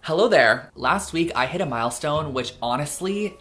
Hello there. Last week I hit a milestone which honestly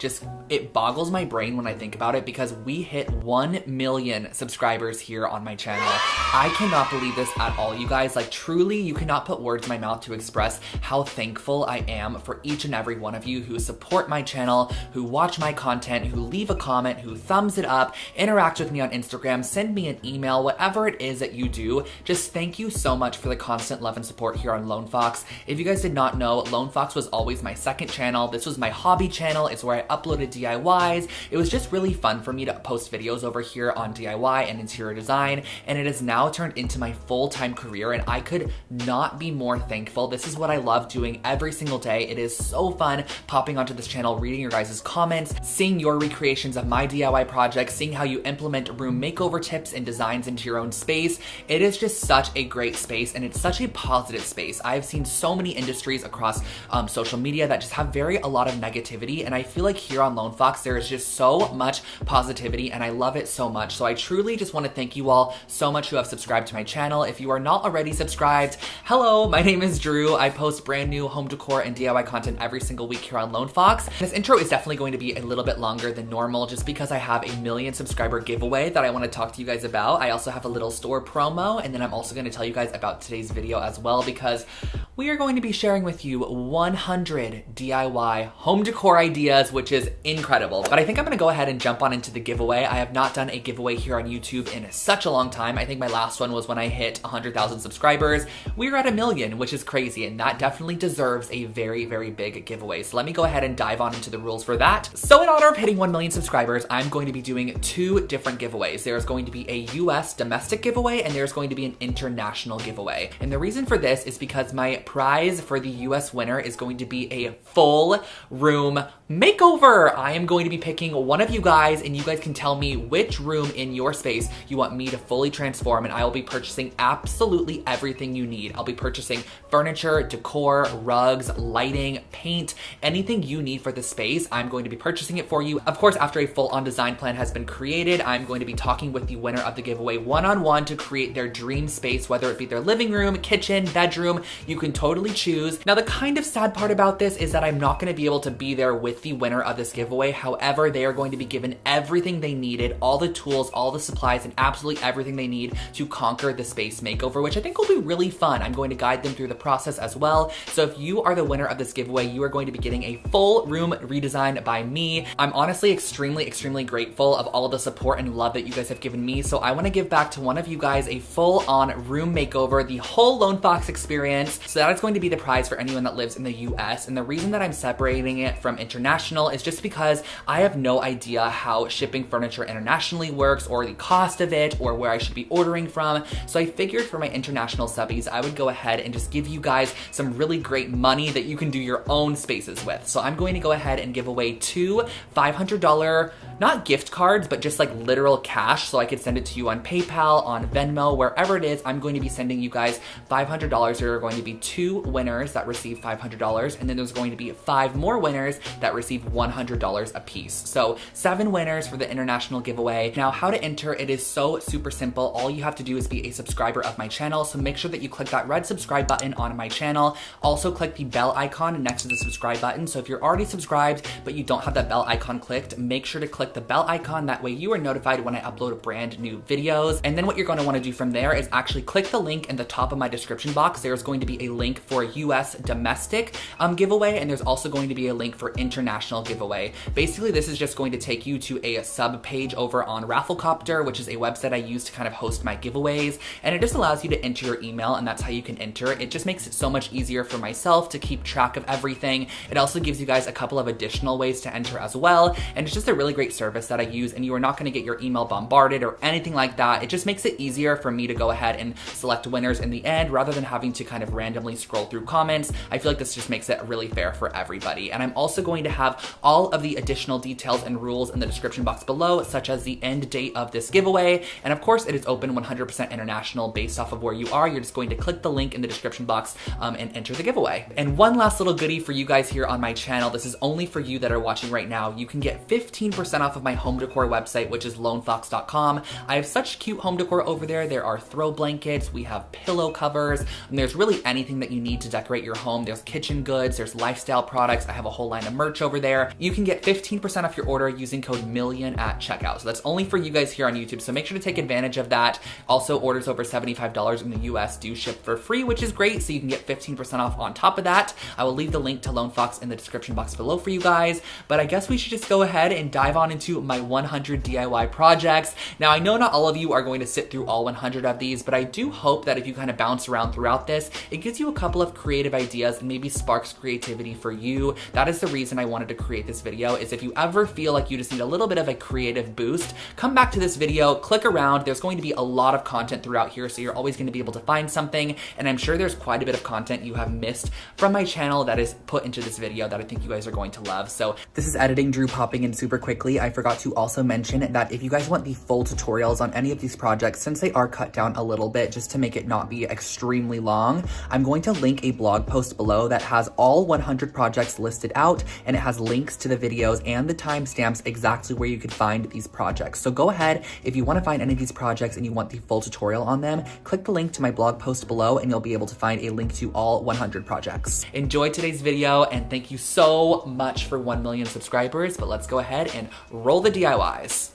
it boggles my brain when I think about it because we hit 1 million subscribers here on my channel. I cannot believe this at all, you guys. Like, truly, you cannot put words in my mouth to express how thankful I am for each and every one of you who support my channel, who watch my content, who leave a comment, who thumbs it up, interact with me on Instagram, send me an email, whatever it is that you do. Just thank you so much for the constant love and support here on Lone Fox. If you guys did not know, Lone Fox was always my second channel. This was my hobby channel. It's where I uploaded DIYs. It was just really fun for me to post videos over here on DIY and interior design, and it has now turned into my full-time career, and I could not be more thankful. This is what I love doing every single day. It is so fun popping onto this channel, reading your guys' comments, seeing your recreations of my DIY projects, seeing how you implement room makeover tips and designs into your own space. It is just such a great space, and it's such a positive space. I've seen so many industries across social media that just have a lot of negativity, and I feel like here on Lone Fox there is just so much positivity, and I love it so much. So I truly just want to thank you all so much who have subscribed to my channel. If you are not already subscribed, hello, my name is Drew. I post brand new home decor and DIY content every single week here on Lone Fox. This intro is definitely going to be a little bit longer than normal just because I have a 1 million subscriber giveaway that I want to talk to you guys about. I also have a little store promo, and then I'm also going to tell you guys about today's video as well, because we are going to be sharing with you 100 DIY home decor ideas, which is incredible. But I think I'm gonna go ahead and jump on into the giveaway. I have not done a giveaway here on YouTube in such a long time. I think my last one was when I hit 100,000 subscribers. We're at 1 million, which is crazy, and that definitely deserves a very, very big giveaway. So let me go ahead and dive on into the rules for that. So in honor of hitting 1 million subscribers, I'm going to be doing 2 different giveaways. There's going to be a US domestic giveaway, and there's going to be an international giveaway. And the reason for this is because my prize for the US winner is going to be a full room makeover. I am going to be picking one of you guys, and you guys can tell me which room in your space you want me to fully transform, and I will be purchasing absolutely everything you need. I'll be purchasing furniture, decor, rugs, lighting, paint, anything you need for the space. I'm going to be purchasing it for you. Of course, after a full-on design plan has been created, I'm going to be talking with the winner of the giveaway one-on-one to create their dream space, whether it be their living room, kitchen, bedroom. You can totally choose. Now, the kind of sad part about this is that I'm not going to be able to be there with the winner of this giveaway. However, they are going to be given everything they needed, all the tools, all the supplies, and absolutely everything they need to conquer the space makeover, which I think will be really fun. I'm going to guide them through the process as well. So if you are the winner of this giveaway, you are going to be getting a full room redesign by me. I'm honestly extremely, extremely grateful of all of the support and love that you guys have given me. So I want to give back to one of you guys a full-on room makeover, the whole Lone Fox experience. So that is going to be the prize for anyone that lives in the US. And the reason that I'm separating it from international is just because I have no idea how shipping furniture internationally works, or the cost of it, or where I should be ordering from. So I figured for my international subbies, I would go ahead and just give you guys some really great money that you can do your own spaces with. So I'm going to go ahead and give away 2 $500, not gift cards, but just like literal cash, so I could send it to you on PayPal, on Venmo, wherever it is. I'm going to be sending you guys $500. There are going to be 2 winners that receive $500, and then there's going to be 5 more winners that receive $100 a piece. So 7 winners for the international giveaway. Now, how to enter, it is so super simple. All you have to do is be a subscriber of my channel, so make sure that you click that red subscribe button on my channel. Also click the bell icon next to the subscribe button. So if you're already subscribed but you don't have that bell icon clicked, make sure to click the bell icon. That way you are notified when I upload brand new videos. And then what you're going to want to do from there is actually click the link in the top of my description box. There's going to be a link for US domestic giveaway, and there's also going to be a link for international giveaway. Basically, this is just going to take you to a sub page over on Rafflecopter, which is a website I use to kind of host my giveaways, and it just allows you to enter your email, and that's how you can enter. It just makes it so much easier for myself to keep track of everything. It also gives you guys a couple of additional ways to enter as well, and it's just a really great service that I use, and you are not going to get your email bombarded or anything like that. It just makes it easier for me to go ahead and select winners in the end rather than having to kind of randomly scroll through comments. I feel like this just makes it really fair for everybody. And I'm also going to have all of the additional details and rules in the description box below, such as the end date of this giveaway. And of course, it is open 100% international based off of where you are. You're just going to click the link in the description box and enter the giveaway. And one last little goodie for you guys here on my channel. This is only for you that are watching right now. You can get 15% off of my home decor website, which is lonefox.com. I have such cute home decor over there. There are throw blankets, we have pillow covers, and there's really anything that you need to decorate your home. there's kitchen goods, there's lifestyle products. I have a whole line of merch over there. You can get 15% off your order using code MILLION at checkout. So that's only for you guys here on YouTube. So make sure to take advantage of that. Also, orders over $75 in the US do ship for free, which is great. So you can get 15% off on top of that. I will leave the link to Lone Fox in the description box below for you guys. But I guess we should just go ahead and dive on into my 100 DIY projects. Now, I know not all of you are going to sit through all 100 of these, but I do hope that if you kind of bounce around throughout this, it gives you a couple of creative ideas and maybe sparks creativity for you. That is the reason I wanted to create this video, is if you ever feel like you just need a little bit of a creative boost, come back to this video, click around. There's going to be a lot of content throughout here, so you're always going to be able to find something. And I'm sure there's quite a bit of content you have missed from my channel that is put into this video that I think you guys are going to love. So this is Editing Drew popping in super quickly. I forgot to also mention that if you guys want the full tutorials on any of these projects, since they are cut down a little bit just to make it not be extremely long, I'm going to link a blog post below that has all 100 projects listed out, and it has links to the videos and the timestamps exactly where you could find these projects. So go ahead, if you want to find any of these projects and you want the full tutorial on them, click the link to my blog post below and you'll be able to find a link to all 100 projects. Enjoy today's video and thank you so much for 1 million subscribers, but let's go ahead and roll the DIYs.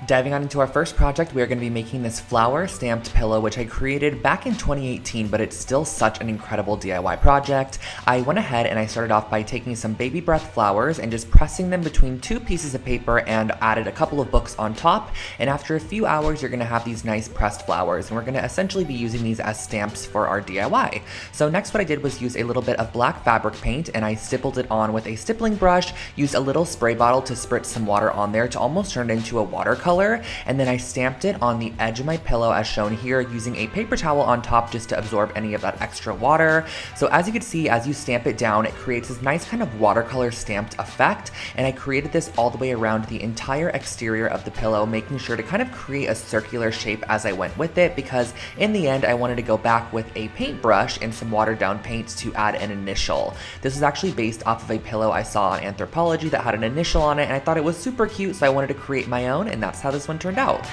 Diving on into our first project, we are going to be making this flower stamped pillow, which I created back in 2018, but it's still such an incredible DIY project. I went ahead and I started off by taking some baby breath flowers and just pressing them between 2 pieces of paper and added a couple of books on top. And after a few hours, you're going to have these nice pressed flowers, and we're going to essentially be using these as stamps for our DIY. So next what I did was use a little bit of black fabric paint and I stippled it on with a stippling brush, used a little spray bottle to spritz some water on there to almost turn it into a watercolor. And then I stamped it on the edge of my pillow as shown here using a paper towel on top just to absorb any of that extra water. So as you can see, as you stamp it down, it creates this nice kind of watercolor stamped effect. And I created this all the way around the entire exterior of the pillow, making sure to kind of create a circular shape as I went with it, because in the end I wanted to go back with a paintbrush and some watered down paints to add an initial. This is actually based off of a pillow I saw on Anthropology that had an initial on it, and I thought it was super cute, so I wanted to create my own, and that's how this one turned out.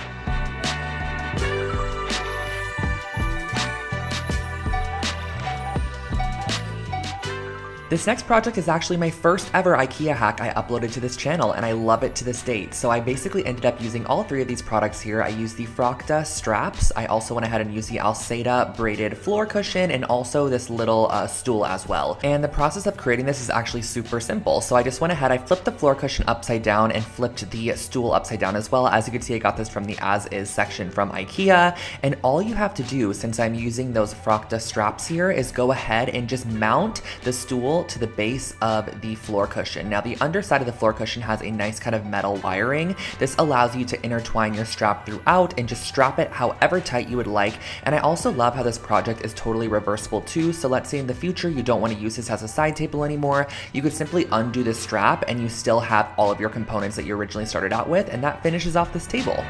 This next project is actually my first ever IKEA hack I uploaded to this channel, and I love it to this date. So I basically ended up using all 3 of these products here. I used the Frocta straps. I also went ahead and used the Alceda braided floor cushion, and also this little stool as well. And the process of creating this is actually super simple. So I just went ahead, I flipped the floor cushion upside down and flipped the stool upside down as well. As you can see, I got this from the As Is section from IKEA. And all you have to do, since I'm using those Frocta straps here, is go ahead and just mount the stool to the base of the floor cushion. Now the underside of the floor cushion has a nice kind of metal wiring. This allows you to intertwine your strap throughout and just strap it however tight you would like. And I also love how this project is totally reversible too. So let's say in the future you don't want to use this as a side table anymore, you could simply undo the strap and you still have all of your components that you originally started out with, and that finishes off this table.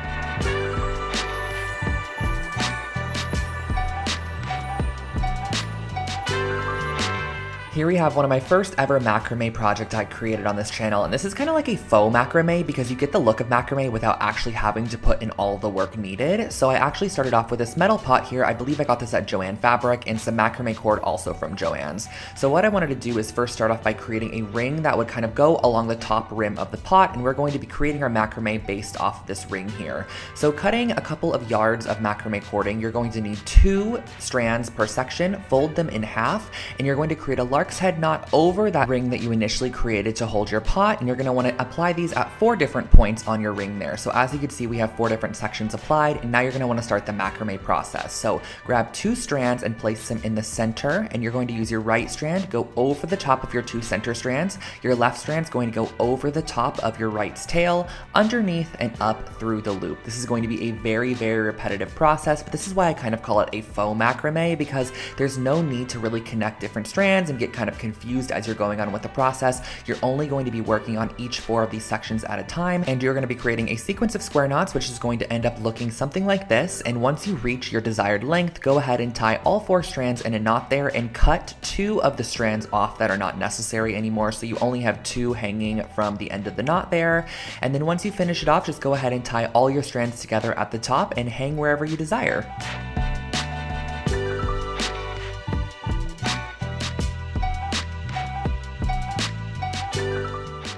Here we have one of my first ever macrame project I created on this channel, and this is kind of like a faux macrame because you get the look of macrame without actually having to put in all the work needed. So I actually started off with this metal pot here. I believe I got this at Joann Fabric, and some macrame cord also from Joann's. So what I wanted to do is first start off by creating a ring that would kind of go along the top rim of the pot, and we're going to be creating our macrame based off this ring here. So cutting a couple of yards of macrame cording, you're going to need 2 strands per section, fold them in half, and you're going to create a lark's head knot over that ring that you initially created to hold your pot, and you're going to want to apply these at 4 different points on your ring there. So as you can see, we have 4 different sections applied, and now you're going to want to start the macrame process. So grab 2 strands and place them in the center, and you're going to use your right strand, go over the top of your 2 center strands. Your left strand's going to go over the top of your right's tail, underneath and up through the loop. This is going to be a very, very repetitive process, but this is why I kind of call it a faux macrame, because there's no need to really connect different strands and get kind of confused as you're going on with the process. You're only going to be working on each 4 of these sections at a time, and you're going to be creating a sequence of square knots, which is going to end up looking something like this. And once you reach your desired length, go ahead and tie all 4 strands in a knot there and cut 2 of the strands off that are not necessary anymore, so you only have 2 hanging from the end of the knot there. And then once you finish it off, just go ahead and tie all your strands together at the top and hang wherever you desire.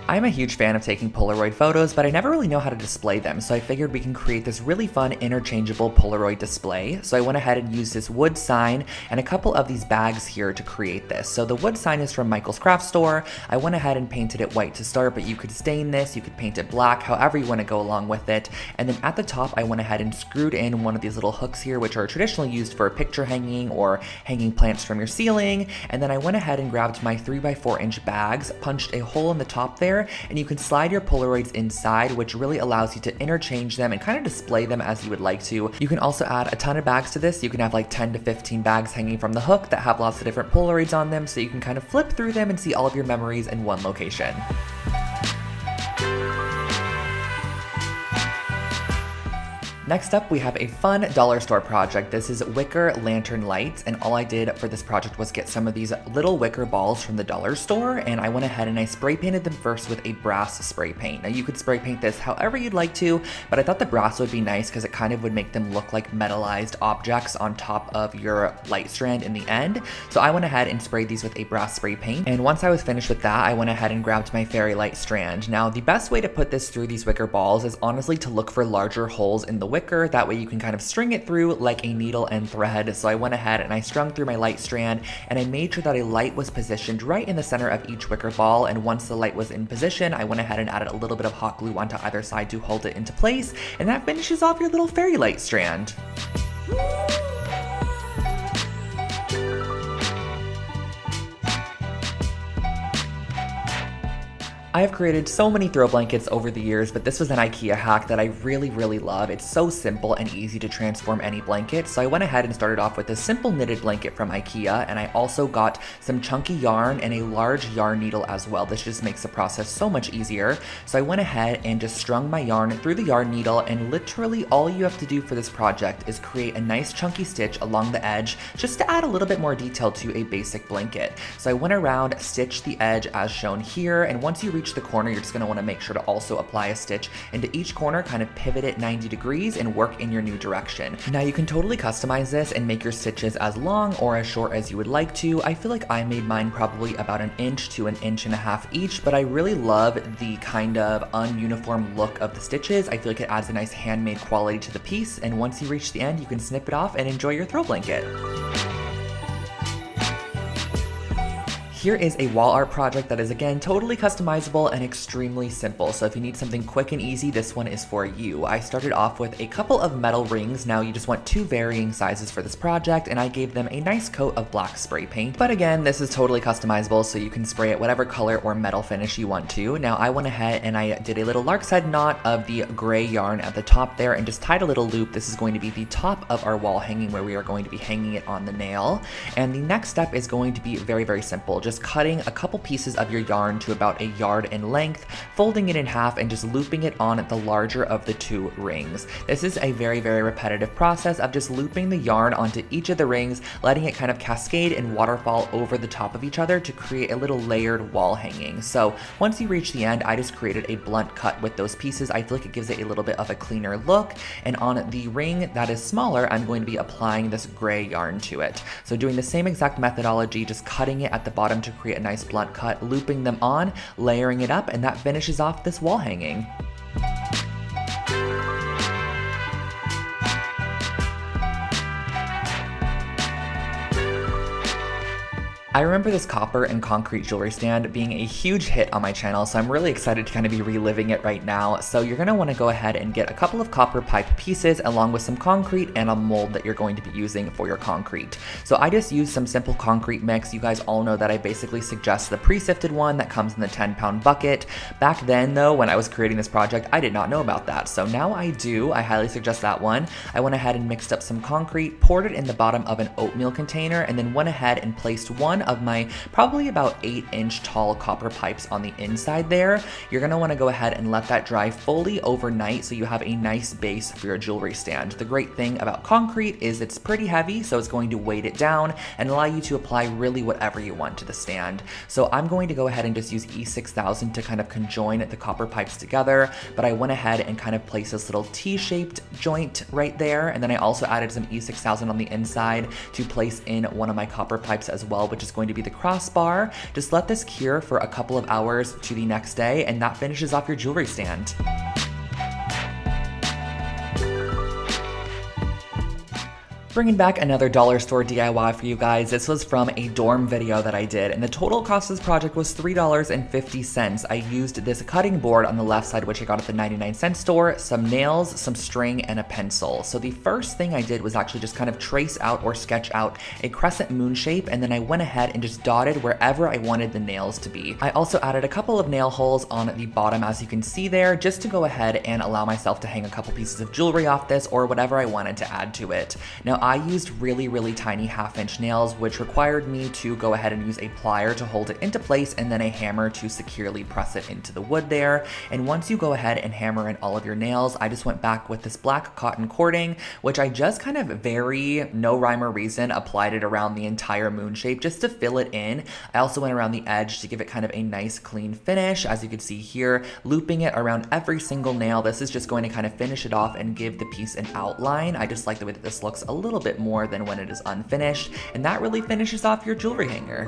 I'm a huge fan of taking Polaroid photos, but I never really know how to display them, so I figured we can create this really fun interchangeable Polaroid display. So I went ahead and used this wood sign and a couple of these bags here to create this. So the wood sign is from Michael's Craft Store. I went ahead and painted it white to start, but you could stain this, you could paint it black, however you want to go along with it. And then at the top, I went ahead and screwed in one of these little hooks here, which are traditionally used for picture hanging or hanging plants from your ceiling. And then I went ahead and grabbed my 3x4-inch bags, punched a hole in the top there, and you can slide your Polaroids inside, which really allows you to interchange them and kind of display them as you would like to. You can also add a ton of bags to this. You can have like 10 to 15 bags hanging from the hook that have lots of different Polaroids on them, so you can kind of flip through them and see all of your memories in one location. Next up, we have a fun dollar store project. This is wicker lantern lights, and all I did for this project was get some of these little wicker balls from the dollar store, and I went ahead and I spray painted them first with a brass spray paint. Now you could spray paint this however you'd like to, but I thought the brass would be nice because it kind of would make them look like metallized objects on top of your light strand in the end. So I went ahead and sprayed these with a brass spray paint, and once I was finished with that, I went ahead and grabbed my fairy light strand. Now the best way to put this through these wicker balls is honestly to look for larger holes in the wicker. That way you can kind of string it through like a needle and thread. So I went ahead and I strung through my light strand, and I made sure that a light was positioned right in the center of each wicker ball. And once the light was in position, I went ahead and added a little bit of hot glue onto either side to hold it into place, and that finishes off your little fairy light strand. I have created so many throw blankets over the years, but this was an IKEA hack that I really love. It's so simple and easy to transform any blanket. So I went ahead and started off with a simple knitted blanket from IKEA, and I also got some chunky yarn and a large yarn needle as well. This just makes the process so much easier. So I went ahead and just strung my yarn through the yarn needle, and literally all you have to do for this project is create a nice chunky stitch along the edge just to add a little bit more detail to a basic blanket. So I went around, stitched the edge as shown here, and once you reach the corner, you're just going to want to make sure to also apply a stitch into each corner, kind of pivot it 90 degrees and work in your new direction. Now you can totally customize this and make your stitches as long or as short as you would like to. I feel like I made mine probably about 1 inch to 1.5 inches each, but I really love the kind of ununiform look of the stitches. I feel like it adds a nice handmade quality to the piece, and once you reach the end, you can snip it off and enjoy your throw blanket. Here is a wall art project that is, again, totally customizable and extremely simple. So if you need something quick and easy, this one is for you. I started off with a couple of metal rings. Now you just want 2 varying sizes for this project, and I gave them a nice coat of black spray paint. But again, this is totally customizable, so you can spray it whatever color or metal finish you want to. Now I went ahead and I did a little lark's head knot of the gray yarn at the top there and just tied a little loop. This is going to be the top of our wall hanging where we are going to be hanging it on the nail. And the next step is going to be very simple. Just cutting a couple pieces of your yarn to about 1 yard in length, folding it in half, and just looping it on the larger of the 2 rings. This is a very repetitive process of just looping the yarn onto each of the rings, letting it kind of cascade and waterfall over the top of each other to create a little layered wall hanging. So once you reach the end, I just created a blunt cut with those pieces. I feel like it gives it a little bit of a cleaner look, and on the ring that is smaller, I'm going to be applying this gray yarn to it. So doing the same exact methodology, just cutting it at the bottom to create a nice blunt cut, looping them on, layering it up, and that finishes off this wall hanging. I remember this copper and concrete jewelry stand being a huge hit on my channel, so I'm really excited to kind of be reliving it right now. So you're going to want to go ahead and get a couple of copper pipe pieces along with some concrete and a mold that you're going to be using for your concrete. So I just used some simple concrete mix. You guys all know that I basically suggest the pre-sifted one that comes in the 10-pound bucket. Back then though, when I was creating this project, I did not know about that. So now I do. I highly suggest that one. I went ahead and mixed up some concrete, poured it in the bottom of an oatmeal container, and then went ahead and placed one of my probably about 8-inch tall copper pipes on the inside there. You're going to want to go ahead and let that dry fully overnight so you have a nice base for your jewelry stand. The great thing about concrete is it's pretty heavy, so it's going to weight it down and allow you to apply really whatever you want to the stand. So I'm going to go ahead and just use E6000 to kind of conjoin the copper pipes together, but I went ahead and kind of placed this little T-shaped joint right there, and then I also added some E6000 on the inside to place in one of my copper pipes as well, which is is going to be the crossbar. Just let this cure for a couple of hours to the next day, and that finishes off your jewelry stand. Bringing back another dollar store DIY for you guys. This was from a dorm video that I did, and the total cost of this project was $3.50. I used this cutting board on the left side, which I got at the 99-cent store, some nails, some string, and a pencil. So the first thing I did was actually just kind of trace out or sketch out a crescent moon shape, and then I went ahead and just dotted wherever I wanted the nails to be. I also added a couple of nail holes on the bottom, as you can see there, just to go ahead and allow myself to hang a couple pieces of jewelry off this or whatever I wanted to add to it. Now, I used really tiny 1/2-inch nails, which required me to go ahead and use a plier to hold it into place and then a hammer to securely press it into the wood there. And once you go ahead and hammer in all of your nails, I just went back with this black cotton cording, which I just kind of very no rhyme or reason applied it around the entire moon shape just to fill it in. I also went around the edge to give it kind of a nice clean finish, as you can see here, looping it around every single nail. This is just going to kind of finish it off and give the piece an outline. I just like the way that this looks a little bit more than when it is unfinished, and that really finishes off your jewelry hanger.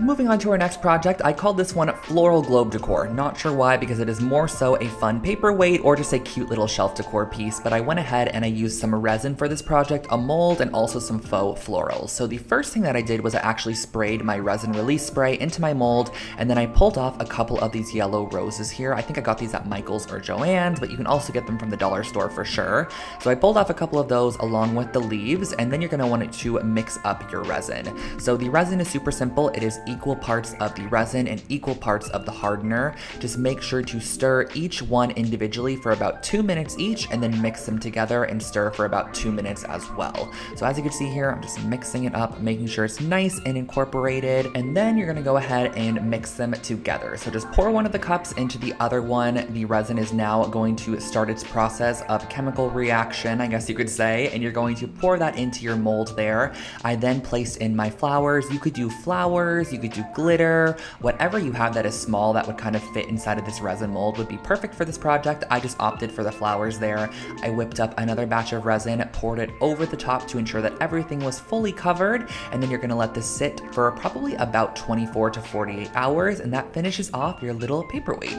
Moving on to our next project, I called this one Floral Globe Decor. Not sure why, because it is more so a fun paperweight or just a cute little shelf decor piece, but I went ahead and I used some resin for this project, a mold, and also some faux florals. So the first thing that I did was I actually sprayed my resin release spray into my mold, and then I pulled off a couple of these yellow roses here. I think I got these at Michael's or Joann's, but you can also get them from the dollar store for sure. So I pulled off a couple of those along with the leaves, and then you're gonna want it to mix up your resin. So the resin is super simple. It is equal parts of the resin and equal parts of the hardener. Just make sure to stir each one individually for about 2 minutes each, and then mix them together and stir for about 2 minutes as well. So as you can see here, I'm just mixing it up, making sure it's nice and incorporated, and then you're gonna go ahead and mix them together. So just pour one of the cups into the other one. The resin is now going to start its process of chemical reaction, I guess you could say, and you're going to pour that into your mold there. I then placed in my flowers. You could do flowers, you could do glitter, whatever you have that is small that would kind of fit inside of this resin mold would be perfect for this project. I just opted for the flowers there. I whipped up another batch of resin, poured it over the top to ensure that everything was fully covered, and then you're gonna let this sit for probably about 24 to 48 hours, and that finishes off your little paperweight.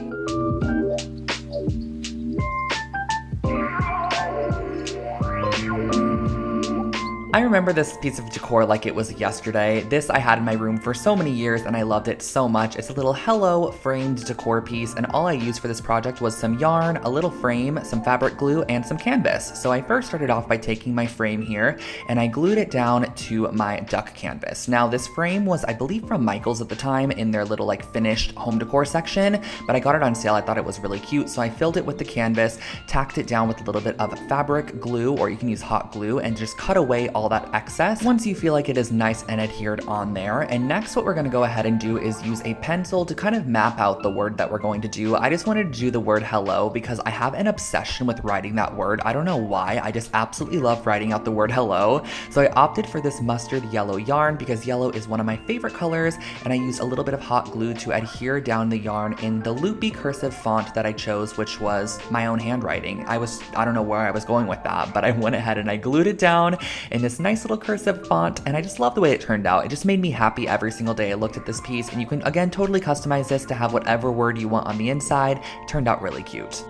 I remember this piece of decor like it was yesterday. This I had in my room for so many years and I loved it so much. It's a little hello framed decor piece, and all I used for this project was some yarn, a little frame, some fabric glue, and some canvas. So I first started off by taking my frame here and I glued it down to my duck canvas. Now this frame was, I believe, from Michael's at the time in their little like finished home decor section, but I got it on sale. I thought it was really cute, so I filled it with the canvas, tacked it down with a little bit of fabric glue, or you can use hot glue, and just cut away all that excess once you feel like it is nice and adhered on there. And next what we're going to go ahead and do is use a pencil to kind of map out the word that we're going to do. I just wanted to do the word hello because I have an obsession with writing that word. I don't know why, I just absolutely love writing out the word hello. So I opted for this mustard yellow yarn because yellow is one of my favorite colors, and I used a little bit of hot glue to adhere down the yarn in the loopy cursive font that I chose, which was my own handwriting. I don't know where I was going with that, but I went ahead and I glued it down in this nice little cursive font, and I just love the way it turned out. It just made me happy every single day I looked at this piece, and you can again totally customize this to have whatever word you want on the inside. It turned out really cute.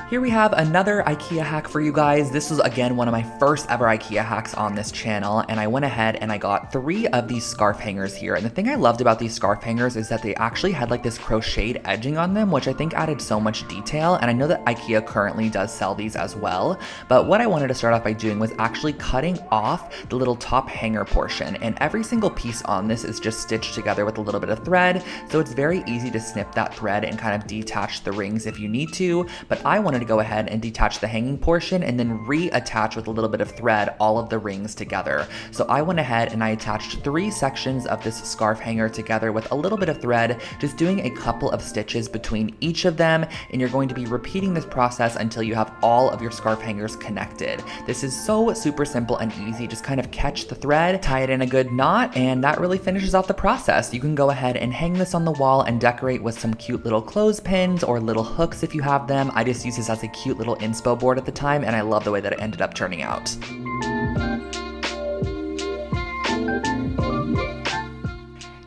Here we have another IKEA hack for you guys. This was again one of my first ever IKEA hacks on this channel, and I went ahead and I got 3 of these scarf hangers here. And the thing I loved about these scarf hangers is that they actually had like this crocheted edging on them, which I think added so much detail. And I know that IKEA currently does sell these as well, but what I wanted to start off by doing was actually cutting off the little top hanger portion, and every single piece on this is just stitched together with a little bit of thread, so it's very easy to snip that thread and kind of detach the rings if you need to. But I wanted wanted to go ahead and detach the hanging portion and then reattach with a little bit of thread all of the rings together. So I went ahead and I attached 3 sections of this scarf hanger together with a little bit of thread, just doing a couple of stitches between each of them, and you're going to be repeating this process until you have all of your scarf hangers connected. This is so super simple and easy. Just kind of catch the thread, tie it in a good knot, and that really finishes off the process. You can go ahead and hang this on the wall and decorate with some cute little clothespins or little hooks if you have them. I just used this as a cute little inspo board at the time, and I love the way that it ended up turning out.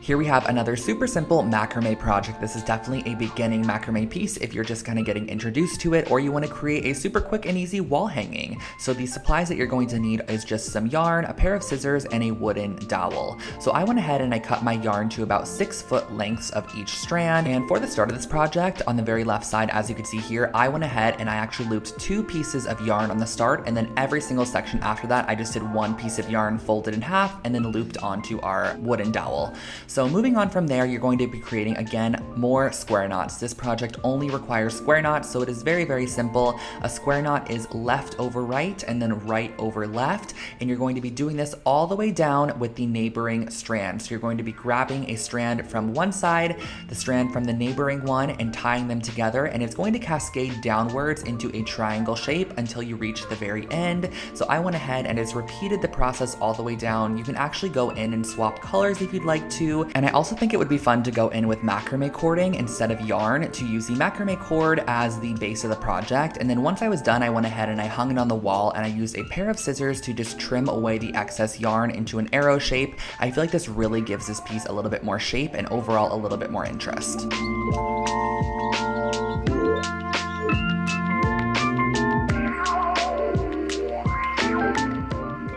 Here we have another super simple macrame project. This is definitely a beginning macrame piece if you're just kind of getting introduced to it, or you want to create a super quick and easy wall hanging. So the supplies that you're going to need is just some yarn, a pair of scissors, and a wooden dowel. So I went ahead and I cut my yarn to about 6 foot lengths of each strand. And for the start of this project, on the very left side, as you can see here, I went ahead and I actually looped 2 pieces of yarn on the start, and then every single section after that, I just did 1 piece of yarn folded in half and then looped onto our wooden dowel. So moving on from there, you're going to be creating, again, more square knots. This project only requires square knots, so it is very, very simple. A square knot is left over right and then right over left, and you're going to be doing this all the way down with the neighboring strand. So you're going to be grabbing a strand from one side, the strand from the neighboring one, and tying them together, and it's going to cascade downwards into a triangle shape until you reach the very end. So I went ahead and just repeated the process all the way down. You can actually go in and swap colors if you'd like to, and I also think it would be fun to go in with macrame cording instead of yarn, to use the macrame cord as the base of the project. And then once I was done, I went ahead and I hung it on the wall, and I used a pair of scissors to just trim away the excess yarn into an arrow shape. I feel like this really gives this piece a little bit more shape and overall a little bit more interest.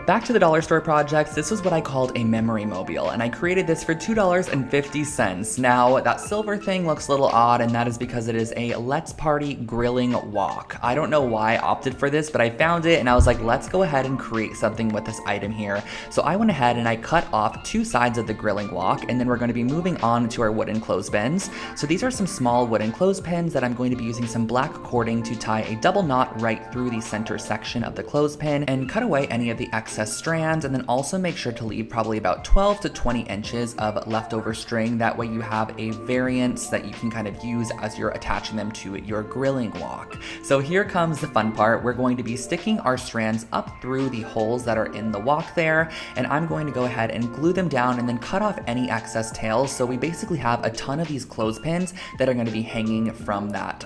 Back to the dollar store projects, this was what I called a memory mobile, and I created this for $2.50. Now, that silver thing looks a little odd, and that is because it is a Let's Party grilling wok. I don't know why I opted for this, but I found it, and I was like, let's go ahead and create something with this item here. So I went ahead and I cut off 2 sides of the grilling wok, and then we're going to be moving on to our wooden clothespins. So these are some small wooden clothespins that I'm going to be using some black cording to tie a double knot right through the center section of the clothespin and cut away any of the excess strands, and then also make sure to leave probably about 12 to 20 inches of leftover string. That way you have a variance that you can kind of use as you're attaching them to your grilling wok. So here comes the fun part. We're going to be sticking our strands up through the holes that are in the wok there, and I'm going to go ahead and glue them down and then cut off any excess tails. So we basically have a ton of these clothespins that are going to be hanging from that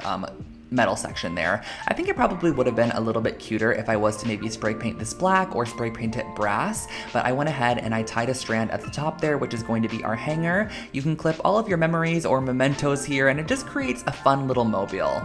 metal section there. I think it probably would have been a little bit cuter if I was to maybe spray paint this black or spray paint it brass, but I went ahead and I tied a strand at the top there, which is going to be our hanger. You can clip all of your memories or mementos here, and it just creates a fun little mobile.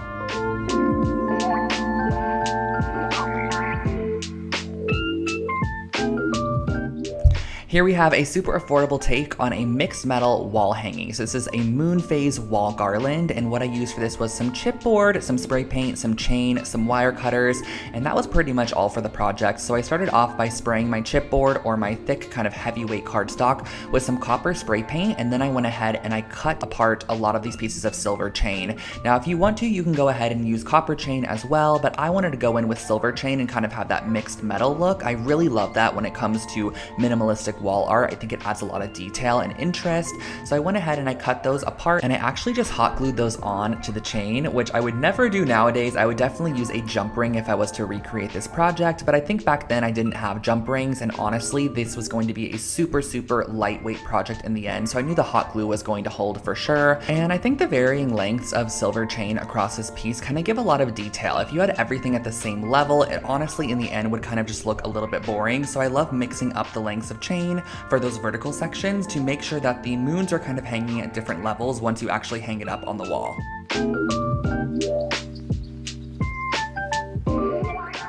Here we have a super affordable take on a mixed metal wall hanging. So this is a moon phase wall garland, and what I used for this was some chipboard, some spray paint, some chain, some wire cutters, and that was pretty much all for the project. So I started off by spraying my chipboard, or my thick kind of heavyweight cardstock, with some copper spray paint, and then I went ahead and I cut apart a lot of these pieces of silver chain. Now if you want to, you can go ahead and use copper chain as well, but I wanted to go in with silver chain and kind of have that mixed metal look. I really love that when it comes to minimalistic wall art. I think it adds a lot of detail and interest. So I went ahead and I cut those apart, and I actually just hot glued those on to the chain, which I would never do nowadays. I would definitely use a jump ring if I was to recreate this project, but I think back then I didn't have jump rings, and honestly this was going to be a super lightweight project in the end, so I knew the hot glue was going to hold for sure. And I think the varying lengths of silver chain across this piece kind of give a lot of detail. If you had everything at the same level, it honestly in the end would kind of just look a little bit boring. So I love mixing up the lengths of chain for those vertical sections to make sure that the moons are kind of hanging at different levels once you actually hang it up on the wall.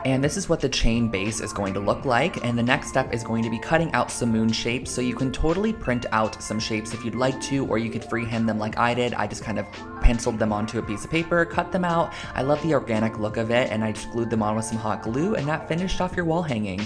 And this is what the chain base is going to look like. And the next step is going to be cutting out some moon shapes. So you can totally print out some shapes if you'd like to, or you could freehand them like I did. I just kind of penciled them onto a piece of paper, cut them out. I love the organic look of it, and I just glued them on with some hot glue, and that finished off your wall hanging.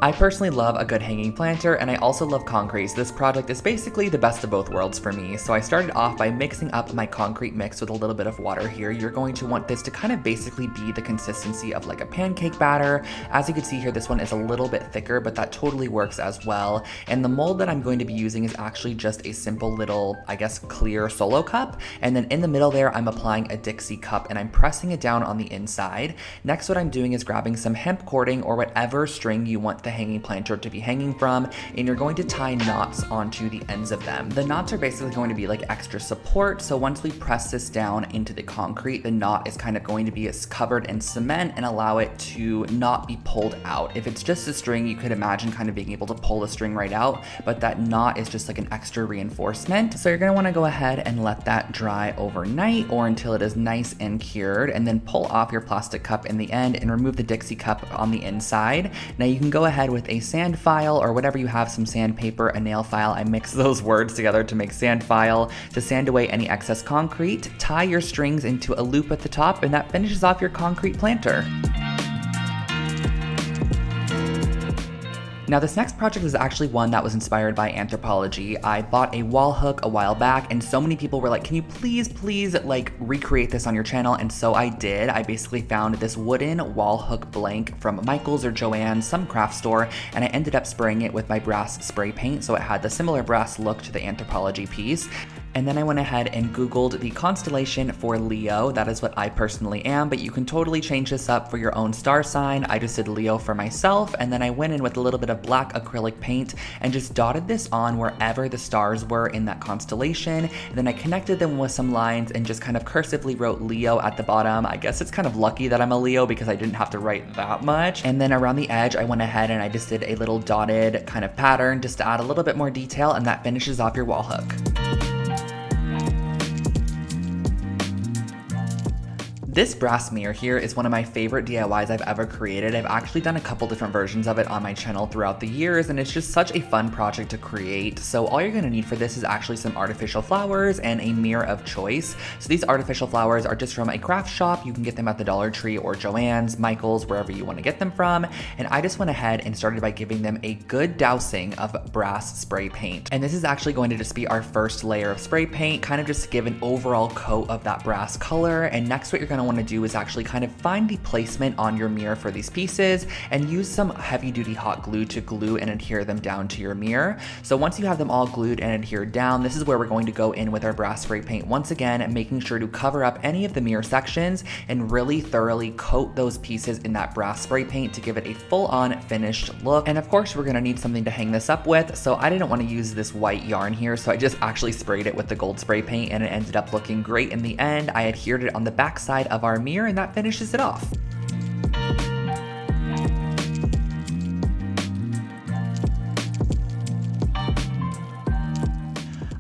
I personally love a good hanging planter, and I also love concrete, so this project is basically the best of both worlds for me. So I started off by mixing up my concrete mix with a little bit of water here. You're going to want this to kind of basically be the consistency of like a pancake batter. As you can see here, this one is a little bit thicker, but that totally works as well. And the mold that I'm going to be using is actually just a simple little, I guess, clear solo cup. And then in the middle there, I'm applying a Dixie cup and I'm pressing it down on the inside. Next, what I'm doing is grabbing some hemp cording or whatever string you want the hanging planter to be hanging from, and you're going to tie knots onto the ends of them. The knots are basically going to be like extra support, so once we press this down into the concrete, the knot is kind of going to be covered in cement and allow it to not be pulled out. If it's just a string, you could imagine kind of being able to pull the string right out, but that knot is just like an extra reinforcement. So you're going to want to go ahead and let that dry overnight or until it is nice and cured, and then pull off your plastic cup in the end and remove the Dixie cup on the inside. Now you can go ahead with a sand file or whatever you have, some sandpaper, a nail file. I mix those words together to make sand file to sand away any excess concrete. Tie your strings into a loop at the top, and that finishes off your concrete planter. Now this next project is actually one that was inspired by anthropology. I bought a wall hook a while back and so many people were like, can you please like recreate this on your channel? And so I did. I basically found this wooden wall hook blank from Michael's or Joann's, some craft store, and I ended up spraying it with my brass spray paint so it had the similar brass look to the anthropology piece. And then I went ahead and Googled the constellation for Leo. That is what I personally am, but you can totally change this up for your own star sign. I just did Leo for myself, and then I went in with a little bit of black acrylic paint and just dotted this on wherever the stars were in that constellation. And then I connected them with some lines and just kind of cursively wrote Leo at the bottom. I guess it's kind of lucky that I'm a Leo because I didn't have to write that much. And then around the edge, I went ahead and I just did a little dotted kind of pattern just to add a little bit more detail, and that finishes off your wall hook. This brass mirror here is one of my favorite DIYs I've ever created. I've actually done a couple different versions of it on my channel throughout the years, and it's just such a fun project to create. So all you're gonna need for this is actually some artificial flowers and a mirror of choice. So these artificial flowers are just from a craft shop. You can get them at the Dollar Tree or Joann's, Michael's, wherever you wanna get them from. And I just went ahead and started by giving them a good dousing of brass spray paint. And this is actually going to just be our first layer of spray paint, kind of just to give an overall coat of that brass color. And next what you're gonna want to do is actually kind of find the placement on your mirror for these pieces and use some heavy duty hot glue to glue and adhere them down to your mirror. So once you have them all glued and adhered down, this is where we're going to go in with our brass spray paint once again, making sure to cover up any of the mirror sections and really thoroughly coat those pieces in that brass spray paint to give it a full-on finished look. And of course we're going to need something to hang this up with, so I didn't want to use this white yarn here, so I just actually sprayed it with the gold spray paint and it ended up looking great in the end. I adhered it on the back side of our mirror and that finishes it off.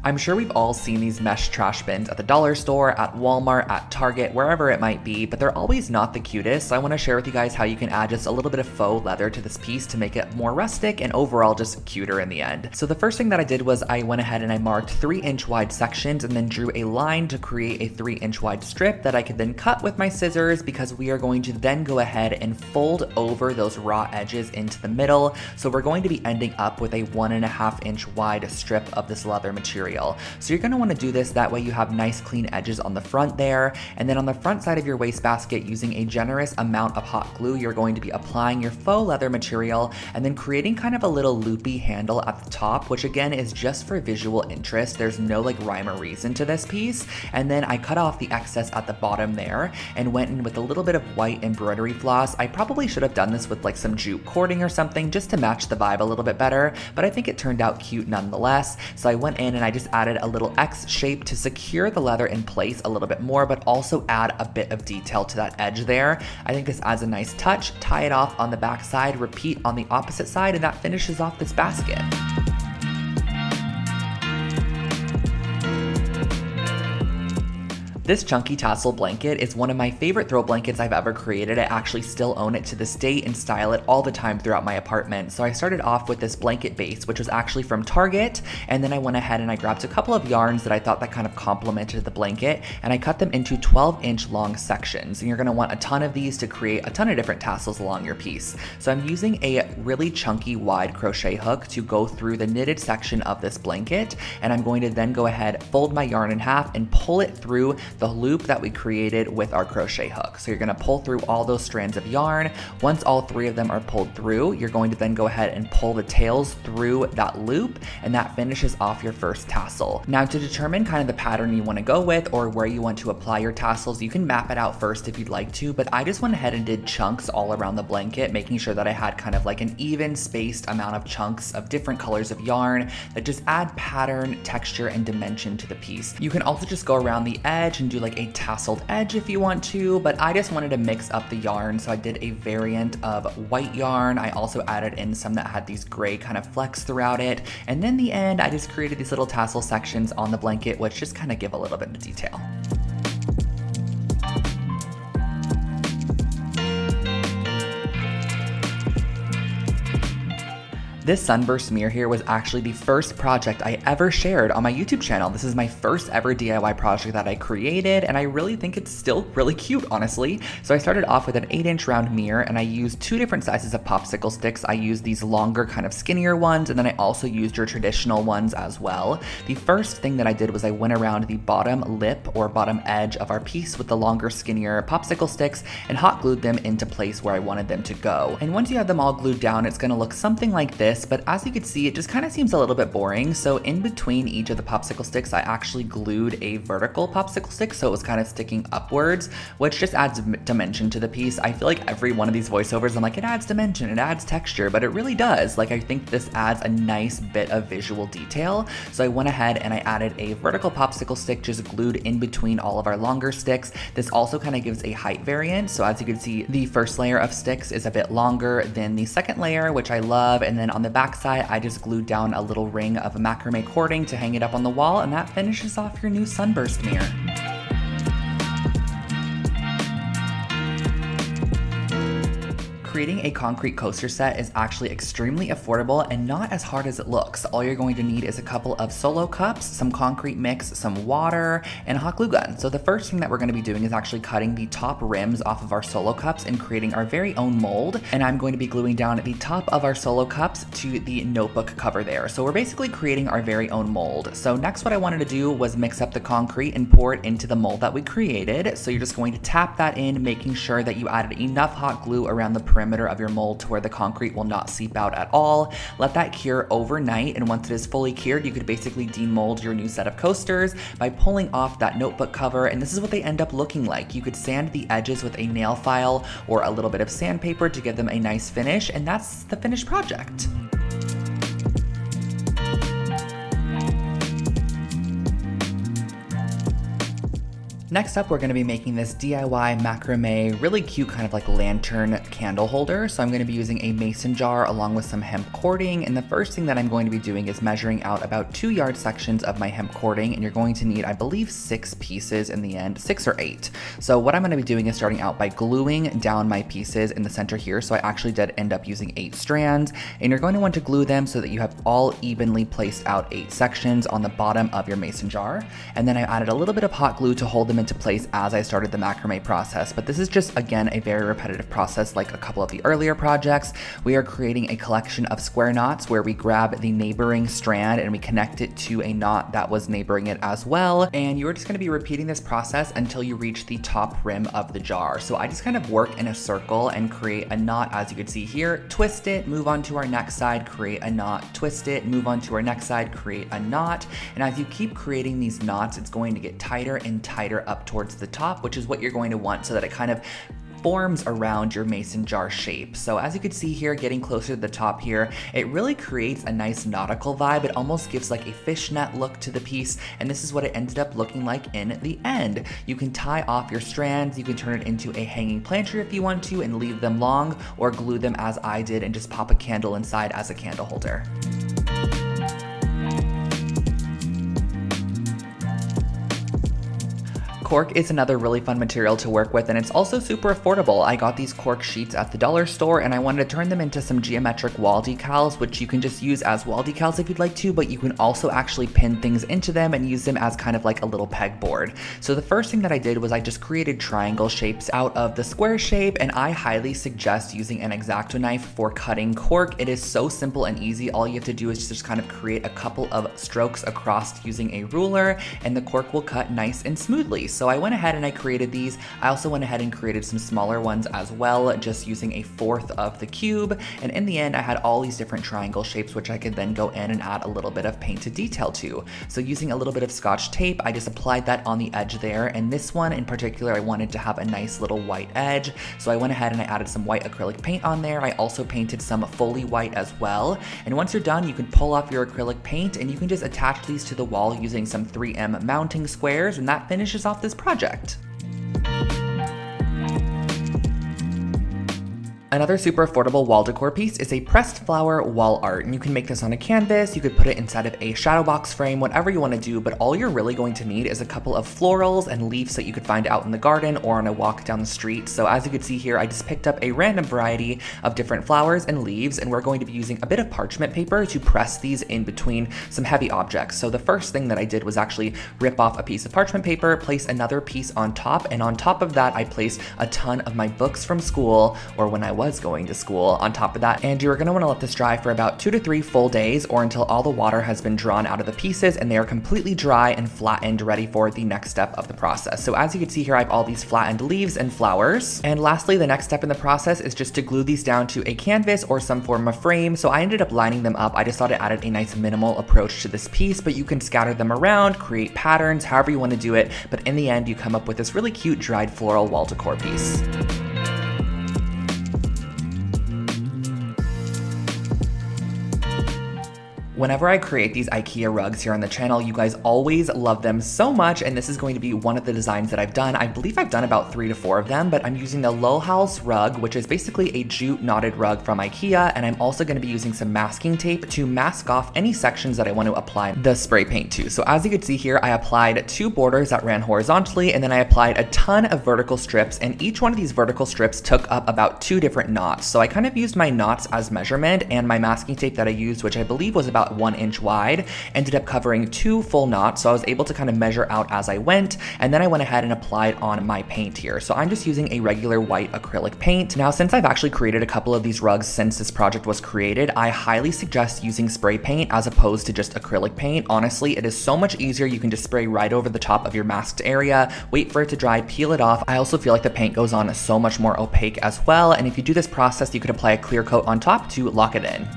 I'm sure we've all seen these mesh trash bins at the dollar store, at Walmart, at Target, wherever it might be, but they're always not the cutest. So I want to share with you guys how you can add just a little bit of faux leather to this piece to make it more rustic and overall just cuter in the end. So the first thing that I did was I went ahead and I marked 3-inch wide sections and then drew a line to create a 3-inch wide strip that I could then cut with my scissors, because we are going to then go ahead and fold over those raw edges into the middle. So we're going to be ending up with a 1.5-inch wide strip of this leather material. So you're going to want to do this, that way you have nice clean edges on the front there, and then on the front side of your wastebasket, using a generous amount of hot glue, you're going to be applying your faux leather material and then creating kind of a little loopy handle at the top, which again is just for visual interest. There's no like rhyme or reason to this piece. And then I cut off the excess at the bottom there and went in with a little bit of white embroidery floss. I probably should have done this with like some jute cording or something just to match the vibe a little bit better, but I think it turned out cute nonetheless. So I went in and I just added a little X shape to secure the leather in place a little bit more, but also add a bit of detail to that edge there. I think this adds a nice touch. Tie it off on the back side, repeat on the opposite side, and that finishes off this basket. This chunky tassel blanket is one of my favorite throw blankets I've ever created. I actually still own it to this date and style it all the time throughout my apartment. So I started off with this blanket base, which was actually from Target, and then I went ahead and I grabbed a couple of yarns that I thought that kind of complemented the blanket, and I cut them into 12-inch long sections. And you're gonna want a ton of these to create a ton of different tassels along your piece. So I'm using a really chunky wide crochet hook to go through the knitted section of this blanket, and I'm going to then go ahead, fold my yarn in half, and pull it through the loop that we created with our crochet hook. So you're gonna pull through all those strands of yarn. Once all 3 of them are pulled through, you're going to then go ahead and pull the tails through that loop, and that finishes off your first tassel. Now, to determine kind of the pattern you wanna go with or where you want to apply your tassels, you can map it out first if you'd like to, but I just went ahead and did chunks all around the blanket, making sure that I had kind of like an even spaced amount of chunks of different colors of yarn that just add pattern, texture, and dimension to the piece. You can also just go around the edge and do like a tasseled edge if you want to, but I just wanted to mix up the yarn, so I did a variant of white yarn. I also added in some that had these gray kind of flecks throughout it, and then in the end I just created these little tassel sections on the blanket, which just kind of give a little bit of detail. This sunburst mirror here was actually the first project I ever shared on my YouTube channel. This is my first ever DIY project that I created, and I really think it's still really cute, honestly. So I started off with an 8-inch round mirror, and I used 2 different sizes of popsicle sticks. I used these longer, kind of skinnier ones, and then I also used your traditional ones as well. The first thing that I did was I went around the bottom lip or bottom edge of our piece with the longer, skinnier popsicle sticks and hot glued them into place where I wanted them to go. And once you have them all glued down, it's gonna look something like this. But as you can see, it just kind of seems a little bit boring. So in between each of the popsicle sticks, I actually glued a vertical popsicle stick, so it was kind of sticking upwards, which just adds dimension to the piece. I feel like every one of these voiceovers, I'm like, it adds dimension, it adds texture, but it really does. Like, I think this adds a nice bit of visual detail. So I went ahead and I added a vertical popsicle stick just glued in between all of our longer sticks. This also kind of gives a height variant. So as you can see, the first layer of sticks is a bit longer than the second layer, which I love. And then on the back side, I just glued down a little ring of macrame cording to hang it up on the wall, and that finishes off your new sunburst mirror. Creating a concrete coaster set is actually extremely affordable and not as hard as it looks. All you're going to need is a couple of solo cups, some concrete mix, some water, and a hot glue gun. So the first thing that we're going to be doing is actually cutting the top rims off of our solo cups and creating our very own mold. And I'm going to be gluing down the top of our solo cups to the notebook cover there. So we're basically creating our very own mold. So next, what I wanted to do was mix up the concrete and pour it into the mold that we created. So you're just going to tap that in, making sure that you added enough hot glue around the perimeter of your mold to where the concrete will not seep out at all. Let that cure overnight, and once it is fully cured, you could basically demold your new set of coasters by pulling off that notebook cover, and this is what they end up looking like. You could sand the edges with a nail file or a little bit of sandpaper to give them a nice finish, and that's the finished project. Next up, we're going to be making this DIY macrame, really cute kind of like lantern candle holder. So I'm going to be using a mason jar along with some hemp cording. And the first thing that I'm going to be doing is measuring out about 2 yard sections of my hemp cording. And you're going to need, I believe, 6 pieces in the end, 6 or 8. So what I'm going to be doing is starting out by gluing down my pieces in the center here. So I actually did end up using 8 strands. And you're going to want to glue them so that you have all evenly placed out 8 sections on the bottom of your mason jar. And then I added a little bit of hot glue to hold them into place as I started the macrame process. But this is just, again, a very repetitive process like a couple of the earlier projects. We are creating a collection of square knots where we grab the neighboring strand and we connect it to a knot that was neighboring it as well. And you're just going to be repeating this process until you reach the top rim of the jar. So I just kind of work in a circle and create a knot, as you can see here, twist it, move on to our next side, create a knot, twist it, move on to our next side, create a knot. And as you keep creating these knots, it's going to get tighter and tighter up towards the top, which is what you're going to want so that it kind of forms around your mason jar shape. So as you can see here, getting closer to the top here, it really creates a nice nautical vibe. It almost gives like a fishnet look to the piece, and this is what it ended up looking like in the end. You can tie off your strands, you can turn it into a hanging planter if you want to and leave them long, or glue them as I did and just pop a candle inside as a candle holder. Cork is another really fun material to work with, and it's also super affordable. I got these cork sheets at the dollar store, and I wanted to turn them into some geometric wall decals, which you can just use as wall decals if you'd like to, but you can also actually pin things into them and use them as kind of like a little pegboard. So the first thing that I did was I just created triangle shapes out of the square shape, and I highly suggest using an X-Acto knife for cutting cork. It is so simple and easy. All you have to do is just kind of create a couple of strokes across using a ruler, and the cork will cut nice and smoothly. So I went ahead and I created these. I also went ahead and created some smaller ones as well, just using 1/4 of the cube. And in the end, I had all these different triangle shapes, which I could then go in and add a little bit of painted detail to. So using a little bit of Scotch tape, I just applied that on the edge there. And this one in particular, I wanted to have a nice little white edge. So I went ahead and I added some white acrylic paint on there. I also painted some fully white as well. And once you're done, you can pull off your acrylic paint and you can just attach these to the wall using some 3M mounting squares, and that finishes off this project. Another super affordable wall decor piece is a pressed flower wall art, and you can make this on a canvas, you could put it inside of a shadow box frame, whatever you want to do, but all you're really going to need is a couple of florals and leaves that you could find out in the garden or on a walk down the street. So as you can see here, I just picked up a random variety of different flowers and leaves, and we're going to be using a bit of parchment paper to press these in between some heavy objects. So the first thing that I did was actually rip off a piece of parchment paper, place another piece on top, and on top of that, I placed a ton of my books from school, or when I was going to school, on top of that. And you're going to want to let this dry for about 2 to 3 full days, or until all the water has been drawn out of the pieces and they are completely dry and flattened, ready for the next step of the process. So as you can see here, I have all these flattened leaves and flowers. And lastly, the next step in the process is just to glue these down to a canvas or some form of frame. So I ended up lining them up. I just thought it added a nice minimal approach to this piece, but you can scatter them around, create patterns, however you want to do it. But in the end, you come up with this really cute dried floral wall decor piece. Whenever I create these IKEA rugs here on the channel, you guys always love them so much, and this is going to be one of the designs that I've done. I believe I've done about 3 to 4 of them, but I'm using the Lohals rug, which is basically a jute knotted rug from IKEA, and I'm also going to be using some masking tape to mask off any sections that I want to apply the spray paint to. So as you can see here, I applied 2 borders that ran horizontally, and then I applied a ton of vertical strips, and each one of these vertical strips took up about 2 different knots. So I kind of used my knots as measurement, and my masking tape that I used, which I believe was about 1 inch wide, ended up covering 2 full knots. So I was able to kind of measure out as I went, and then I went ahead and applied on my paint here. So I'm just using a regular white acrylic paint. Now, since I've actually created a couple of these rugs since this project was created, I highly suggest using spray paint as opposed to just acrylic paint. Honestly, it is so much easier. You can just spray right over the top of your masked area, wait for it to dry, peel it off. I also feel like the paint goes on so much more opaque as well, and if you do this process, you could apply a clear coat on top to lock it in.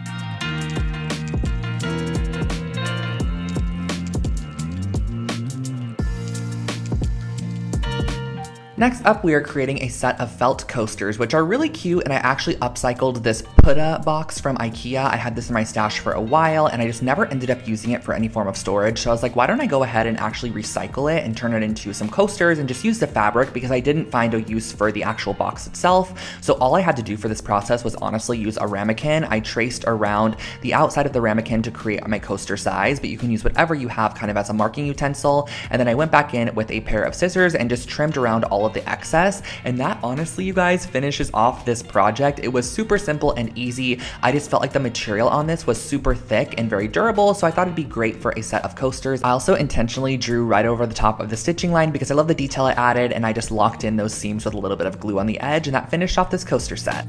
Next up, we are creating a set of felt coasters, which are really cute, and I actually upcycled this Putta box from IKEA. I had this in my stash for a while, and I just never ended up using it for any form of storage. So I was like, why don't I go ahead and actually recycle it and turn it into some coasters and just use the fabric, because I didn't find a use for the actual box itself. So all I had to do for this process was honestly use a ramekin. I traced around the outside of the ramekin to create my coaster size, but you can use whatever you have kind of as a marking utensil. And then I went back in with a pair of scissors and just trimmed around all of the excess, and that honestly, you guys, finishes off this project. It was super simple and easy. I just felt like the material on this was super thick and very durable, so I thought it'd be great for a set of coasters. I also intentionally drew right over the top of the stitching line because I love the detail I added, and I just locked in those seams with a little bit of glue on the edge, and that finished off this coaster set.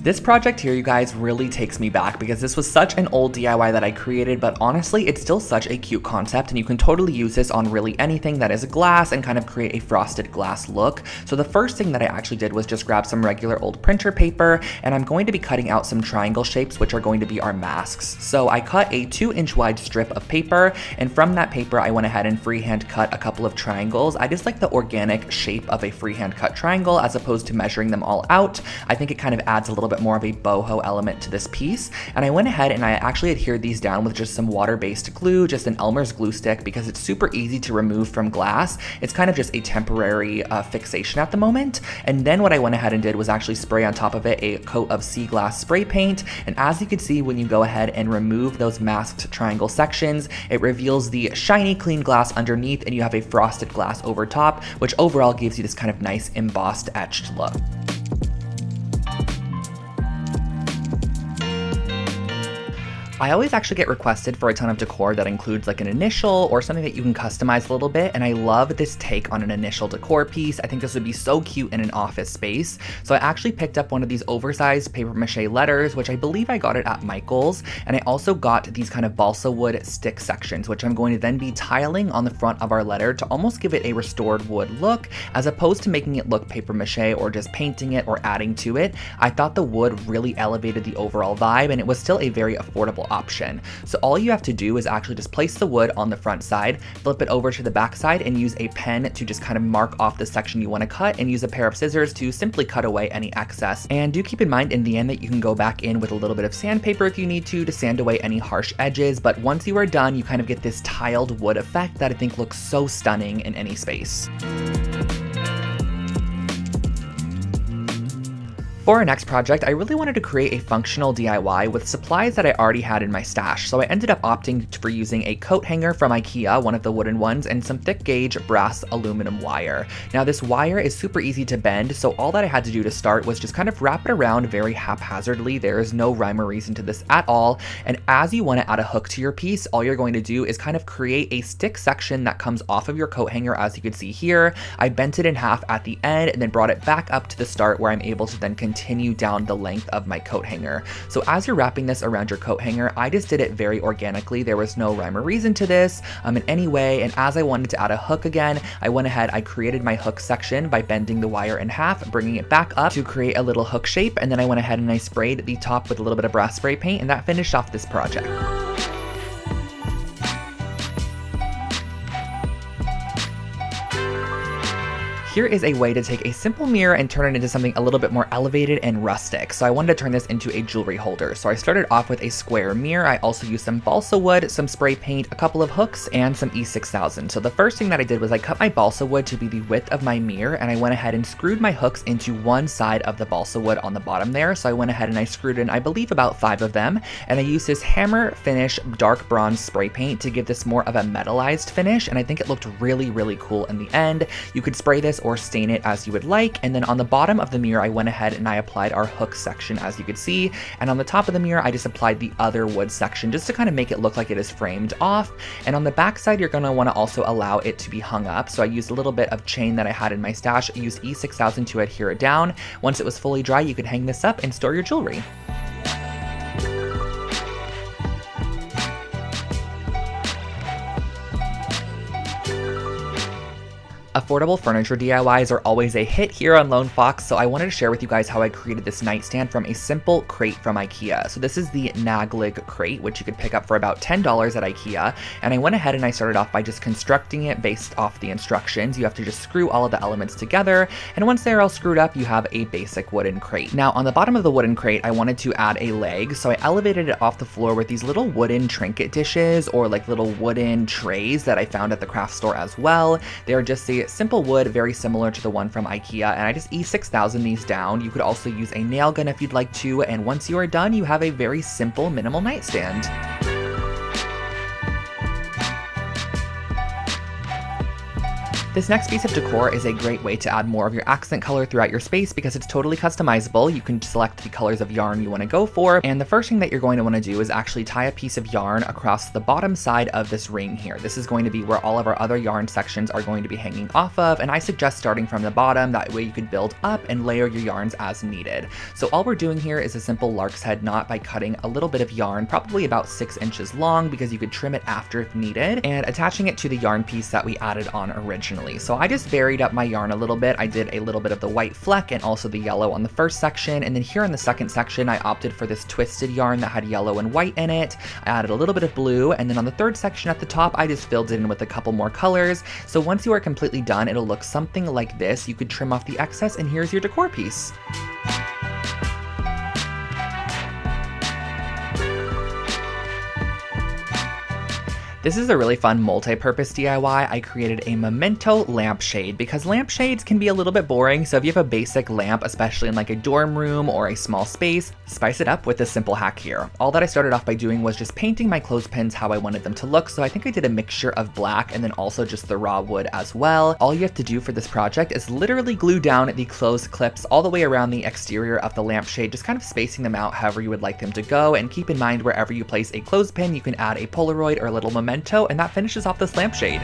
This project here, you guys, really takes me back because this was such an old DIY that I created, but honestly, it's still such a cute concept, and you can totally use this on really anything that is glass and kind of create a frosted glass look. So the first thing that I actually did was just grab some regular old printer paper, and I'm going to be cutting out some triangle shapes, which are going to be our masks. So I cut a 2-inch wide strip of paper, and from that paper, I went ahead and freehand cut a couple of triangles. I just like the organic shape of a freehand cut triangle as opposed to measuring them all out. I think it kind of adds a little bit bit more of a boho element to this piece. And I went ahead and I actually adhered these down with just some water-based glue, just an Elmer's glue stick, because it's super easy to remove from glass. It's kind of just a temporary fixation at the moment. And then what I went ahead and did was actually spray on top of it a coat of sea glass spray paint. And as you can see, when you go ahead and remove those masked triangle sections, it reveals the shiny clean glass underneath, and you have a frosted glass over top, which overall gives you this kind of nice embossed etched look. I always actually get requested for a ton of decor that includes like an initial or something that you can customize a little bit, and I love this take on an initial decor piece. I think this would be so cute in an office space. So I actually picked up one of these oversized paper mache letters, which I believe I got it at Michael's, and I also got these kind of balsa wood stick sections, which I'm going to then be tiling on the front of our letter to almost give it a restored wood look, as opposed to making it look paper mache or just painting it or adding to it. I thought the wood really elevated the overall vibe, and it was still a very affordable option. So all you have to do is actually just place the wood on the front side, flip it over to the back side, and use a pen to just kind of mark off the section you want to cut, and use a pair of scissors to simply cut away any excess. And do keep in mind in the end that you can go back in with a little bit of sandpaper if you need to sand away any harsh edges, but once you are done, you kind of get this tiled wood effect that I think looks so stunning in any space. For our next project, I really wanted to create a functional DIY with supplies that I already had in my stash, so I ended up opting for using a coat hanger from IKEA, one of the wooden ones, and some thick gauge brass aluminum wire. Now this wire is super easy to bend, so all that I had to do to start was just kind of wrap it around very haphazardly. There is no rhyme or reason to this at all, and as you want to add a hook to your piece, all you're going to do is kind of create a stick section that comes off of your coat hanger. As you can see here, I bent it in half at the end and then brought it back up to the start, where I'm able to then continue down the length of my coat hanger. So as you're wrapping this around your coat hanger, I just did it very organically. There was no rhyme or reason to this in any way, and as I wanted to add a hook again, I went ahead, I created my hook section by bending the wire in half, bringing it back up to create a little hook shape, and then I went ahead and I sprayed the top with a little bit of brass spray paint, and that finished off this project. Here is a way to take a simple mirror and turn it into something a little bit more elevated and rustic. So I wanted to turn this into a jewelry holder. So I started off with a square mirror. I also used some balsa wood, some spray paint, a couple of hooks, and some E6000. So the first thing that I did was I cut my balsa wood to be the width of my mirror, and I went ahead and screwed my hooks into one side of the balsa wood on the bottom there. So I went ahead and I screwed in, I believe, about 5 of them, and I used this hammer finish dark bronze spray paint to give this more of a metallized finish, and I think it looked really, really cool in the end. You could spray this or stain it as you would like. And then on the bottom of the mirror, I went ahead and I applied our hook section, as you could see. And on the top of the mirror, I just applied the other wood section just to kind of make it look like it is framed off. And on the back side, you're going to want to also allow it to be hung up. So I used a little bit of chain that I had in my stash. I used E6000 to adhere it down. Once it was fully dry, you could hang this up and store your jewelry. Affordable furniture DIYs are always a hit here on Lone Fox, so I wanted to share with you guys how I created this nightstand from a simple crate from IKEA. So this is the Naglig crate, which you could pick up for about $10 at IKEA, and I went ahead and I started off by just constructing it based off the instructions. You have to just screw all of the elements together, and once they're all screwed up, you have a basic wooden crate. Now on the bottom of the wooden crate, I wanted to add a leg, so I elevated it off the floor with these little wooden trinket dishes, or like little wooden trays that I found at the craft store as well. They're just a simple wood, very similar to the one from IKEA, and I just E6000 these down. You could also use a nail gun if you'd like to, and once you are done, you have a very simple, minimal nightstand. This next piece of decor is a great way to add more of your accent color throughout your space because it's totally customizable. You can select the colors of yarn you want to go for, and the first thing that you're going to want to do is actually tie a piece of yarn across the bottom side of this ring here. This is going to be where all of our other yarn sections are going to be hanging off of, and I suggest starting from the bottom. That way you could build up and layer your yarns as needed. So all we're doing here is a simple lark's head knot by cutting a little bit of yarn, probably about 6 inches long, because you could trim it after if needed, and attaching it to the yarn piece that we added on originally. So I just varied up my yarn a little bit. I did a little bit of the white fleck and also the yellow on the first section, and then here on the second section I opted for this twisted yarn that had yellow and white in it. I added a little bit of blue, and then on the third section at the top I just filled it in with a couple more colors. So once you are completely done, it'll look something like this. You could trim off the excess, and here's your decor piece. This is a really fun multi-purpose DIY. I created a memento lampshade because lampshades can be a little bit boring, so if you have a basic lamp, especially in like a dorm room or a small space, spice it up with this simple hack here. All that I started off by doing was just painting my clothespins how I wanted them to look, so I think I did a mixture of black and then also just the raw wood as well. All you have to do for this project is literally glue down the clothes clips all the way around the exterior of the lampshade, just kind of spacing them out however you would like them to go, and keep in mind wherever you place a clothespin, you can add a Polaroid or a little memento, and that finishes off this lampshade.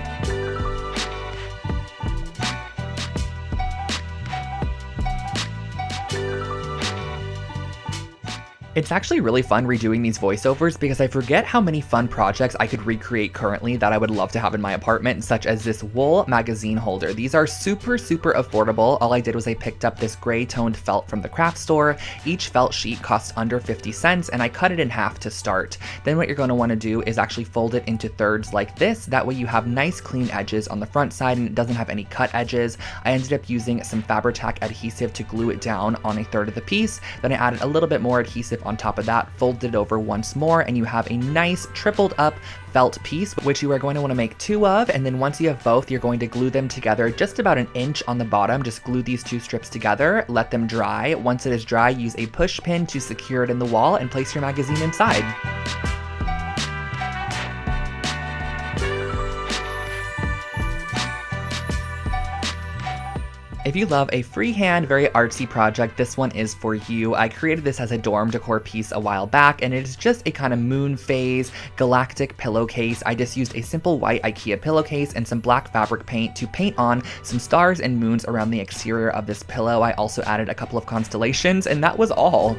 It's actually really fun redoing these voiceovers because I forget how many fun projects I could recreate currently that I would love to have in my apartment, such as this wool magazine holder. These are super affordable. All I did was I picked up this gray toned felt from the craft store. Each felt sheet costs under 50 cents and I cut it in half to start. Then what you're going to want to do is actually fold it into thirds like this. That way you have nice clean edges on the front side and it doesn't have any cut edges. I ended up using some Fabri-Tac adhesive to glue it down on a third of the piece. Then I added a little bit more adhesive on top of that, folded it over once more, and you have a nice tripled up felt piece, which you are going to want to make 2 of. And then once you have both, you're going to glue them together just about an inch on the bottom. Just glue these 2 strips together, let them dry. Once it is dry, use a push pin to secure it in the wall and place your magazine inside. If you love a freehand, very artsy project, this one is for you. I created this as a dorm decor piece a while back, and it is just a kind of moon phase galactic pillowcase. I just used a simple white IKEA pillowcase and some black fabric paint to paint on some stars and moons around the exterior of this pillow. I also added a couple of constellations, and that was all.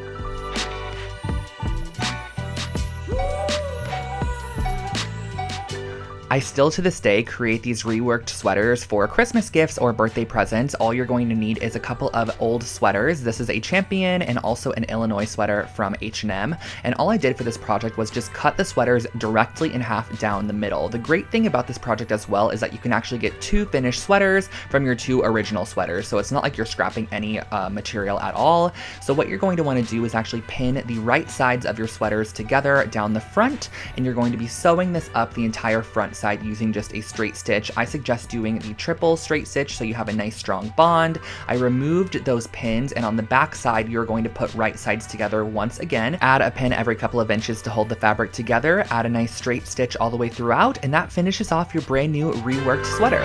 I still to this day create these reworked sweaters for Christmas gifts or birthday presents. All you're going to need is a couple of old sweaters. This is a Champion and also an Illinois sweater from H&M. And all I did for this project was just cut the sweaters directly in half down the middle. The great thing about this project as well is that you can actually get 2 finished sweaters from your 2 original sweaters. So it's not like you're scrapping any material at all. So what you're going to want to do is actually pin the right sides of your sweaters together down the front, and you're going to be sewing this up the entire front side using just a straight stitch. I suggest doing the triple straight stitch so you have a nice strong bond. I removed those pins, and on the back side you're going to put right sides together once again. Add a pin every couple of inches to hold the fabric together, add a nice straight stitch all the way throughout, and that finishes off your brand new reworked sweater.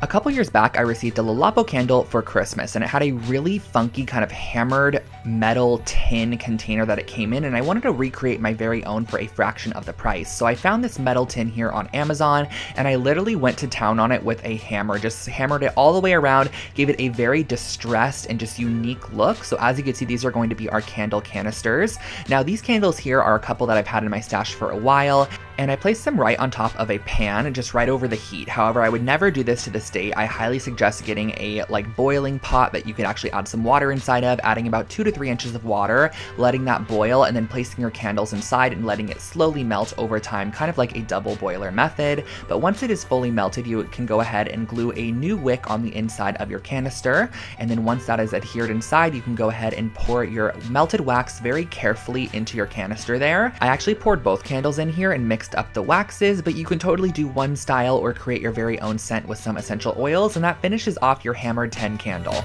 A couple years back, I received a Lalapo candle for Christmas, and it had a really funky kind of hammered metal tin container that it came in, and I wanted to recreate my very own for a fraction of the price. So I found this metal tin here on Amazon, and I literally went to town on it with a hammer, just hammered it all the way around, gave it a very distressed and just unique look. So as you can see, these are going to be our candle canisters. Now these candles here are a couple that I've had in my stash for a while, and I placed them right on top of a pan, just right over the heat. However, I would never do this to this day. I highly suggest getting a boiling pot that you could actually add some water inside of, adding about 2 to 3 inches of water, letting that boil, and then placing your candles inside and letting it slowly melt over time, kind of like a double boiler method. But once it is fully melted, you can go ahead and glue a new wick on the inside of your canister. And then once that is adhered inside, you can go ahead and pour your melted wax very carefully into your canister there. I actually poured both candles in here and mixed up the waxes, but you can totally do one style or create your very own scent with some essential oils, and that finishes off your hammered 10 candle.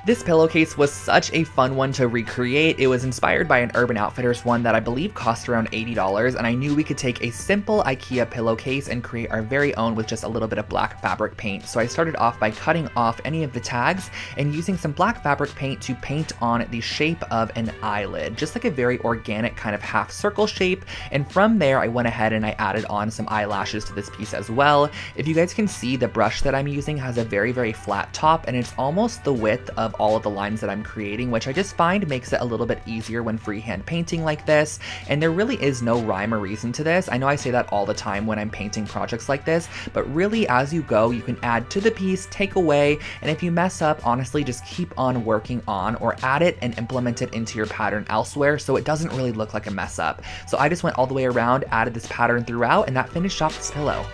This pillowcase was such a fun one to recreate. It was inspired by an Urban Outfitters one that I believe cost around $80, and I knew we could take a simple IKEA pillowcase and create our very own with just a little bit of black fabric paint. So I started off by cutting off any of the tags and using some black fabric paint to paint on the shape of an eyelid, just like a very organic kind of half circle shape. And from there, I went ahead and I added on some eyelashes to this piece as well. If you guys can see, the brush that I'm using has a very flat top, and it's almost the width of of all of the lines that I'm creating, which I just find makes it a little bit easier when freehand painting like this. And there really is no rhyme or reason to this. I know I say that all the time when I'm painting projects like this, but really as you go, you can add to the piece, take away, and if you mess up, honestly, just keep on working on or add it and implement it into your pattern elsewhere so it doesn't really look like a mess up. So I just went all the way around, added this pattern throughout, and that finished off this pillow.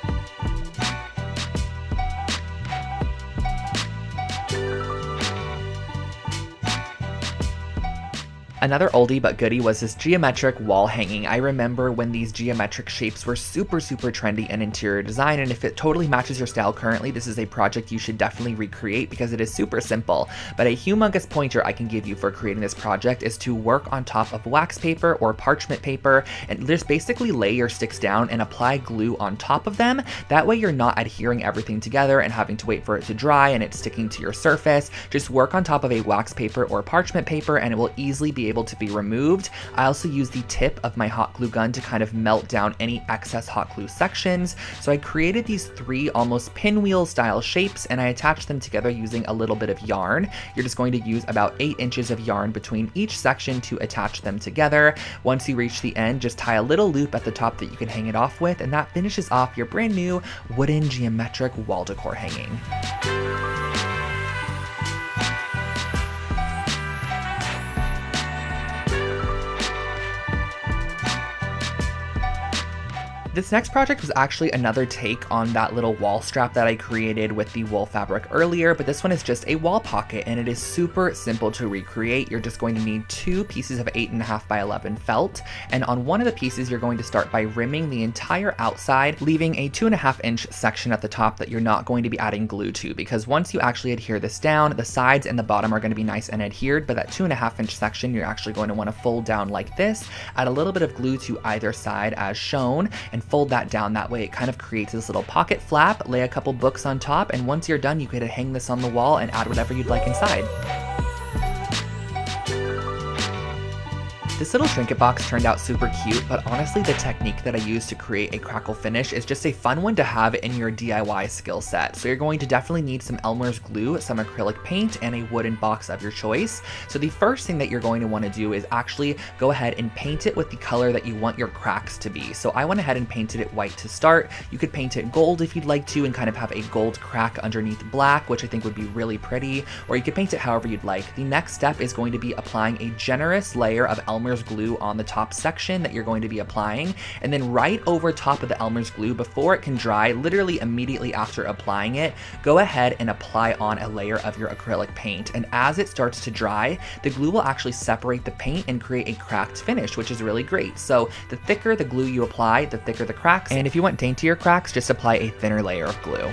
Another oldie but goodie was this geometric wall hanging. I remember when these geometric shapes were super trendy in interior design, and if it totally matches your style currently, this is a project you should definitely recreate because it is super simple. But a humongous pointer I can give you for creating this project is to work on top of wax paper or parchment paper and just basically lay your sticks down and apply glue on top of them. That way you're not adhering everything together and having to wait for it to dry and it's sticking to your surface. Just work on top of a wax paper or parchment paper and it will easily be able to be removed. I also use the tip of my hot glue gun to kind of melt down any excess hot glue sections. So I created these 3 almost pinwheel style shapes and I attached them together using a little bit of yarn. You're just going to use about 8 inches of yarn between each section to attach them together. Once you reach the end, just tie a little loop at the top that you can hang it off with, and that finishes off your brand new wooden geometric wall decor hanging. This next project was actually another take on that little wall strap that I created with the wool fabric earlier, but this one is just a wall pocket and it is super simple to recreate. You're just going to need 2 pieces of 8.5 by 11 felt, and on one of the pieces you're going to start by rimming the entire outside, leaving a 2.5 inch section at the top that you're not going to be adding glue to, because once you actually adhere this down, the sides and the bottom are going to be nice and adhered, but that 2.5 inch section you're actually going to want to fold down like this, add a little bit of glue to either side as shown, and fold that down. That way it kind of creates this little pocket flap, lay a couple books on top, and once you're done you could hang this on the wall and add whatever you'd like inside. This little trinket box turned out super cute, but honestly the technique that I used to create a crackle finish is just a fun one to have in your DIY skill set. So you're going to definitely need some Elmer's glue, some acrylic paint, and a wooden box of your choice. So the first thing that you're going to want to do is actually go ahead and paint it with the color that you want your cracks to be. So I went ahead and painted it white to start. You could paint it gold if you'd like to and kind of have a gold crack underneath black, which I think would be really pretty, or you could paint it however you'd like. The next step is going to be applying a generous layer of Elmer's glue on the top section that you're going to be applying, and then right over top of the Elmer's glue before it can dry, literally immediately after applying it, go ahead and apply on a layer of your acrylic paint, and as it starts to dry, the glue will actually separate the paint and create a cracked finish, which is really great. So the thicker the glue you apply, the thicker the cracks, and if you want daintier cracks, just apply a thinner layer of glue.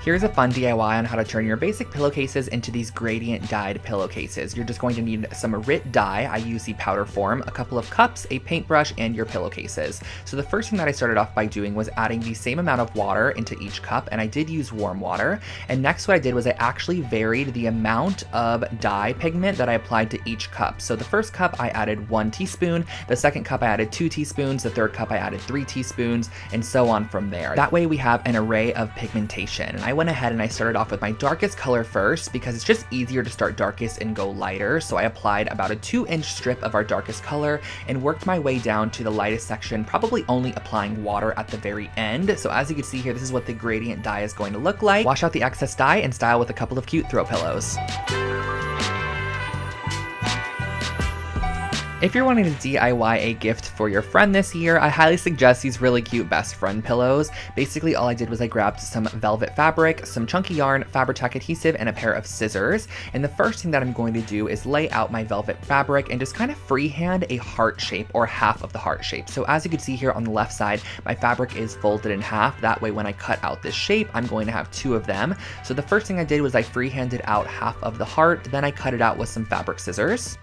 Here's a fun DIY on how to turn your basic pillowcases into these gradient dyed pillowcases. You're just going to need some RIT dye. I use the powder form, a couple of cups, a paintbrush, and your pillowcases. So the first thing that I started off by doing was adding the same amount of water into each cup, and I did use warm water. And next what I did was I actually varied the amount of dye pigment that I applied to each cup. So the first cup I added 1 teaspoon, the second cup I added 2 teaspoons, the third cup I added 3 teaspoons, and so on from there. That way we have an array of pigmentation. And I went ahead and I started off with my darkest color first because it's just easier to start darkest and go lighter. So I applied about a 2-inch strip of our darkest color and worked my way down to the lightest section, probably only applying water at the very end. So as you can see here, this is what the gradient dye is going to look like. Wash out the excess dye and style with a couple of cute throw pillows. If you're wanting to DIY a gift for your friend this year, I highly suggest these really cute best friend pillows. Basically, all I did was I grabbed some velvet fabric, some chunky yarn, Fabri-Tac adhesive, and a pair of scissors. And the first thing that I'm going to do is lay out my velvet fabric and just kind of freehand a heart shape or half of the heart shape. So as you can see here on the left side, my fabric is folded in half. That way when I cut out this shape, I'm going to have 2 of them. So the first thing I did was I freehanded out half of the heart, then I cut it out with some fabric scissors.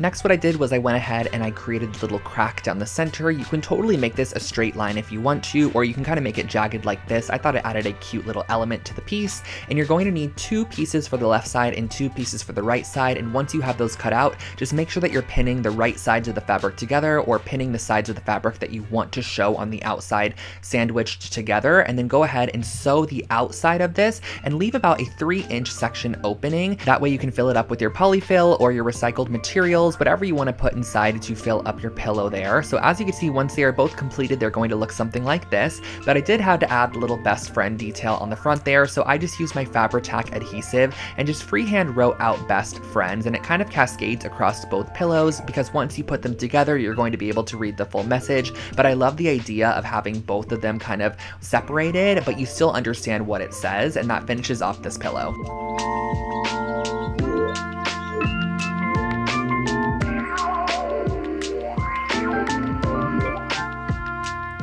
Next, what I did was I went ahead and I created a little crack down the center. You can totally make this a straight line if you want to, or you can kind of make it jagged like this. I thought it added a cute little element to the piece. And you're going to need 2 pieces for the left side and 2 pieces for the right side. And once you have those cut out, just make sure that you're pinning the right sides of the fabric together, or pinning the sides of the fabric that you want to show on the outside sandwiched together. And then go ahead and sew the outside of this and leave about a 3-inch section opening. That way you can fill it up with your polyfill or your recycled materials, whatever you want to put inside to fill up your pillow there. So as you can see, once they are both completed, they're going to look something like this, but I did have to add a little best friend detail on the front there. So I just used my Fabri-Tac adhesive and just freehand wrote out best friends, and it kind of cascades across both pillows because once you put them together, you're going to be able to read the full message. But I love the idea of having both of them kind of separated, but you still understand what it says, and that finishes off this pillow.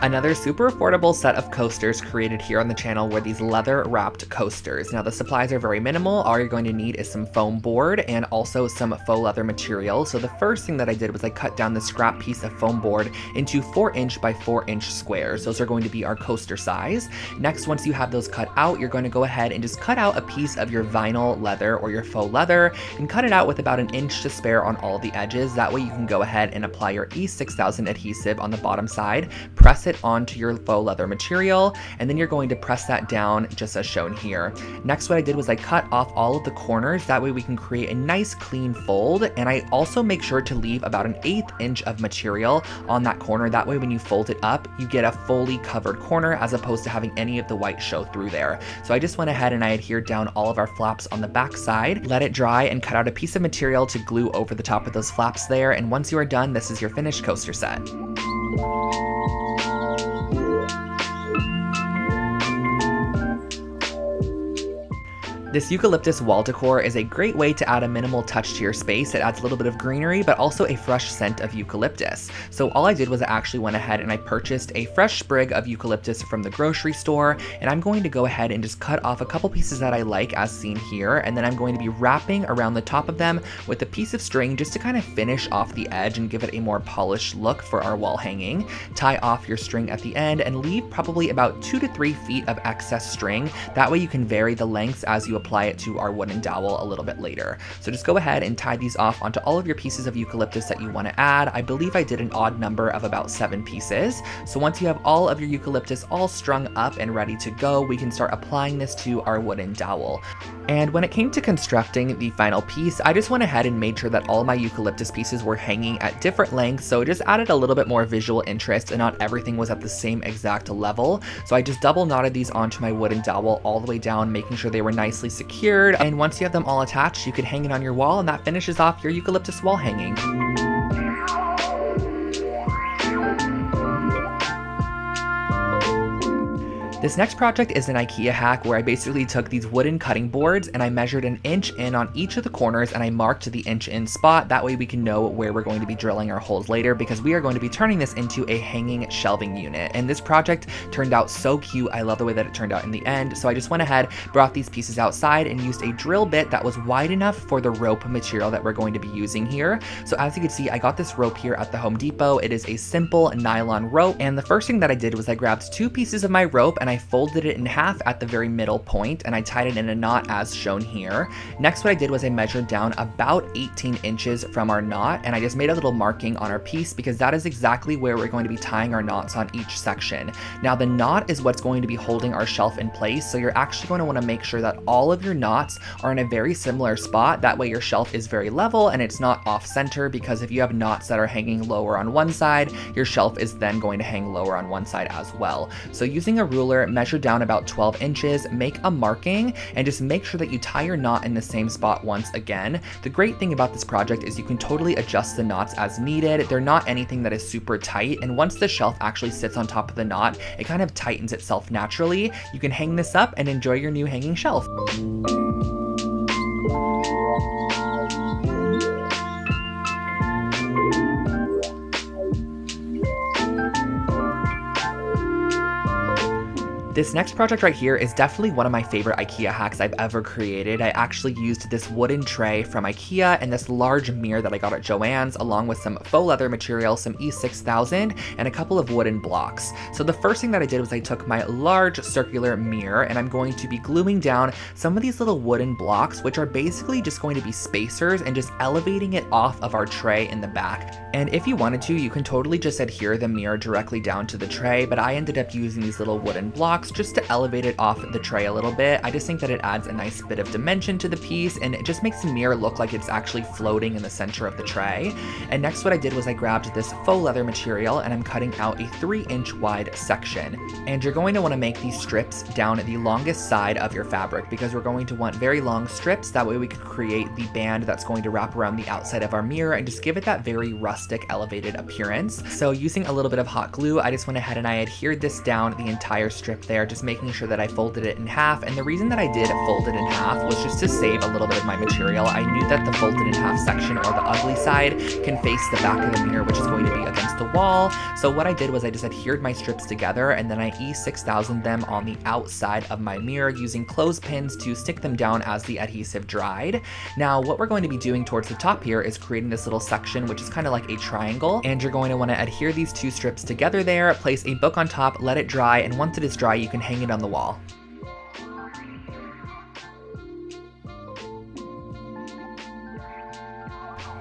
Another super affordable set of coasters created here on the channel were these leather wrapped coasters. Now the supplies are very minimal. All you're going to need is some foam board and also some faux leather material. So the first thing that I did was I cut down the scrap piece of foam board into 4-inch by 4-inch squares. Those are going to be our coaster size. Next, once you have those cut out, you're going to go ahead and just cut out a piece of your vinyl leather or your faux leather and cut it out with about 1 inch to spare on all the edges. That way you can go ahead and apply your E6000 adhesive on the bottom side, press it onto your faux leather material, and then you're going to press that down just as shown here. Next, what I did was I cut off all of the corners. That way we can create a nice clean fold, and I also make sure to leave about 1/8 inch of material on that corner. That way when you fold it up, you get a fully covered corner as opposed to having any of the white show through there. So I just went ahead and I adhered down all of our flaps on the back side, let it dry, and cut out a piece of material to glue over the top of those flaps there. And once you are done, this is your finished coaster set. This eucalyptus wall decor is a great way to add a minimal touch to your space. It adds a little bit of greenery, but also a fresh scent of eucalyptus. So all I did was I actually went ahead and I purchased a fresh sprig of eucalyptus from the grocery store, and I'm going to go ahead and just cut off a couple pieces that I like as seen here, and then I'm going to be wrapping around the top of them with a piece of string just to kind of finish off the edge and give it a more polished look for our wall hanging. Tie off your string at the end and leave probably about 2 to 3 feet of excess string. That way you can vary the lengths as you apply it to our wooden dowel a little bit later. So just go ahead and tie these off onto all of your pieces of eucalyptus that you want to add. I believe I did an odd number of about 7 pieces. So once you have all of your eucalyptus all strung up and ready to go, we can start applying this to our wooden dowel. And when it came to constructing the final piece, I just went ahead and made sure that all my eucalyptus pieces were hanging at different lengths, so it just added a little bit more visual interest and not everything was at the same exact level. So I just double knotted these onto my wooden dowel all the way down, making sure they were nicely secured. And once you have them all attached, you can hang it on your wall, and that finishes off your eucalyptus wall hanging. This next project is an IKEA hack where I basically took these wooden cutting boards and I measured 1 inch in on each of the corners and I marked the inch in spot. That way we can know where we're going to be drilling our holes later, because we are going to be turning this into a hanging shelving unit. And this project turned out so cute. I love the way that it turned out in the end. So I just went ahead, brought these pieces outside and used a drill bit that was wide enough for the rope material that we're going to be using here. So as you can see, I got this rope here at the Home Depot. It is a simple nylon rope. And the first thing that I did was I grabbed 2 pieces of my rope and I folded it in half at the very middle point and I tied it in a knot as shown here. Next, what I did was I measured down about 18 inches from our knot and I just made a little marking on our piece because that is exactly where we're going to be tying our knots on each section. Now the knot is what's going to be holding our shelf in place, so you're actually going to want to make sure that all of your knots are in a very similar spot. That way your shelf is very level and it's not off center, because if you have knots that are hanging lower on one side, your shelf is then going to hang lower on one side as well. So using a ruler, measure down about 12 inches, make a marking, and just make sure that you tie your knot in the same spot once again. The great thing about this project is you can totally adjust the knots as needed. They're not anything that is super tight, and once the shelf actually sits on top of the knot, it kind of tightens itself naturally. You can hang this up and enjoy your new hanging shelf. This next project right here is definitely one of my favorite IKEA hacks I've ever created. I actually used this wooden tray from IKEA and this large mirror that I got at Joann's, along with some faux leather material, some E6000, and a couple of wooden blocks. So the first thing that I did was I took my large circular mirror and I'm going to be gluing down some of these little wooden blocks, which are basically just going to be spacers, and just elevating it off of our tray in the back. And if you wanted to, you can totally just adhere the mirror directly down to the tray, but I ended up using these little wooden blocks just to elevate it off the tray a little bit. I just think that it adds a nice bit of dimension to the piece, and it just makes the mirror look like it's actually floating in the center of the tray. And next what I did was I grabbed this faux leather material and I'm cutting out a 3-inch wide section. And you're going to want to make these strips down the longest side of your fabric, because we're going to want very long strips. That way we can create the band that's going to wrap around the outside of our mirror and just give it that very rustic, elevated appearance. So using a little bit of hot glue, I just went ahead and I adhered this down the entire strip there, just making sure that I folded it in half. And the reason that I did fold it in half was just to save a little bit of my material. I knew that the folded in half section, or the ugly side, can face the back of the mirror, which is going to be against the wall. So what I did was I just adhered my strips together, and then I E6000 them on the outside of my mirror using clothespins to stick them down as the adhesive dried. Now what we're going to be doing towards the top here is creating this little section, which is kind of like a triangle, and you're going to want to adhere these two strips together there, place a book on top, let it dry, and once it is dry you can hang it on the wall.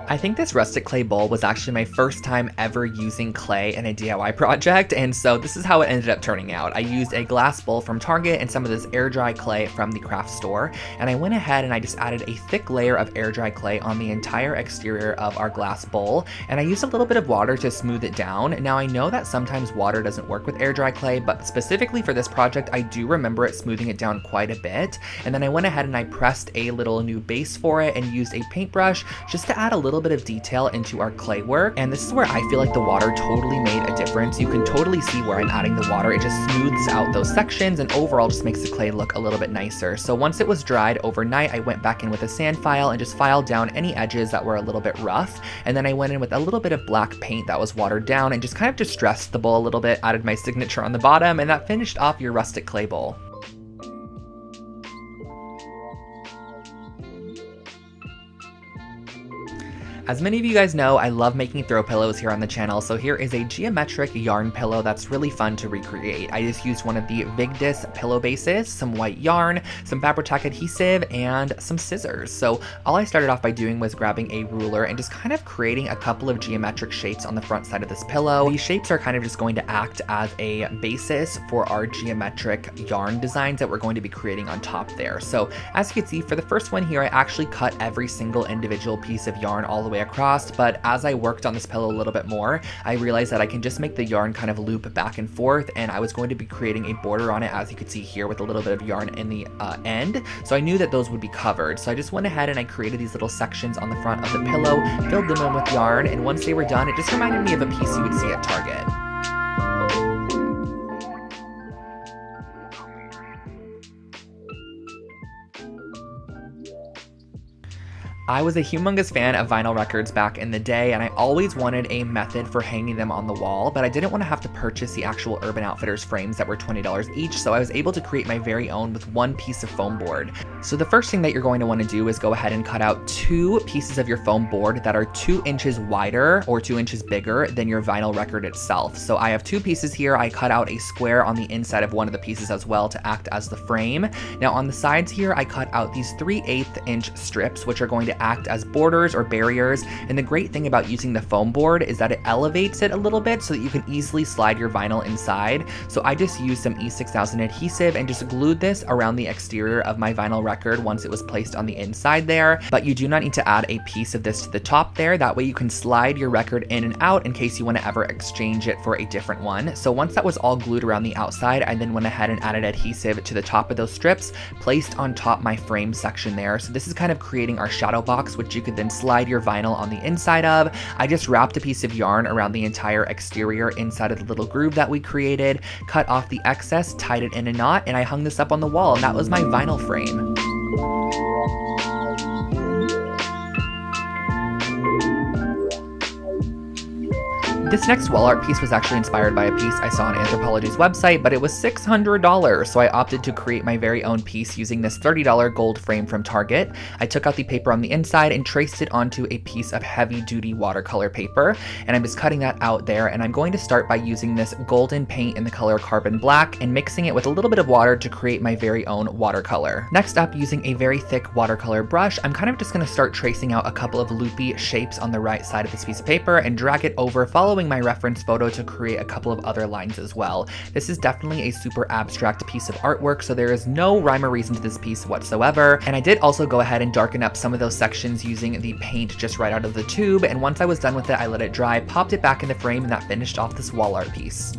I think this rustic clay bowl was actually my first time ever using clay in a DIY project, and so this is how it ended up turning out. I used a glass bowl from Target and some of this air dry clay from the craft store, and I went ahead and I just added a thick layer of air dry clay on the entire exterior of our glass bowl, and I used a little bit of water to smooth it down. Now I know that sometimes water doesn't work with air dry clay, but specifically for this project I do remember it smoothing it down quite a bit. And then I went ahead and I pressed a little new base for it and used a paintbrush just to add a little bit of detail into our clay work. And this is where I feel like the water totally made a difference. You can totally see where I'm adding the water. It just smooths out those sections and overall just makes the clay look a little bit nicer. So once it was dried overnight, I went back in with a sand file and just filed down any edges that were a little bit rough. And then I went in with a little bit of black paint that was watered down and just kind of distressed the bowl a little bit, added my signature on the bottom, and that finished off your rustic clay bowl. As many of you guys know, I love making throw pillows here on the channel, so here is a geometric yarn pillow that's really fun to recreate. I just used one of the Vigdis pillow bases, some white yarn, some Fabri-Tac adhesive, and some scissors. So all I started off by doing was grabbing a ruler and just kind of creating a couple of geometric shapes on the front side of this pillow. These shapes are kind of just going to act as a basis for our geometric yarn designs that we're going to be creating on top there. So as you can see, for the first one here, I actually cut every single individual piece of yarn all the way across, but as I worked on this pillow a little bit more, I realized that I can just make the yarn kind of loop back and forth, and I was going to be creating a border on it, as you can see here, with a little bit of yarn in the end. So I knew that those would be covered. So I just went ahead and I created these little sections on the front of the pillow, filled them in with yarn, and once they were done, it just reminded me of a piece you would see at Target. I was a humongous fan of vinyl records back in the day, and I always wanted a method for hanging them on the wall, but I didn't want to have to purchase the actual Urban Outfitters frames that were $20 each, so I was able to create my very own with one piece of foam board. So the first thing that you're going to want to do is go ahead and cut out 2 pieces of your foam board that are 2 inches wider or 2 inches bigger than your vinyl record itself. So I have 2 pieces here. I cut out a square on the inside of one of the pieces as well to act as the frame. Now on the sides here, I cut out these 3/8 inch strips, which are going to act as borders or barriers. And the great thing about using the foam board is that it elevates it a little bit so that you can easily slide your vinyl inside. So I just used some E6000 adhesive and just glued this around the exterior of my vinyl record once it was placed on the inside there. But you do not need to add a piece of this to the top there. That way you can slide your record in and out in case you want to ever exchange it for a different one. So once that was all glued around the outside, I then went ahead and added adhesive to the top of those strips, placed on top my frame section there. So this is kind of creating our shadow box, which you could then slide your vinyl on the inside of. I just wrapped a piece of yarn around the entire exterior inside of the little groove that we created, cut off the excess, tied it in a knot, and I hung this up on the wall, and that was my vinyl frame. This next wall art piece was actually inspired by a piece I saw on Anthropologie's website, but it was $600, so I opted to create my very own piece using this $30 gold frame from Target. I took out the paper on the inside and traced it onto a piece of heavy-duty watercolor paper, and I'm just cutting that out there, and I'm going to start by using this golden paint in the color Carbon Black and mixing it with a little bit of water to create my very own watercolor. Next up, using a very thick watercolor brush, I'm kind of just going to start tracing out a couple of loopy shapes on the right side of this piece of paper and drag it over, following my reference photo to create a couple of other lines as well. This is definitely a super abstract piece of artwork, so there is no rhyme or reason to this piece whatsoever. And I did also go ahead and darken up some of those sections using the paint just right out of the tube, and once I was done with it, I let it dry, popped it back in the frame, and that finished off this wall art piece.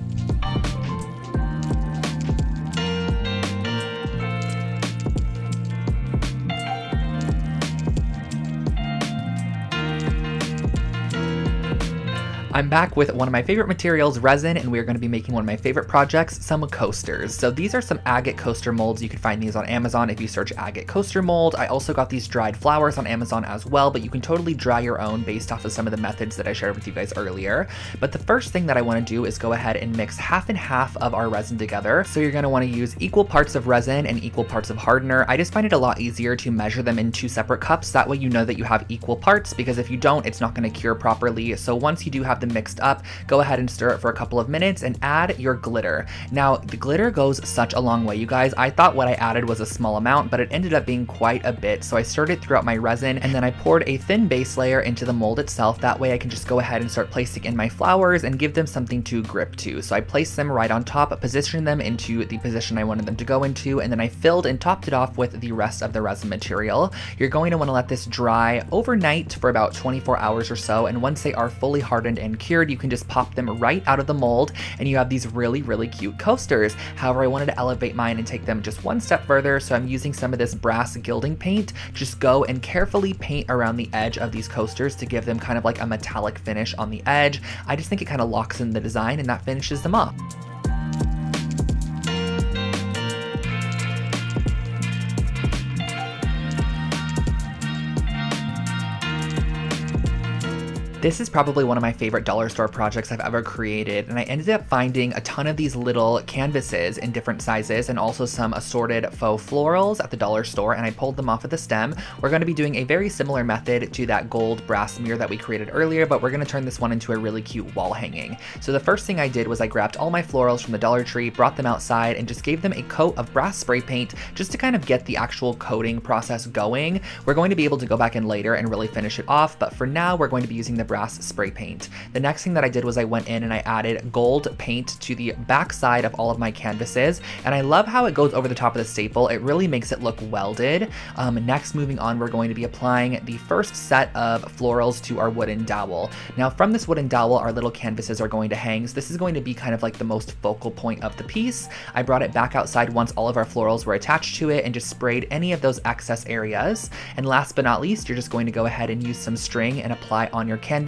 I'm back with one of my favorite materials, resin, and we're going to be making one of my favorite projects, some coasters. So these are some agate coaster molds. You can find these on Amazon if you search agate coaster mold. I also got these dried flowers on Amazon as well, but you can totally dry your own based off of some of the methods that I shared with you guys earlier. But the first thing that I want to do is go ahead and mix half and half of our resin together. So you're going to want to use equal parts of resin and equal parts of hardener. I just find it a lot easier to measure them in 2 separate cups. That way you know that you have equal parts, because if you don't, it's not going to cure properly. So once you do have them mixed up, go ahead and stir it for a couple of minutes and add your glitter. Now, the glitter goes such a long way, you guys. I thought what I added was a small amount, but it ended up being quite a bit. So I stirred it throughout my resin, and then I poured a thin base layer into the mold itself. That way I can just go ahead and start placing in my flowers and give them something to grip to. So I placed them right on top, positioned them into the position I wanted them to go into, and then I filled and topped it off with the rest of the resin material. You're going to want to let this dry overnight for about 24 hours or so, and once they are fully hardened and cured, you can just pop them right out of the mold, and you have these really, really cute coasters. However, I wanted to elevate mine and take them just one step further, so I'm using some of this brass gilding paint. Just go and carefully paint around the edge of these coasters to give them kind of like a metallic finish on the edge. I just think it kind of locks in the design, and that finishes them off. This is probably one of my favorite dollar store projects I've ever created, and I ended up finding a ton of these little canvases in different sizes and also some assorted faux florals at the dollar store, and I pulled them off of the stem. We're going to be doing a very similar method to that gold brass mirror that we created earlier, but we're going to turn this one into a really cute wall hanging. So the first thing I did was I grabbed all my florals from the Dollar Tree, brought them outside, and just gave them a coat of brass spray paint just to kind of get the actual coating process going. We're going to be able to go back in later and really finish it off, but for now we're going to be using the brass spray paint. The next thing that I did was I went in and I added gold paint to the back side of all of my canvases, and I love how it goes over the top of the staple. It really makes it look welded. Next, moving on, we're going to be applying the first set of florals to our wooden dowel. Now from this wooden dowel, our little canvases are going to hang, so this is going to be kind of like the most focal point of the piece. I brought it back outside once all of our florals were attached to it and just sprayed any of those excess areas. And last but not least, you're just going to go ahead and use some string and apply on your canvases.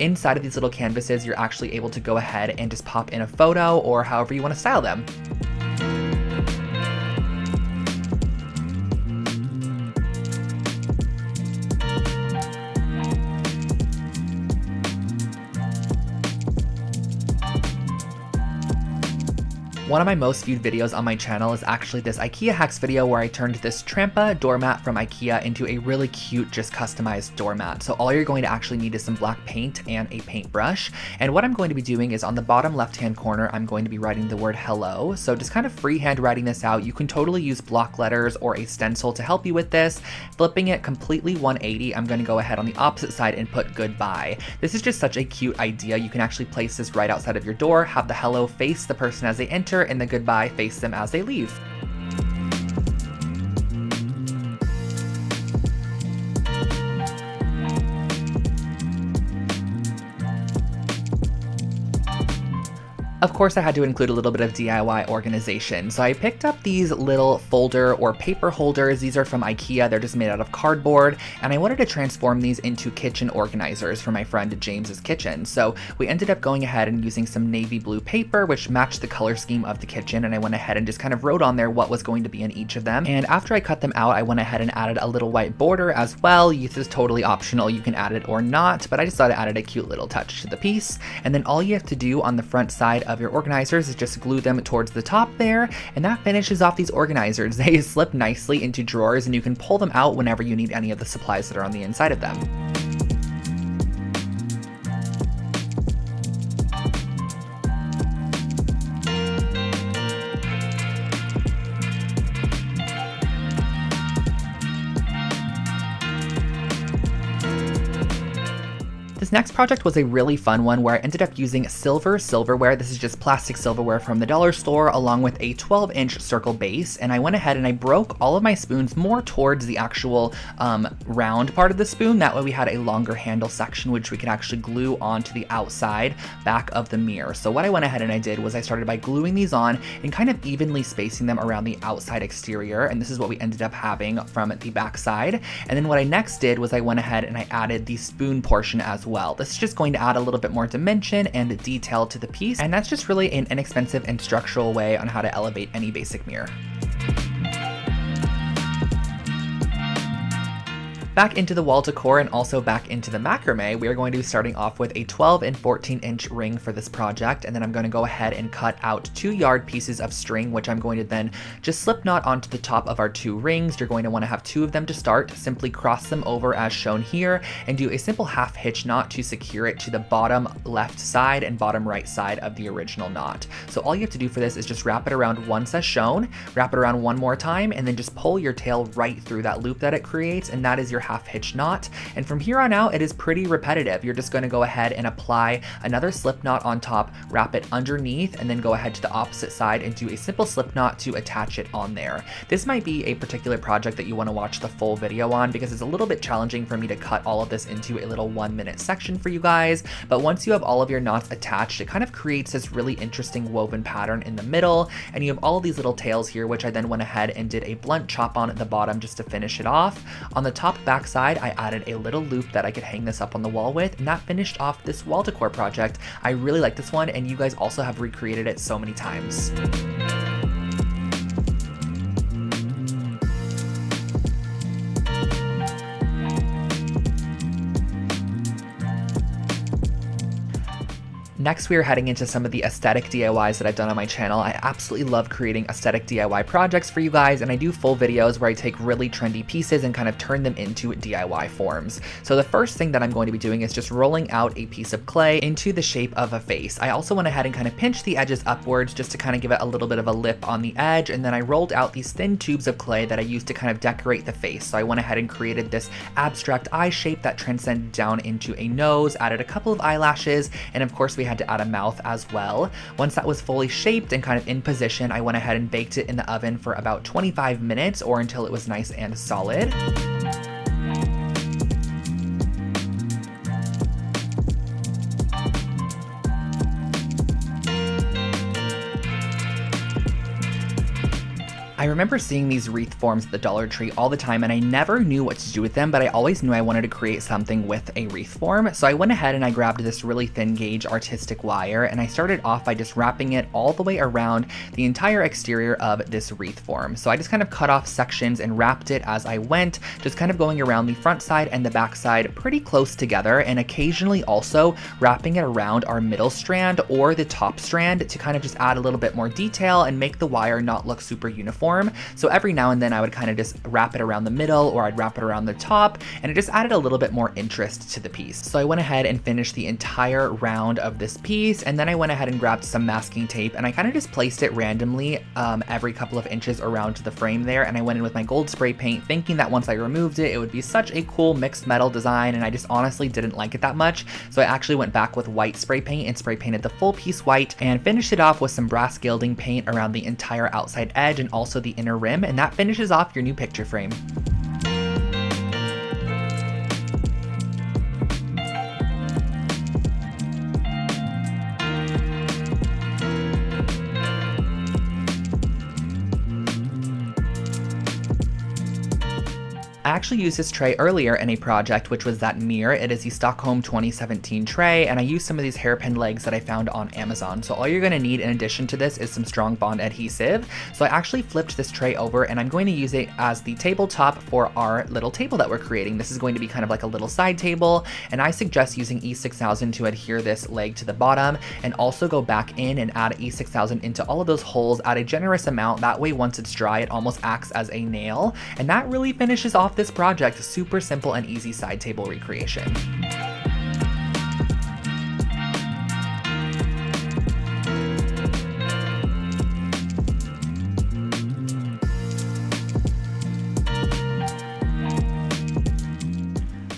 Inside of these little canvases, you're actually able to go ahead and just pop in a photo or however you want to style them. One of my most viewed videos on my channel is actually this IKEA hacks video where I turned this Trampa doormat from IKEA into a really cute, just customized doormat. So all you're going to actually need is some black paint and a paintbrush. And what I'm going to be doing is on the bottom left-hand corner, I'm going to be writing the word hello. So just kind of freehand writing this out. You can totally use block letters or a stencil to help you with this. Flipping it completely 180, I'm going to go ahead on the opposite side and put goodbye. This is just such a cute idea. You can actually place this right outside of your door, have the hello face the person as they enter, and the goodbye face them as they leave. Of course, I had to include a little bit of DIY organization. So I picked up these little folder or paper holders. These are from IKEA. They're just made out of cardboard. And I wanted to transform these into kitchen organizers for my friend James's kitchen. So we ended up going ahead and using some navy blue paper, which matched the color scheme of the kitchen. And I went ahead and just kind of wrote on there what was going to be in each of them. And after I cut them out, I went ahead and added a little white border as well. This is totally optional. You can add it or not, but I just thought it added a cute little touch to the piece. And then all you have to do on the front side of your organizers is just glue them towards the top there, and that finishes off these organizers. They slip nicely into drawers, and you can pull them out whenever you need any of the supplies that are on the inside of them. This next project was a really fun one where I ended up using silver silverware. This is just plastic silverware from the dollar store along with a 12-inch circle base, and I went ahead and I broke all of my spoons more towards the actual round part of the spoon. That way we had a longer handle section which we could actually glue onto the outside back of the mirror. So what I went ahead and I did was I started by gluing these on and kind of evenly spacing them around the outside exterior, and this is what we ended up having from the back side. And then what I next did was I went ahead and I added the spoon portion as well. This is just going to add a little bit more dimension and detail to the piece, and that's just really an inexpensive and structural way on how to elevate any basic mirror. Back into the wall decor and also back into the macrame, we are going to be starting off with a 12 and 14-inch ring for this project, and then I'm going to go ahead and cut out 2-yard pieces of string, which I'm going to then just slip knot onto the top of our 2 rings. You're going to want to have 2 of them to start. Simply cross them over as shown here and do a simple half hitch knot to secure it to the bottom left side and bottom right side of the original knot. So all you have to do for this is just wrap it around once as shown, wrap it around one more time, and then just pull your tail right through that loop that it creates, and that is your half hitch knot. And from here on out, it is pretty repetitive. You're just going to go ahead and apply another slip knot on top, wrap it underneath, and then go ahead to the opposite side and do a simple slip knot to attach it on there. This might be a particular project that you want to watch the full video on because it's a little bit challenging for me to cut all of this into a little 1-minute section for you guys. But once you have all of your knots attached, it kind of creates this really interesting woven pattern in the middle, and you have all of these little tails here, which I then went ahead and did a blunt chop on at the bottom just to finish it off. On the top back side, I added a little loop that I could hang this up on the wall with, and that finished off this wall decor project. I really like this one, and you guys also have recreated it so many times. Next, we are heading into some of the aesthetic DIYs that I've done on my channel. I absolutely love creating aesthetic DIY projects for you guys, and I do full videos where I take really trendy pieces and kind of turn them into DIY forms. So the first thing that I'm going to be doing is just rolling out a piece of clay into the shape of a face. I also went ahead and kind of pinched the edges upwards just to kind of give it a little bit of a lip on the edge, and then I rolled out these thin tubes of clay that I used to kind of decorate the face. So I went ahead and created this abstract eye shape that transcended down into a nose, added a couple of eyelashes, and of course we had to add a mouth as well. Once that was fully shaped and kind of in position, I went ahead and baked it in the oven for about 25 minutes or until it was nice and solid. I remember seeing these wreath forms at the Dollar Tree all the time, and I never knew what to do with them, but I always knew I wanted to create something with a wreath form. So I went ahead and I grabbed this really thin gauge artistic wire, and I started off by just wrapping it all the way around the entire exterior of this wreath form. So I just kind of cut off sections and wrapped it as I went, just kind of going around the front side and the back side pretty close together, and occasionally also wrapping it around our middle strand or the top strand to kind of just add a little bit more detail and make the wire not look super uniform. So every now and then I would kind of just wrap it around the middle, or I'd wrap it around the top, and it just added a little bit more interest to the piece. So I went ahead and finished the entire round of this piece, and then I went ahead and grabbed some masking tape, and I kind of just placed it randomly every couple of inches around the frame there, and I went in with my gold spray paint thinking that once I removed it, it would be such a cool mixed metal design, and I just honestly didn't like it that much. So I actually went back with white spray paint and spray painted the full piece white and finished it off with some brass gilding paint around the entire outside edge and also the inner rim, and that finishes off your new picture frame. I actually used this tray earlier in a project, which was that mirror. It is the Stockholm 2017 tray, and I used some of these hairpin legs that I found on Amazon. So all you're gonna need in addition to this is some strong bond adhesive. So I actually flipped this tray over, and I'm going to use it as the tabletop for our little table that we're creating. This is going to be kind of like a little side table, and I suggest using E6000 to adhere this leg to the bottom, and also go back in and add E6000 into all of those holes at a generous amount. That way, once it's dry, it almost acts as a nail, and that really finishes off this project. Super simple and easy side table recreation.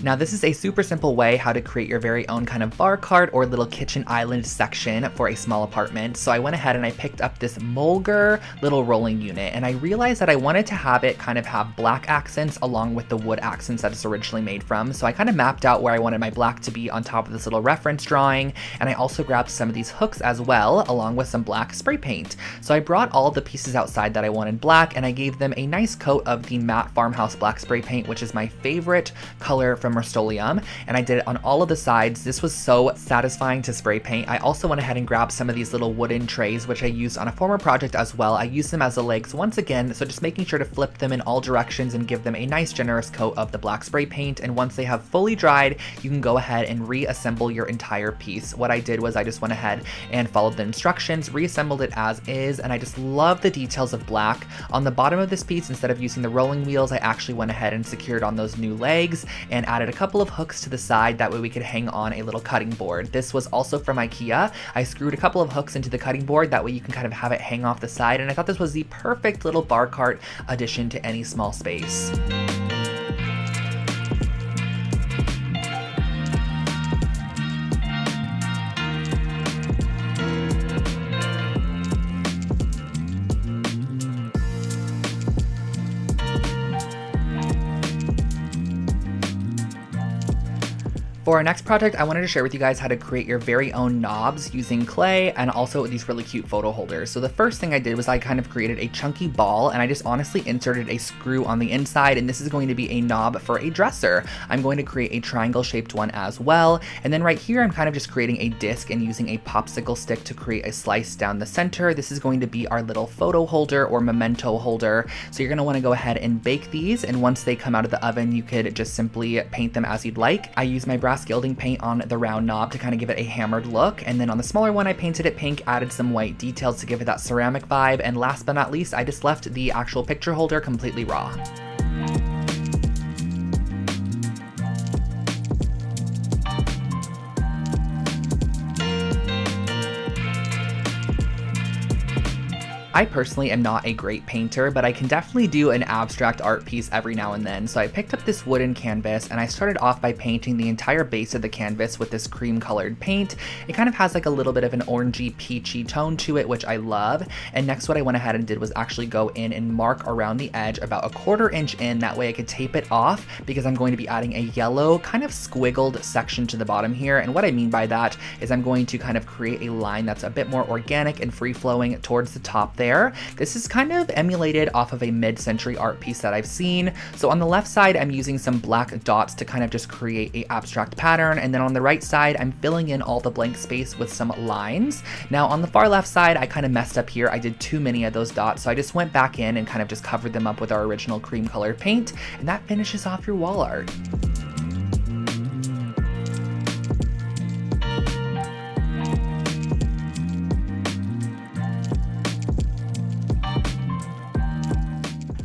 Now this is a super simple way how to create your very own kind of bar cart or little kitchen island section for a small apartment. So I went ahead and I picked up this Mulger little rolling unit, and I realized that I wanted to have it kind of have black accents along with the wood accents that it's originally made from. So I kind of mapped out where I wanted my black to be on top of this little reference drawing, and I also grabbed some of these hooks as well, along with some black spray paint. So I brought all of the pieces outside that I wanted black, and I gave them a nice coat of the matte farmhouse black spray paint, which is my favorite color from Rust-Oleum, and I did it on all of the sides. This was so satisfying to spray paint. I also went ahead and grabbed some of these little wooden trays, which I used on a former project as well. I used them as the legs once again, so just making sure to flip them in all directions and give them a nice generous coat of the black spray paint. And once they have fully dried, you can go ahead and reassemble your entire piece. What I did was I just went ahead and followed the instructions, reassembled it as is, and I just love the details of black. On the bottom of this piece, instead of using the rolling wheels, I actually went ahead and secured on those new legs and added a couple of hooks to the side. That way we could hang on a little cutting board. This was also from IKEA. I screwed a couple of hooks into the cutting board. That way you can kind of have it hang off the side. And I thought this was the perfect little bar cart addition to any small space. For our next project, I wanted to share with you guys how to create your very own knobs using clay and also these really cute photo holders. So the first thing I did was I kind of created a chunky ball, and I just honestly inserted a screw on the inside, and this is going to be a knob for a dresser. I'm going to create a triangle shaped one as well. And then right here, I'm kind of just creating a disc and using a popsicle stick to create a slice down the center. This is going to be our little photo holder or memento holder. So you're gonna wanna go ahead and bake these, and once they come out of the oven, you could just simply paint them as you'd like. I use my brass gilding paint on the round knob to kind of give it a hammered look, and then on the smaller one I painted it pink, added some white details to give it that ceramic vibe, and last but not least I just left the actual picture holder completely raw. I personally am not a great painter, but I can definitely do an abstract art piece every now and then. So I picked up this wooden canvas and I started off by painting the entire base of the canvas with this cream colored paint. It kind of has like a little bit of an orangey peachy tone to it, which I love. And next what I went ahead and did was actually go in and mark around the edge about a 1/4 inch in. That way I could tape it off, because I'm going to be adding a yellow kind of squiggled section to the bottom here. And what I mean by that is I'm going to kind of create a line that's a bit more organic and free flowing towards the top there. This is kind of emulated off of a mid-century art piece that I've seen. So on the left side, I'm using some black dots to kind of just create a abstract pattern. And then on the right side, I'm filling in all the blank space with some lines. Now on the far left side, I kind of messed up here. I did too many of those dots. So I just went back in and kind of just covered them up with our original cream colored paint. And that finishes off your wall art.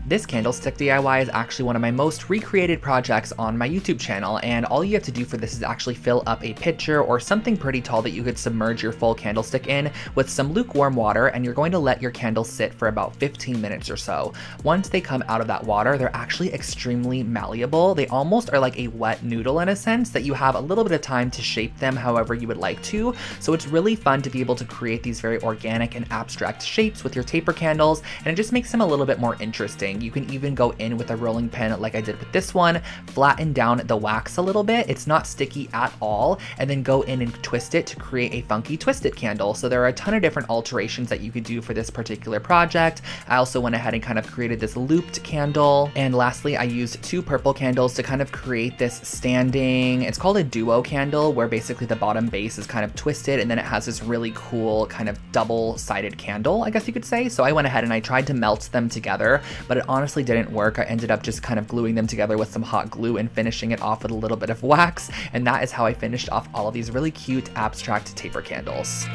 This candlestick DIY is actually one of my most recreated projects on my YouTube channel, and all you have to do for this is actually fill up a pitcher or something pretty tall that you could submerge your full candlestick in with some lukewarm water, and you're going to let your candles sit for about 15 minutes or so. Once they come out of that water, they're actually extremely malleable. They almost are like a wet noodle in a sense that you have a little bit of time to shape them however you would like to. So it's really fun to be able to create these very organic and abstract shapes with your taper candles, and it just makes them a little bit more interesting. You can even go in with a rolling pin like I did with this one, flatten down the wax a little bit, it's not sticky at all, and then go in and twist it to create a funky twisted candle. So there are a ton of different alterations that you could do for this particular project. I also went ahead and kind of created this looped candle. And lastly, I used 2 purple candles to kind of create this standing, it's called a duo candle, where basically the bottom base is kind of twisted and then it has this really cool kind of double-sided candle, I guess you could say. So I went ahead and I tried to melt them together, but it honestly didn't work. I ended up just kind of gluing them together with some hot glue and finishing it off with a little bit of wax. And that is how I finished off all of these really cute abstract taper candles.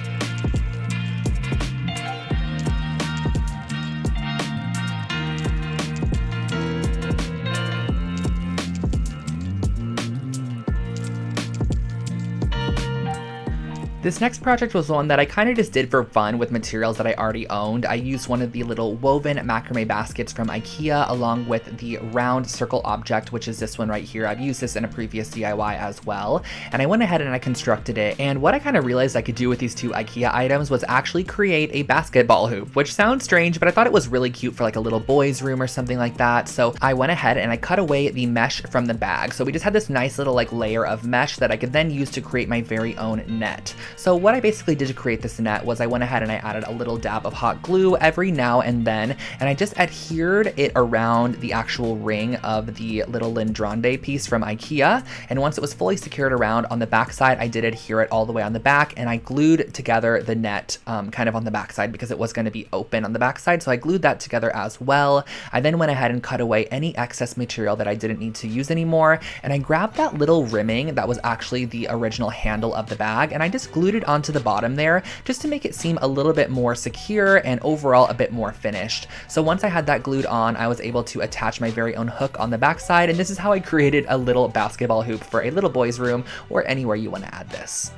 This next project was one that I kind of just did for fun with materials that I already owned. I used one of the little woven macrame baskets from IKEA along with the round circle object, which is this one right here. I've used this in a previous DIY as well. And I went ahead and I constructed it. And what I kind of realized I could do with these 2 IKEA items was actually create a basketball hoop, which sounds strange, but I thought it was really cute for like a little boy's room or something like that. So I went ahead and I cut away the mesh from the bag. So we just had this nice little like layer of mesh that I could then use to create my very own net. So what I basically did to create this net was I went ahead and I added a little dab of hot glue every now and then, and I just adhered it around the actual ring of the little Lindrande piece from IKEA. And once it was fully secured around on the back side, I did adhere it all the way on the back, and I glued together the net kind of on the back side because it was going to be open on the back side. So I glued that together as well. I then went ahead and cut away any excess material that I didn't need to use anymore. And I grabbed that little rimming that was actually the original handle of the bag, and I just glued it onto the bottom there just to make it seem a little bit more secure and overall a bit more finished. So once I had that glued on, I was able to attach my very own hook on the back side, and this is how I created a little basketball hoop for a little boy's room or anywhere you want to add this.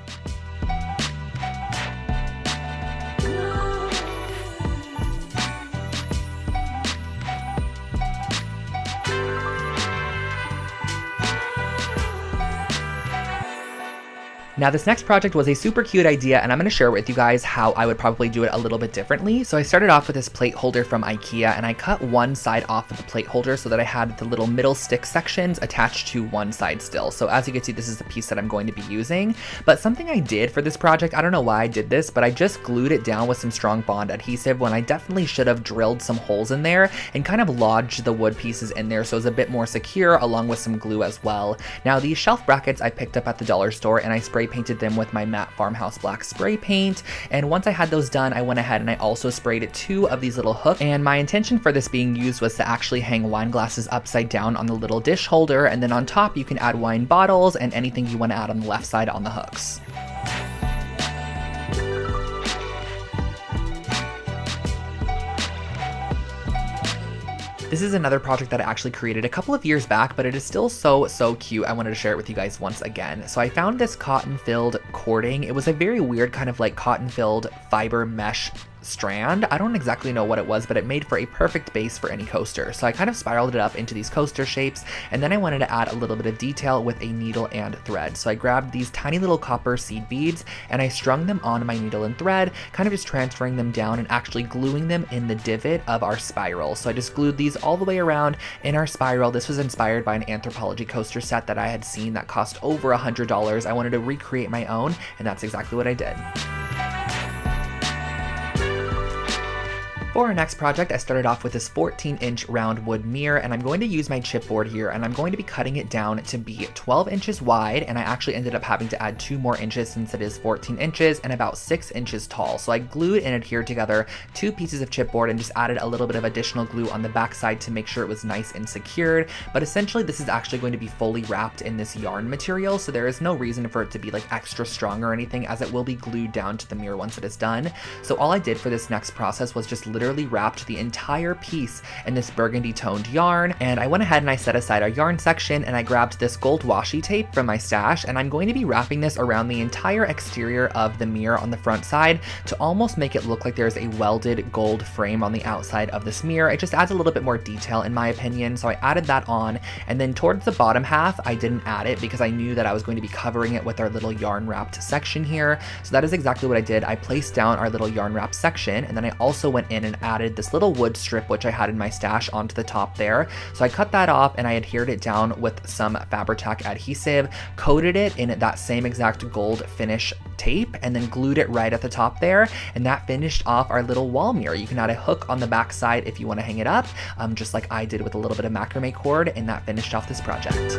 Now this next project was a super cute idea, and I'm going to share with you guys how I would probably do it a little bit differently. So I started off with this plate holder from IKEA, and I cut one side off of the plate holder so that I had the little middle stick sections attached to one side still. So as you can see, this is the piece that I'm going to be using. But something I did for this project, I don't know why I did this, but I just glued it down with some strong bond adhesive when I definitely should have drilled some holes in there and kind of lodged the wood pieces in there so it's a bit more secure, along with some glue as well. Now these shelf brackets I picked up at the dollar store, and I spray painted them with my matte farmhouse black spray paint. And once I had those done, I went ahead and I also sprayed 2 of these little hooks. And my intention for this being used was to actually hang wine glasses upside down on the little dish holder, and then on top you can add wine bottles and anything you want to add on the left side on the hooks. This is another project that I actually created a couple of years back, but it is still so cute. I wanted to share it with you guys once again. So I found this cotton-filled cording. It was a very weird kind of like cotton-filled fiber mesh strand. I don't exactly know what it was, but it made for a perfect base for any coaster. So I kind of spiraled it up into these coaster shapes, and then I wanted to add a little bit of detail with a needle and thread. So I grabbed these tiny little copper seed beads and I strung them on my needle and thread, kind of just transferring them down and actually gluing them in the divot of our spiral. So I just glued these all the way around in our spiral. This was inspired by an Anthropology coaster set that I had seen that cost over $100. I wanted to recreate my own, and that's exactly what I did. For our next project, I started off with this 14-inch round wood mirror, and I'm going to use my chipboard here, and I'm going to be cutting it down to be 12 inches wide, and I actually ended up having to add 2 more inches since it is 14 inches and about 6 inches tall. So I glued and adhered together 2 pieces of chipboard and just added a little bit of additional glue on the back side to make sure it was nice and secured. But essentially this is actually going to be fully wrapped in this yarn material, so there is no reason for it to be like extra strong or anything, as it will be glued down to the mirror once it is done. So all I did for this next process was just literally wrapped the entire piece in this burgundy toned yarn, and I went ahead and I set aside our yarn section, and I grabbed this gold washi tape from my stash, and I'm going to be wrapping this around the entire exterior of the mirror on the front side to almost make it look like there's a welded gold frame on the outside of this mirror. It just adds a little bit more detail in my opinion, so I added that on, and then towards the bottom half I didn't add it because I knew that I was going to be covering it with our little yarn wrapped section here. So that is exactly what I did. I placed down our little yarn wrap section, and then I also went in and added this little wood strip, which I had in my stash, onto the top there. So I cut that off and I adhered it down with some Fabri-Tac adhesive, coated it in that same exact gold finish tape, and then glued it right at the top there, and that finished off our little wall mirror. You can add a hook on the back side if you want to hang it up, just like I did with a little bit of macrame cord, and that finished off this project.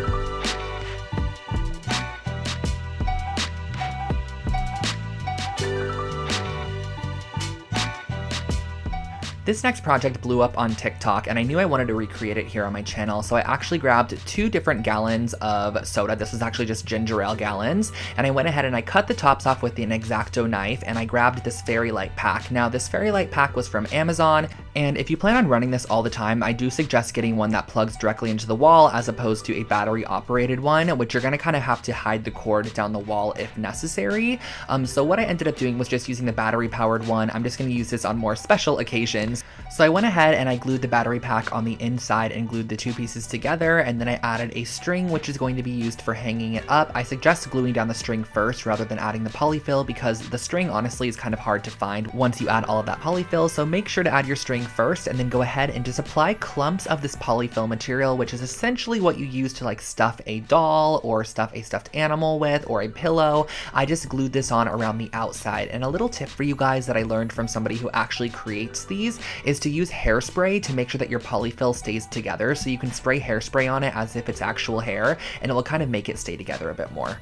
This next project blew up on TikTok, and I knew I wanted to recreate it here on my channel, so I actually grabbed 2 different gallons of soda. This was actually just ginger ale gallons, and I went ahead and I cut the tops off with an X-Acto knife, and I grabbed this fairy light pack. Now, this fairy light pack was from Amazon, and if you plan on running this all the time, I do suggest getting one that plugs directly into the wall as opposed to a battery-operated one, which you're gonna kind of have to hide the cord down the wall if necessary. So what I ended up doing was just using the battery-powered one. I'm just gonna use this on more special occasions. So I went ahead and I glued the battery pack on the inside and glued the 2 pieces together, and then I added a string which is going to be used for hanging it up. I suggest gluing down the string first rather than adding the polyfill, because the string honestly is kind of hard to find once you add all of that polyfill, so make sure to add your string first and then go ahead and just apply clumps of this polyfill material, which is essentially what you use to like stuff a doll or stuff a stuffed animal with, or a pillow. I just glued this on around the outside. And a little tip for you guys that I learned from somebody who actually creates these is to use hairspray to make sure that your polyfill stays together. So you can spray hairspray on it as if it's actual hair, and it will kind of make it stay together a bit more.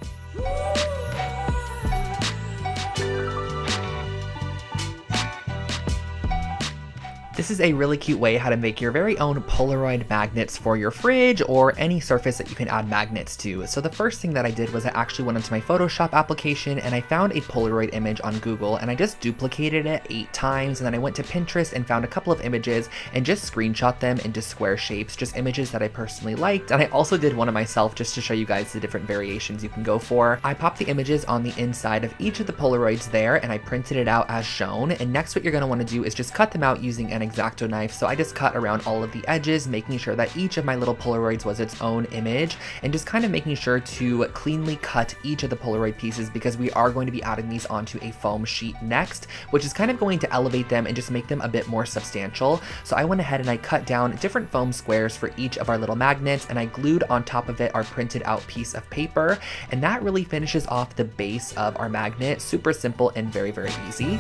This is a really cute way how to make your very own Polaroid magnets for your fridge or any surface that you can add magnets to. So the first thing that I did was I actually went into my Photoshop application and I found a Polaroid image on Google, and I just duplicated it 8 times, and then I went to Pinterest and found a couple of images and just screenshot them into square shapes, just images that I personally liked. And I also did one of myself just to show you guys the different variations you can go for. I popped the images on the inside of each of the Polaroids there, and I printed it out as shown. And next what you're going to want to do is just cut them out using an X-Acto knife. So I just cut around all of the edges, making sure that each of my little Polaroids was its own image, and just kind of making sure to cleanly cut each of the Polaroid pieces, because we are going to be adding these onto a foam sheet next, which is kind of going to elevate them and just make them a bit more substantial. So I went ahead and I cut down different foam squares for each of our little magnets, and I glued on top of it our printed out piece of paper, and that really finishes off the base of our magnet. Super simple and very, very easy.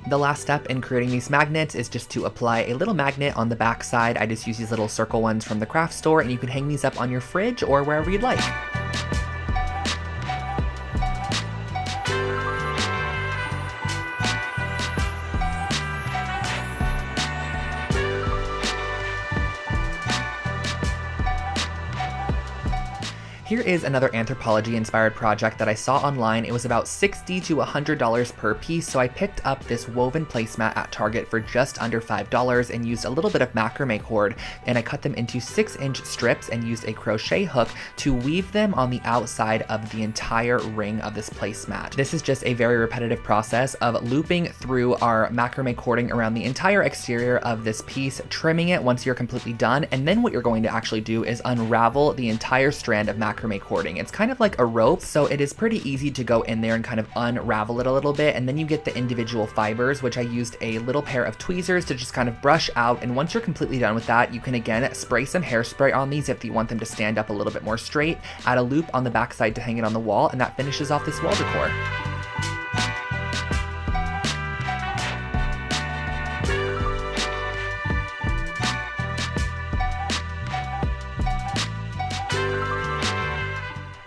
The last step in creating these magnets is just to apply a little magnet on the back side. I just use these little circle ones from the craft store, and you can hang these up on your fridge or wherever you'd like. Here is another anthropology-inspired project that I saw online. It was about $60 to $100 per piece, so I picked up this woven placemat at Target for just under $5 and used a little bit of macrame cord, and I cut them into 6-inch strips and used a crochet hook to weave them on the outside of the entire ring of this placemat. This is just a very repetitive process of looping through our macrame cording around the entire exterior of this piece, trimming it once you're completely done, and then what you're going to actually do is unravel the entire strand of macrame cording. It's kind of like a rope, so it is pretty easy to go in there and kind of unravel it a little bit, and then you get the individual fibers, which I used a little pair of tweezers to just kind of brush out. And once you're completely done with that, you can again spray some hairspray on these if you want them to stand up a little bit more straight, add a loop on the back side to hang it on the wall, and that finishes off this wall decor.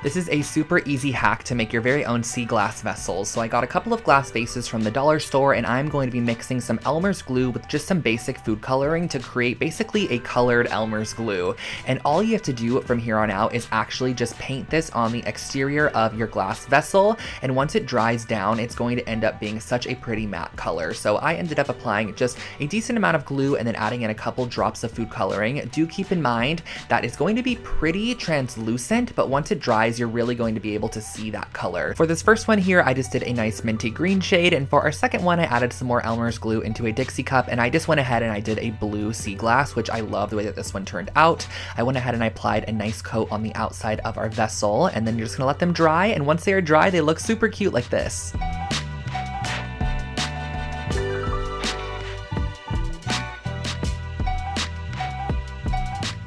This is a super easy hack to make your very own sea glass vessels. So I got a couple of glass vases from the dollar store, and I'm going to be mixing some Elmer's glue with just some basic food coloring to create basically a colored Elmer's glue. And all you have to do from here on out is actually just paint this on the exterior of your glass vessel, and once it dries down, it's going to end up being such a pretty matte color. So I ended up applying just a decent amount of glue and then adding in a couple drops of food coloring. Do keep in mind that it's going to be pretty translucent, but once it dries eyes, you're really going to be able to see that color. For this first one here, I just did a nice minty green shade, and for our second one, I added some more Elmer's glue into a Dixie cup, and I just went ahead and I did a blue sea glass, which I love the way that this one turned out. I went ahead and I applied a nice coat on the outside of our vessel, and then you're just gonna let them dry, and once they are dry, they look super cute like this.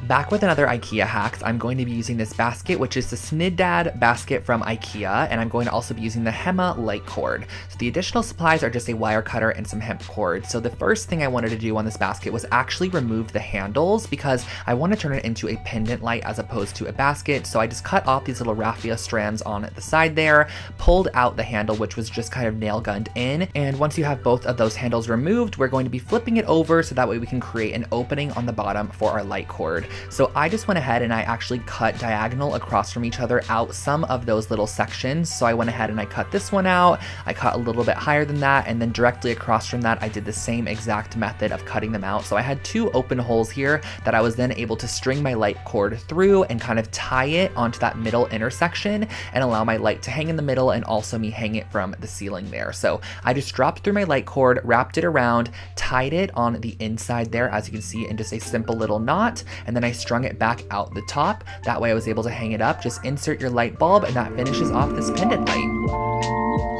Back with another IKEA hacks, I'm going to be using this basket, which is the Sniddad basket from IKEA, and I'm going to also be using the Hema light cord. So the additional supplies are just a wire cutter and some hemp cord. So the first thing I wanted to do on this basket was actually remove the handles because I want to turn it into a pendant light as opposed to a basket. So I just cut off these little raffia strands on the side there, pulled out the handle, which was just kind of nail gunned in. And once you have both of those handles removed, we're going to be flipping it over so that way we can create an opening on the bottom for our light cord. So I just went ahead and I actually cut diagonal across from each other out some of those little sections. So I went ahead and I cut this one out, I cut a little bit higher than that, and then directly across from that, I did the same exact method of cutting them out. So I had two open holes here that I was then able to string my light cord through and kind of tie it onto that middle intersection and allow my light to hang in the middle and also me hang it from the ceiling there. So I just dropped through my light cord, wrapped it around, tied it on the inside there, as you can see, in just a simple little knot, and then I strung it back out the top. That way I was able to hang it up. Just insert your light bulb and that finishes off this pendant light.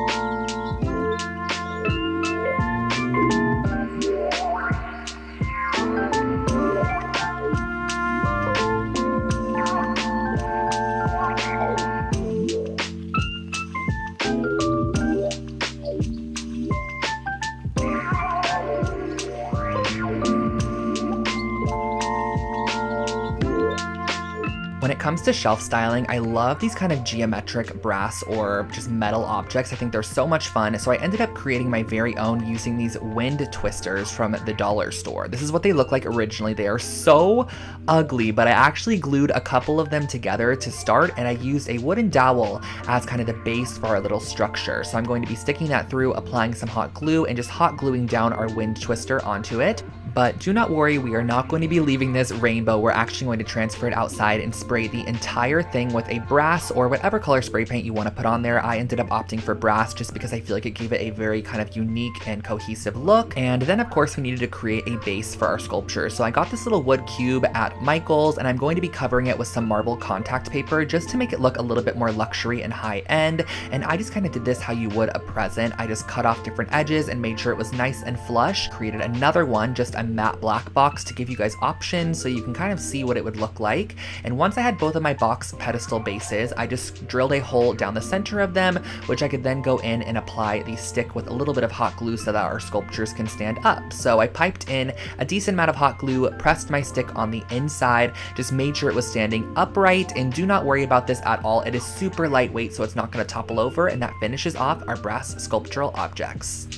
When it comes to shelf styling, I love these kind of geometric brass or just metal objects. I think they're so much fun. So I ended up creating my very own using these wind twisters from the dollar store. This is what they look like originally. They are so ugly, but I actually glued a couple of them together to start, and I used a wooden dowel as kind of the base for our little structure. So I'm going to be sticking that through, applying some hot glue, and just hot gluing down our wind twister onto it. But do not worry, we are not going to be leaving this rainbow. We're actually going to transfer it outside and spray the entire thing with a brass or whatever color spray paint you want to put on there. I ended up opting for brass just because I feel like it gave it a very kind of unique and cohesive look. And then of course we needed to create a base for our sculpture. So I got this little wood cube at Michael's, and I'm going to be covering it with some marble contact paper just to make it look a little bit more luxury and high end. And I just kind of did this how you would a present. I just cut off different edges and made sure it was nice and flush. Created another one, just a matte black box to give you guys options so you can kind of see what it would look like. And once I had both of my box pedestal bases, I just drilled a hole down the center of them, which I could then go in and apply the stick with a little bit of hot glue so that our sculptures can stand up. So I piped in a decent amount of hot glue, pressed my stick on the inside, just made sure it was standing upright, and do not worry about this at all. It is super lightweight, so it's not going to topple over, and that finishes off our brass sculptural objects.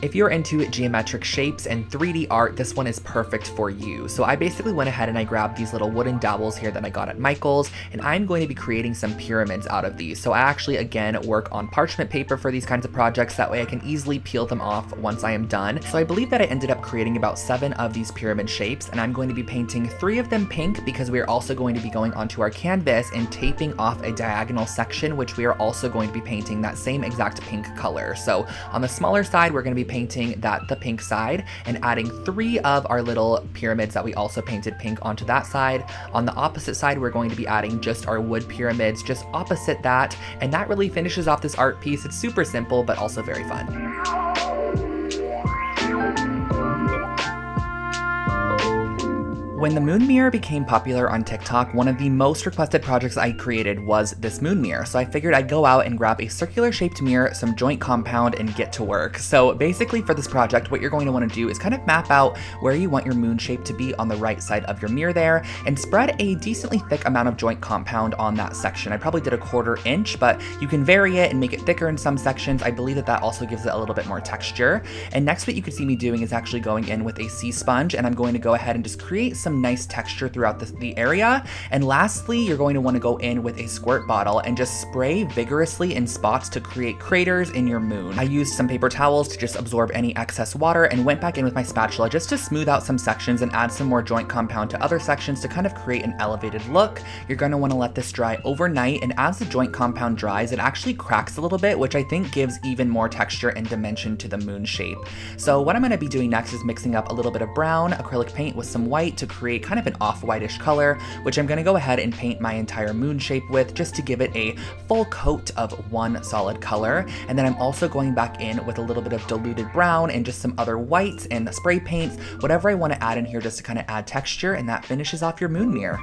If you're into geometric shapes and 3D art, this one is perfect for you. So I basically went ahead and I grabbed these little wooden dowels here that I got at Michael's, and I'm going to be creating some pyramids out of these. So I actually, again, work on parchment paper for these kinds of projects. That way I can easily peel them off once I am done. So I believe that I ended up creating about 7 of these pyramid shapes, and I'm going to be painting 3 of them pink because we are also going to be going onto our canvas and taping off a diagonal section, which we are also going to be painting that same exact pink color. So on the smaller side, we're going to be painting the pink side and adding 3 of our little pyramids that we also painted pink onto that side. On the opposite side, we're going to be adding just our wood pyramids just opposite that, and that really finishes off this art piece. It's super simple, but also very fun. When the moon mirror became popular on TikTok, one of the most requested projects I created was this moon mirror. So I figured I'd go out and grab a circular shaped mirror, some joint compound, and get to work. So basically for this project, what you're going to want to do is kind of map out where you want your moon shape to be on the right side of your mirror there, and spread a decently thick amount of joint compound on that section. I probably did a 1/4 inch, but you can vary it and make it thicker in some sections. I believe that that also gives it a little bit more texture. And next, what you could see me doing is actually going in with a sea sponge, and I'm going to go ahead and just create some some nice texture throughout the area. And lastly, you're going to want to go in with a squirt bottle and just spray vigorously in spots to create craters in your moon. I used some paper towels to just absorb any excess water and went back in with my spatula just to smooth out some sections and add some more joint compound to other sections to kind of create an elevated look. You're going to want to let this dry overnight, and as the joint compound dries, it actually cracks a little bit, which I think gives even more texture and dimension to the moon shape. So what I'm going to be doing next is mixing up a little bit of brown acrylic paint with some white to create kind of an off-whitish color, which I'm going to go ahead and paint my entire moon shape with just to give it a full coat of one solid color. And then I'm also going back in with a little bit of diluted brown and just some other whites and spray paints, whatever I want to add in here just to kind of add texture, and that finishes off your moon mirror.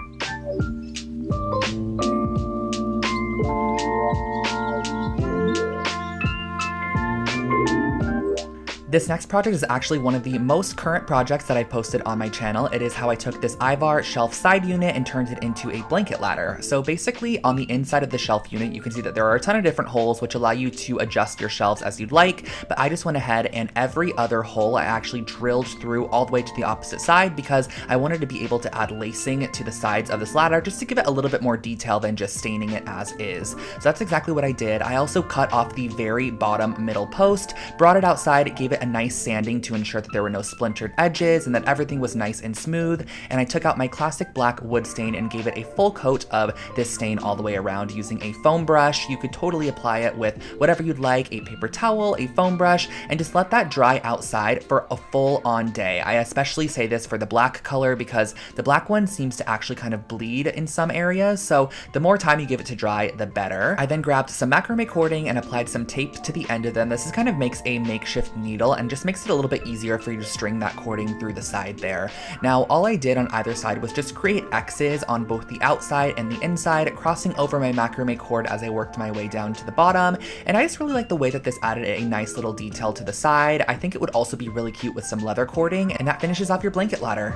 This next project is actually one of the most current projects that I posted on my channel. It is how I took this Ivar shelf side unit and turned it into a blanket ladder. So basically on the inside of the shelf unit, you can see that there are a ton of different holes which allow you to adjust your shelves as you'd like, but I just went ahead and every other hole I actually drilled through all the way to the opposite side because I wanted to be able to add lacing to the sides of this ladder just to give it a little bit more detail than just staining it as is. So that's exactly what I did. I also cut off the very bottom middle post, brought it outside, gave it a nice sanding to ensure that there were no splintered edges and that everything was nice and smooth, and I took out my classic black wood stain and gave it a full coat of this stain all the way around using a foam brush. You could totally apply it with whatever you'd like, a paper towel, a foam brush, and just let that dry outside for a full-on day. I especially say this for the black color because the black one seems to actually kind of bleed in some areas, so the more time you give it to dry, the better. I then grabbed some macrame cording and applied some tape to the end of them. This kind of makes a makeshift needle and just makes it a little bit easier for you to string that cording through the side there. Now, all I did on either side was just create X's on both the outside and the inside, crossing over my macrame cord as I worked my way down to the bottom, and I just really like the way that this added a nice little detail to the side. I think it would also be really cute with some leather cording, and that finishes off your blanket ladder.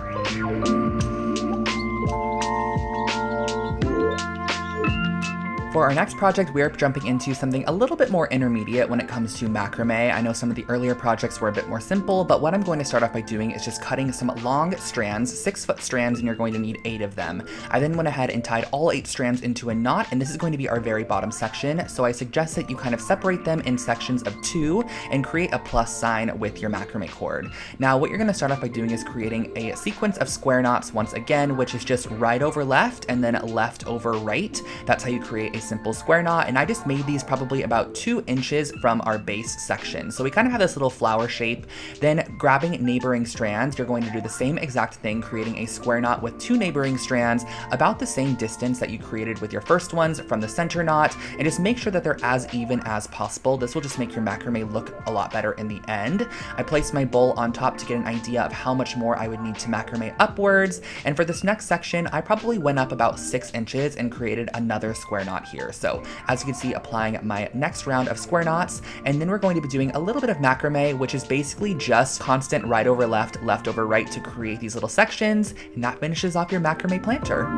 For our next project, we are jumping into something a little bit more intermediate when it comes to macrame. I know some of the earlier projects were a bit more simple, but what I'm going to start off by doing is just cutting some long strands, 6-foot strands, and you're going to need 8 of them. I then went ahead and tied all 8 strands into a knot, and this is going to be our very bottom section, so I suggest that you kind of separate them in sections of 2 and create a plus sign with your macrame cord. Now, what you're going to start off by doing is creating a sequence of square knots once again, which is just right over left and then left over right. That's how you create a simple square knot, and I just made these probably about 2 inches from our base section. So we kind of have this little flower shape. Then grabbing neighboring strands, you're going to do the same exact thing, creating a square knot with 2 neighboring strands about the same distance that you created with your first ones from the center knot, and just make sure that they're as even as possible. This will just make your macrame look a lot better in the end. I placed my bowl on top to get an idea of how much more I would need to macrame upwards, and for this next section, I probably went up about 6 inches and created another square knot here. So as you can see, applying my next round of square knots, and then we're going to be doing a little bit of macrame, which is basically just constant right over left, left over right to create these little sections, and that finishes off your macrame planter.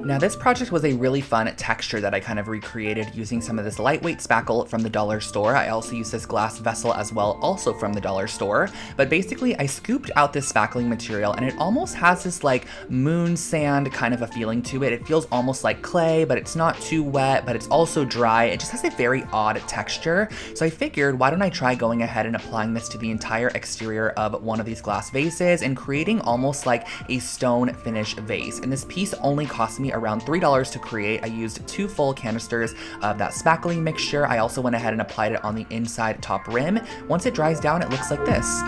Now this project was a really fun texture that I kind of recreated using some of this lightweight spackle from the dollar store. I also used this glass vessel as well, also from the dollar store. But basically I scooped out this spackling material and it almost has this like moon sand kind of a feeling to it. It feels almost like clay, but it's not too wet, but it's also dry. It just has a very odd texture. So I figured, why don't I try going ahead and applying this to the entire exterior of one of these glass vases and creating almost like a stone finish vase. And this piece only cost me around $3 to create. I used 2 full canisters of that spackling mixture. I also went ahead and applied it on the inside top rim. Once it dries down, it looks like this.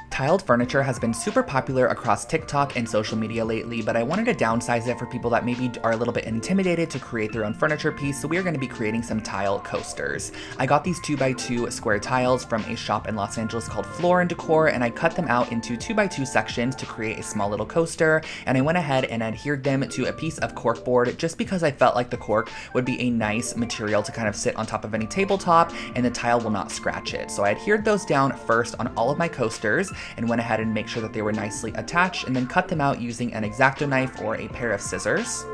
Tiled furniture has been super popular across TikTok and social media lately, but I wanted to downsize it for people that maybe are a little bit intimidated to create their own furniture piece, so we are going to be creating some tile coasters. I got these 2x2 square tiles from a shop in Los Angeles called Floor & Decor, and I cut them out into 2x2 sections to create a small little coaster, and I went ahead and adhered them to a piece of cork board just because I felt like the cork would be a nice material to kind of sit on top of any tabletop, and the tile will not scratch it. So I adhered those down first on all of my coasters, and went ahead and make sure that they were nicely attached, and then cut them out using an X-Acto knife or a pair of scissors.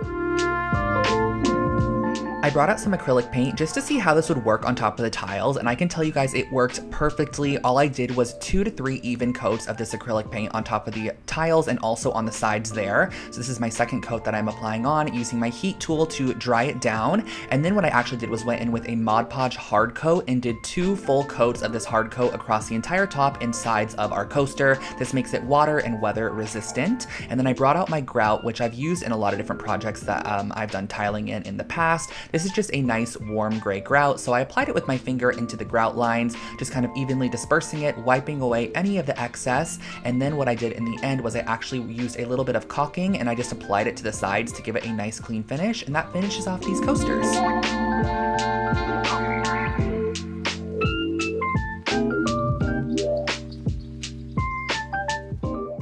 I brought out some acrylic paint just to see how this would work on top of the tiles, and I can tell you guys it worked perfectly. All I did was 2 to 3 even coats of this acrylic paint on top of the tiles and also on the sides there. So this is my second coat that I'm applying on, using my heat tool to dry it down. And then what I actually did was went in with a Mod Podge hard coat and did 2 full coats of this hard coat across the entire top and sides of our coaster. This makes it water and weather resistant. And then I brought out my grout, which I've used in a lot of different projects that I've done tiling in the past. This is just a nice warm gray grout, so I applied it with my finger into the grout lines, just kind of evenly dispersing it, wiping away any of the excess. And then what I did in the end was I actually used a little bit of caulking and I just applied it to the sides to give it a nice clean finish, and that finishes off these coasters.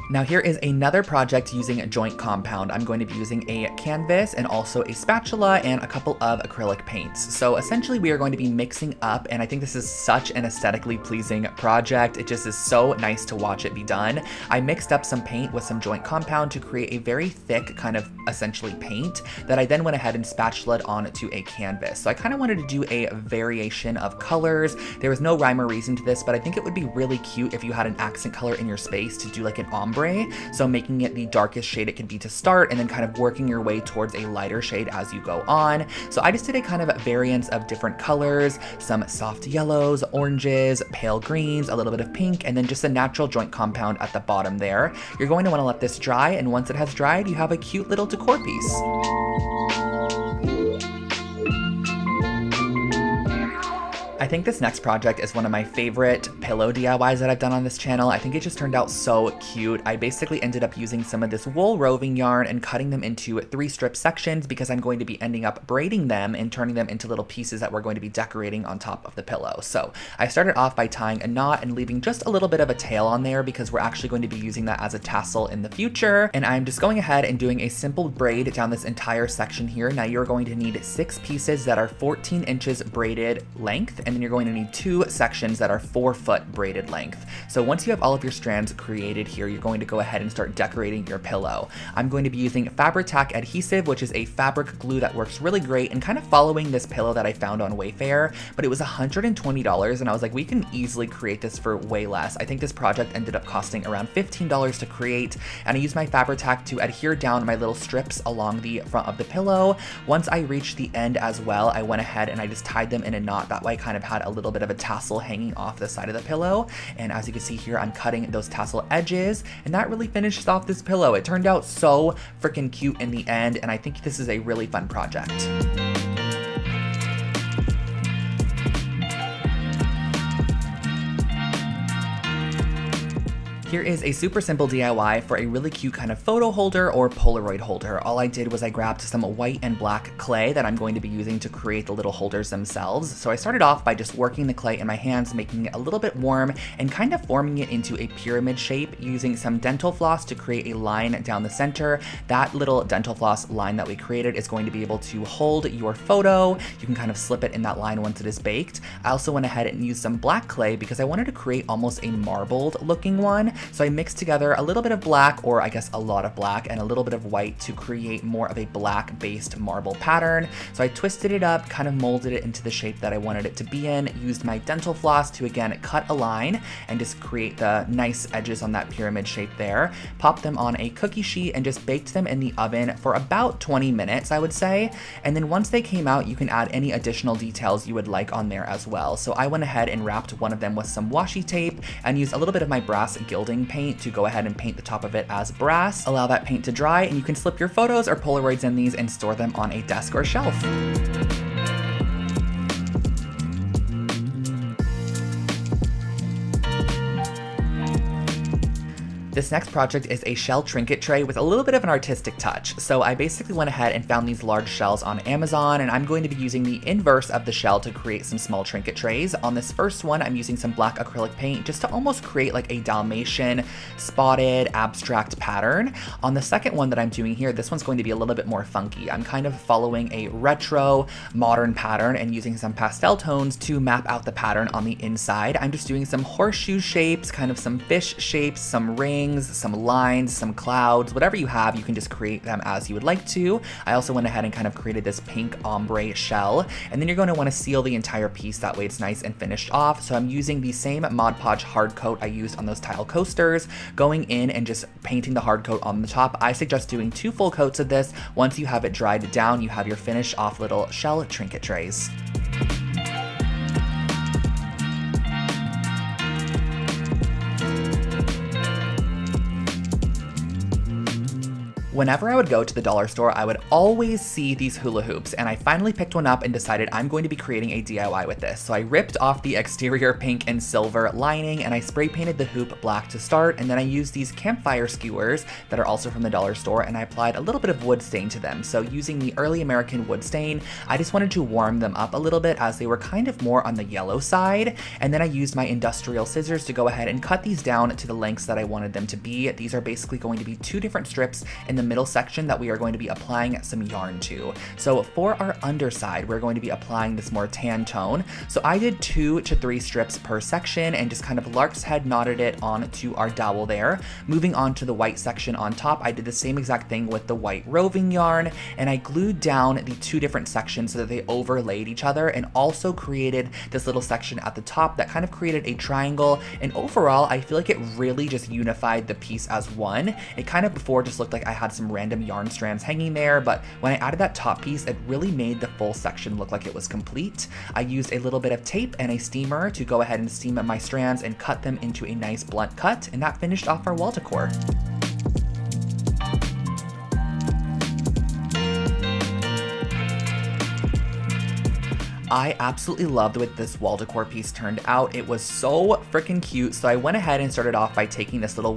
Now here is another project using a joint compound. I'm going to be using a canvas and also a spatula and a couple of acrylic paints. So essentially we are going to be mixing up, and I think this is such an aesthetically pleasing project. It just is so nice to watch it be done. I mixed up some paint with some joint compound to create a very thick kind of essentially paint that I then went ahead and spatulaed onto a canvas. So I kind of wanted to do a variation of colors. There was no rhyme or reason to this, but I think it would be really cute if you had an accent color in your space to do like an ombre. So making it the darkest shade it could be to start, and then kind of working your way towards a lighter shade as you go on. So I just did a kind of variance of different colors, some soft yellows, oranges, pale greens, a little bit of pink, and then just a natural joint compound at the bottom there. You're going to want to let this dry, and once it has dried, you have a cute little decor piece. I think this next project is one of my favorite pillow DIYs that I've done on this channel. I think it just turned out so cute. I basically ended up using some of this wool roving yarn and cutting them into 3 strip sections because I'm going to be ending up braiding them and turning them into little pieces that we're going to be decorating on top of the pillow. So I started off by tying a knot and leaving just a little bit of a tail on there because we're actually going to be using that as a tassel in the future. And I'm just going ahead and doing a simple braid down this entire section here. Now you're going to need 6 pieces that are 14 inches braided length, and then you're going to need 2 sections that are 4-foot braided length. So once you have all of your strands created here, you're going to go ahead and start decorating your pillow. I'm going to be using Fabri-Tac adhesive, which is a fabric glue that works really great, and kind of following this pillow that I found on Wayfair, but it was $120, and I was like, we can easily create this for way less. I think this project ended up costing around $15 to create, and I used my Fabri-Tac to adhere down my little strips along the front of the pillow. Once I reached the end as well, I went ahead and I just tied them in a knot. That way I kind of had a little bit of a tassel hanging off the side of the pillow. And as you can see here, I'm cutting those tassel edges, and that really finishes off this pillow. It turned out so freaking cute in the end, and I think this is a really fun project. Here is a super simple DIY for a really cute kind of photo holder or Polaroid holder. All I did was I grabbed some white and black clay that I'm going to be using to create the little holders themselves. So I started off by just working the clay in my hands, making it a little bit warm and kind of forming it into a pyramid shape using some dental floss to create a line down the center. That little dental floss line that we created is going to be able to hold your photo. You can kind of slip it in that line once it is baked. I also went ahead and used some black clay because I wanted to create almost a marbled looking one. So I mixed together a little bit of black, or I guess a lot of black, and a little bit of white to create more of a black based marble pattern. So I twisted it up, kind of molded it into the shape that I wanted it to be in, used my dental floss to again cut a line and just create the nice edges on that pyramid shape there, popped them on a cookie sheet and just baked them in the oven for about 20 minutes, I would say. And then once they came out, you can add any additional details you would like on there as well. So I went ahead and wrapped one of them with some washi tape and used a little bit of my brass gilding paint to go ahead and paint the top of it as brass. Allow that paint to dry, and you can slip your photos or Polaroids in these and store them on a desk or shelf. This next project is a shell trinket tray with a little bit of an artistic touch. So I basically went ahead and found these large shells on Amazon, and I'm going to be using the inverse of the shell to create some small trinket trays. On this first one, I'm using some black acrylic paint just to almost create like a Dalmatian spotted abstract pattern. On the second one that I'm doing here, this one's going to be a little bit more funky. I'm kind of following a retro modern pattern and using some pastel tones to map out the pattern on the inside. I'm just doing some horseshoe shapes, kind of some fish shapes, some rings, some lines, some clouds, whatever you have, you can just create them as you would like to. I also went ahead and kind of created this pink ombre shell, and then you're going to want to seal the entire piece, that way it's nice and finished off. So I'm using the same Mod Podge hard coat I used on those tile coasters, going in and just painting the hard coat on the top. I suggest doing 2 full coats of this. Once you have it dried down, you have your finished off little shell trinket trays. Whenever I would go to the dollar store, I would always see these hula hoops, and I finally picked one up and decided I'm going to be creating a DIY with this. So I ripped off the exterior pink and silver lining, and I spray painted the hoop black to start, and then I used these campfire skewers that are also from the dollar store, and I applied a little bit of wood stain to them. So using the early American wood stain, I just wanted to warm them up a little bit as they were kind of more on the yellow side, and then I used my industrial scissors to go ahead and cut these down to the lengths that I wanted them to be. These are basically going to be 2 different strips in the middle section that we are going to be applying some yarn to. So for our underside, we're going to be applying this more tan tone. So I did 2 to 3 strips per section and just kind of lark's head knotted it onto our dowel there. Moving on to the white section on top, I did the same exact thing with the white roving yarn, and I glued down the 2 different sections so that they overlaid each other, and also created this little section at the top that kind of created a triangle. And overall, I feel like it really just unified the piece as one. It kind of before just looked like I had some random yarn strands hanging there, but when I added that top piece, it really made the full section look like it was complete. I used a little bit of tape and a steamer to go ahead and steam my strands and cut them into a nice blunt cut, and that finished off our wall decor. I absolutely loved the way this wall decor piece turned out. It was so freaking cute. So I went ahead and started off by taking this little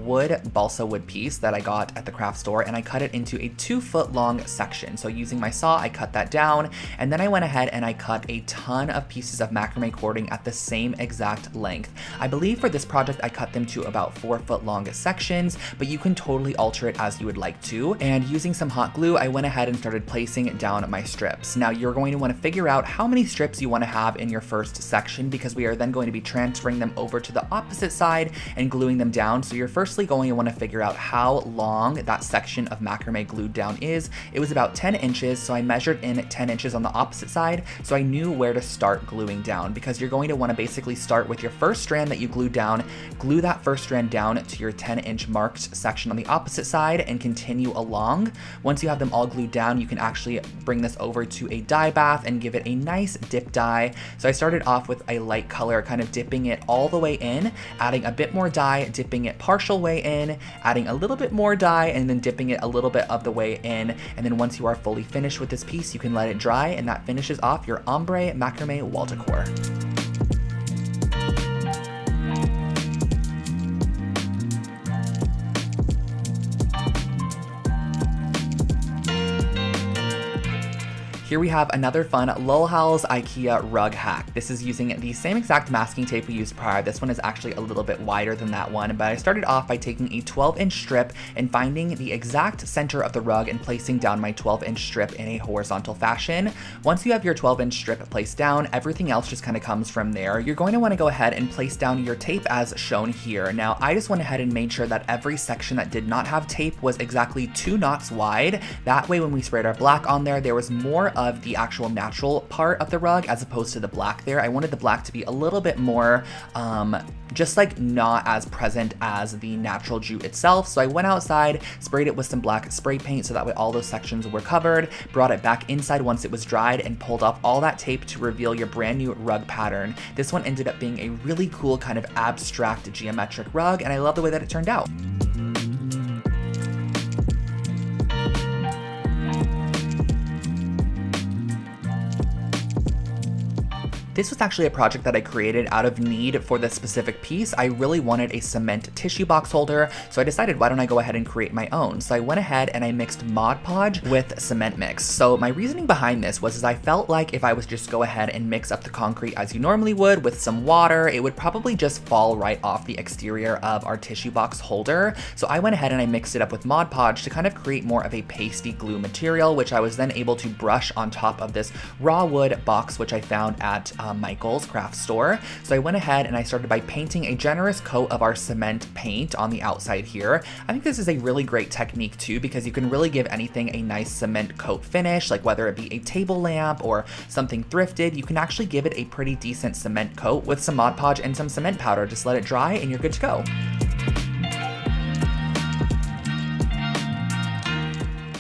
balsa wood piece that I got at the craft store, and I cut it into a 2-foot long section. So using my saw, I cut that down, and then I went ahead and I cut a ton of pieces of macrame cording at the same exact length. I believe for this project, I cut them to about 4-foot long sections, but you can totally alter it as you would like to. And using some hot glue, I went ahead and started placing down my strips. Now you're going to want to figure out how many strips you want to have in your first section, because we are then going to be transferring them over to the opposite side and gluing them down. So you're firstly going to want to figure out how long that section of macrame glued down is. It was about 10 inches, so I measured in 10 inches on the opposite side, so I knew where to start gluing down, because you're going to want to basically start with your first strand that you glued down, glue that first strand down to your 10-inch marked section on the opposite side, and continue along. Once you have them all glued down, you can actually bring this over to a dye bath and give it a nice dip dye. So I started off with a light color, kind of dipping it all the way in, adding a bit more dye, dipping it partial way in, adding a little bit more dye, and then dipping it a little bit of the way in. And then once you are fully finished with this piece, you can let it dry, and that finishes off your ombre macrame wall decor. Here we have another fun Lol Howls IKEA rug hack. This is using the same exact masking tape we used prior. This one is actually a little bit wider than that one, but I started off by taking a 12-inch strip and finding the exact center of the rug and placing down my 12-inch strip in a horizontal fashion. Once you have your 12-inch strip placed down, everything else just kind of comes from there. You're going to want to go ahead and place down your tape as shown here. Now, I just went ahead and made sure that every section that did not have tape was exactly 2 knots wide. That way, when we sprayed our black on there, there was more of the actual natural part of the rug as opposed to the black there. I wanted the black to be a little bit more just like not as present as the natural jute itself. So I went outside, sprayed it with some black spray paint so that way all those sections were covered, brought it back inside once it was dried, and pulled off all that tape to reveal your brand new rug pattern. This one ended up being a really cool kind of abstract geometric rug, and I love the way that it turned out. This was actually a project that I created out of need for this specific piece. I really wanted a cement tissue box holder, so I decided why don't I go ahead and create my own. So I went ahead and I mixed Mod Podge with cement mix. So my reasoning behind this was I felt like if I was just go ahead and mix up the concrete as you normally would with some water, it would probably just fall right off the exterior of our tissue box holder. So I went ahead and I mixed it up with Mod Podge to kind of create more of a pasty glue material, which I was then able to brush on top of this raw wood box, which I found at Michael's craft store. So I went ahead and I started by painting a generous coat of our cement paint on the outside here. I think this is a really great technique too, because you can really give anything a nice cement coat finish, like whether it be a table lamp or something thrifted, you can actually give it a pretty decent cement coat with some Mod Podge and some cement powder. Just let it dry and you're good to go.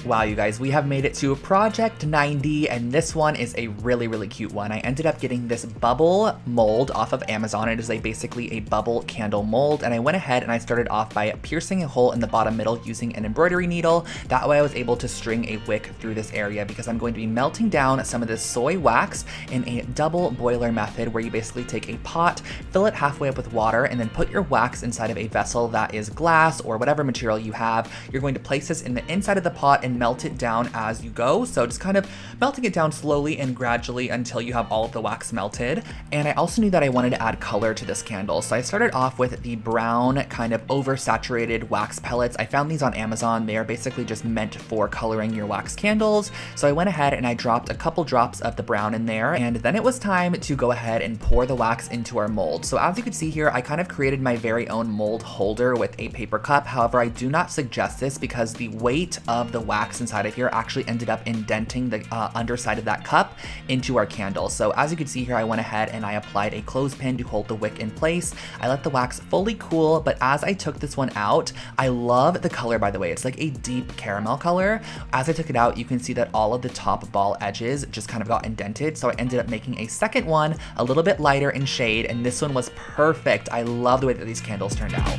Wow, you guys, we have made it to project 90, and this one is a really, really cute one. I ended up getting this bubble mold off of Amazon. It is basically a bubble candle mold, and I went ahead and I started off by piercing a hole in the bottom middle using an embroidery needle. That way I was able to string a wick through this area because I'm going to be melting down some of this soy wax in a double boiler method where you basically take a pot, fill it halfway up with water, and then put your wax inside of a vessel that is glass or whatever material you have. You're going to place this in the inside of the pot and melt it down as you go. So just kind of melting it down slowly and gradually until you have all of the wax melted. And I also knew that I wanted to add color to this candle. So I started off with the brown kind of oversaturated wax pellets. I found these on Amazon. They are basically just meant for coloring your wax candles. So I went ahead and I dropped a couple drops of the brown in there. And then it was time to go ahead and pour the wax into our mold. So as you can see here, I kind of created my very own mold holder with a paper cup. However, I do not suggest this because the weight of the wax inside of here actually ended up indenting the underside of that cup into our candle. So as you can see here, I went ahead and I applied a clothespin to hold the wick in place. I let the wax fully cool, but as I took this one out, I love the color, by the way. It's like a deep caramel color. As I took it out, you can see that all of the top ball edges just kind of got indented. So I ended up making a second one a little bit lighter in shade, and this one was perfect. I love the way that these candles turned out.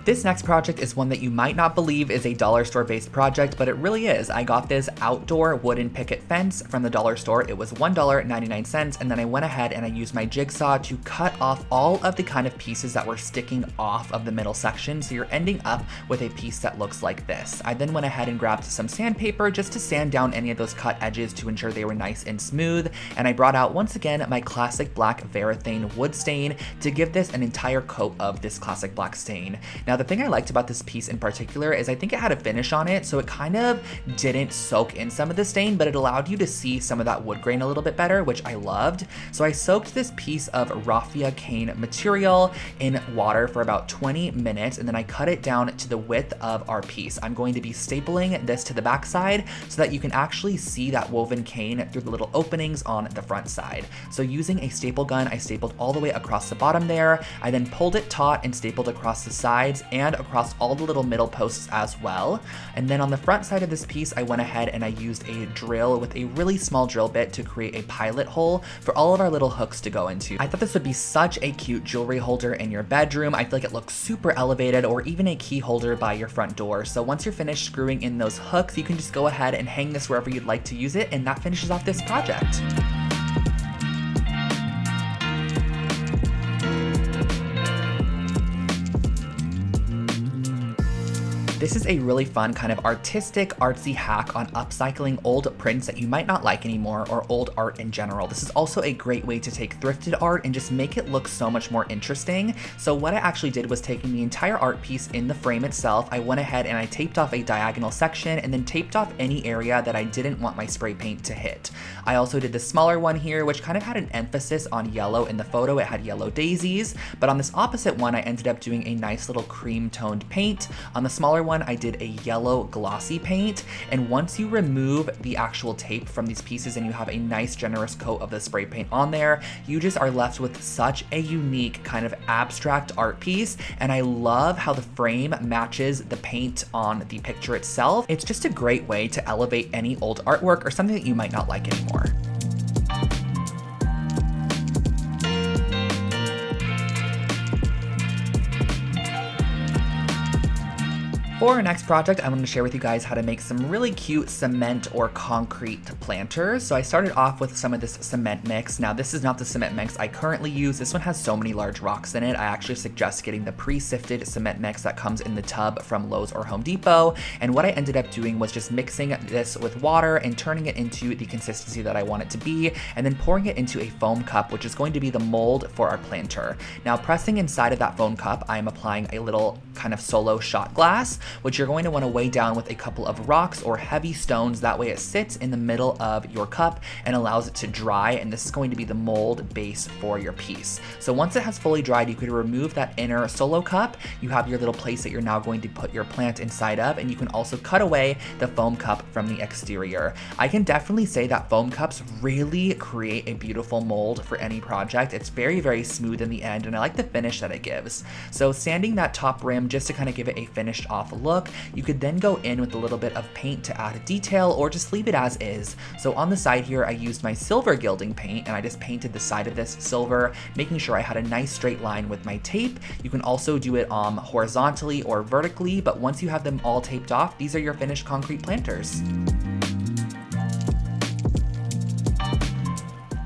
This next project is one that you might not believe is a dollar store based project, but it really is. I got this outdoor wooden picket fence from the dollar store. It was $1.99, and then I went ahead and I used my jigsaw to cut off all of the kind of pieces that were sticking off of the middle section, so you're ending up with a piece that looks like this. I then went ahead and grabbed some sandpaper just to sand down any of those cut edges to ensure they were nice and smooth, and I brought out once again my classic black Varathane wood stain to give this an entire coat of this classic black stain. Now, the thing I liked about this piece in particular is I think it had a finish on it, so it kind of didn't soak in some of the stain, but it allowed you to see some of that wood grain a little bit better, which I loved. So I soaked this piece of raffia cane material in water for about 20 minutes, and then I cut it down to the width of our piece. I'm going to be stapling this to the back side so that you can actually see that woven cane through the little openings on the front side. So using a staple gun, I stapled all the way across the bottom there. I then pulled it taut and stapled across the sides and across all the little middle posts as well. And then on the front side of this piece, I went ahead and I used a drill with a really small drill bit to create a pilot hole for all of our little hooks to go into. I thought this would be such a cute jewelry holder in your bedroom. I feel like it looks super elevated, or even a key holder by your front door. So once you're finished screwing in those hooks, you can just go ahead and hang this wherever you'd like to use it, and that finishes off this project. This is a really fun kind of artistic, artsy hack on upcycling old prints that you might not like anymore, or old art in general. This is also a great way to take thrifted art and just make it look so much more interesting. So what I actually did was taking the entire art piece in the frame itself, I went ahead and I taped off a diagonal section and then taped off any area that I didn't want my spray paint to hit. I also did the smaller one here, which kind of had an emphasis on yellow in the photo. It had yellow daisies, but on this opposite one, I ended up doing a nice little cream toned paint. On the smaller one, I did a yellow glossy paint, and once you remove the actual tape from these pieces and you have a nice generous coat of the spray paint on there, you just are left with such a unique kind of abstract art piece. And I love how the frame matches the paint on the picture itself. It's just a great way to elevate any old artwork or something that you might not like anymore. For our next project, I wanted to share with you guys how to make some really cute cement or concrete planters. So I started off with some of this cement mix. Now this is not the cement mix I currently use. This one has so many large rocks in it. I actually suggest getting the pre-sifted cement mix that comes in the tub from Lowe's or Home Depot. And what I ended up doing was just mixing this with water and turning it into the consistency that I want it to be, and then pouring it into a foam cup, which is going to be the mold for our planter. Now pressing inside of that foam cup, I am applying a little kind of solo shot glass, which you're going to want to weigh down with a couple of rocks or heavy stones. That way it sits in the middle of your cup and allows it to dry, and this is going to be the mold base for your piece. So once it has fully dried, you could remove that inner solo cup. You have your little place that you're now going to put your plant inside of, and you can also cut away the foam cup from the exterior. I can definitely say that foam cups really create a beautiful mold for any project. It's very, very smooth in the end, and I like the finish that it gives. So sanding that top rim just to kind of give it a finished off look. You could then go in with a little bit of paint to add a detail, or just leave it as is. So on the side here, I used my silver gilding paint, and I just painted the side of this silver, making sure I had a nice straight line with my tape. You can also do it horizontally or vertically, but once you have them all taped off, these are your finished concrete planters.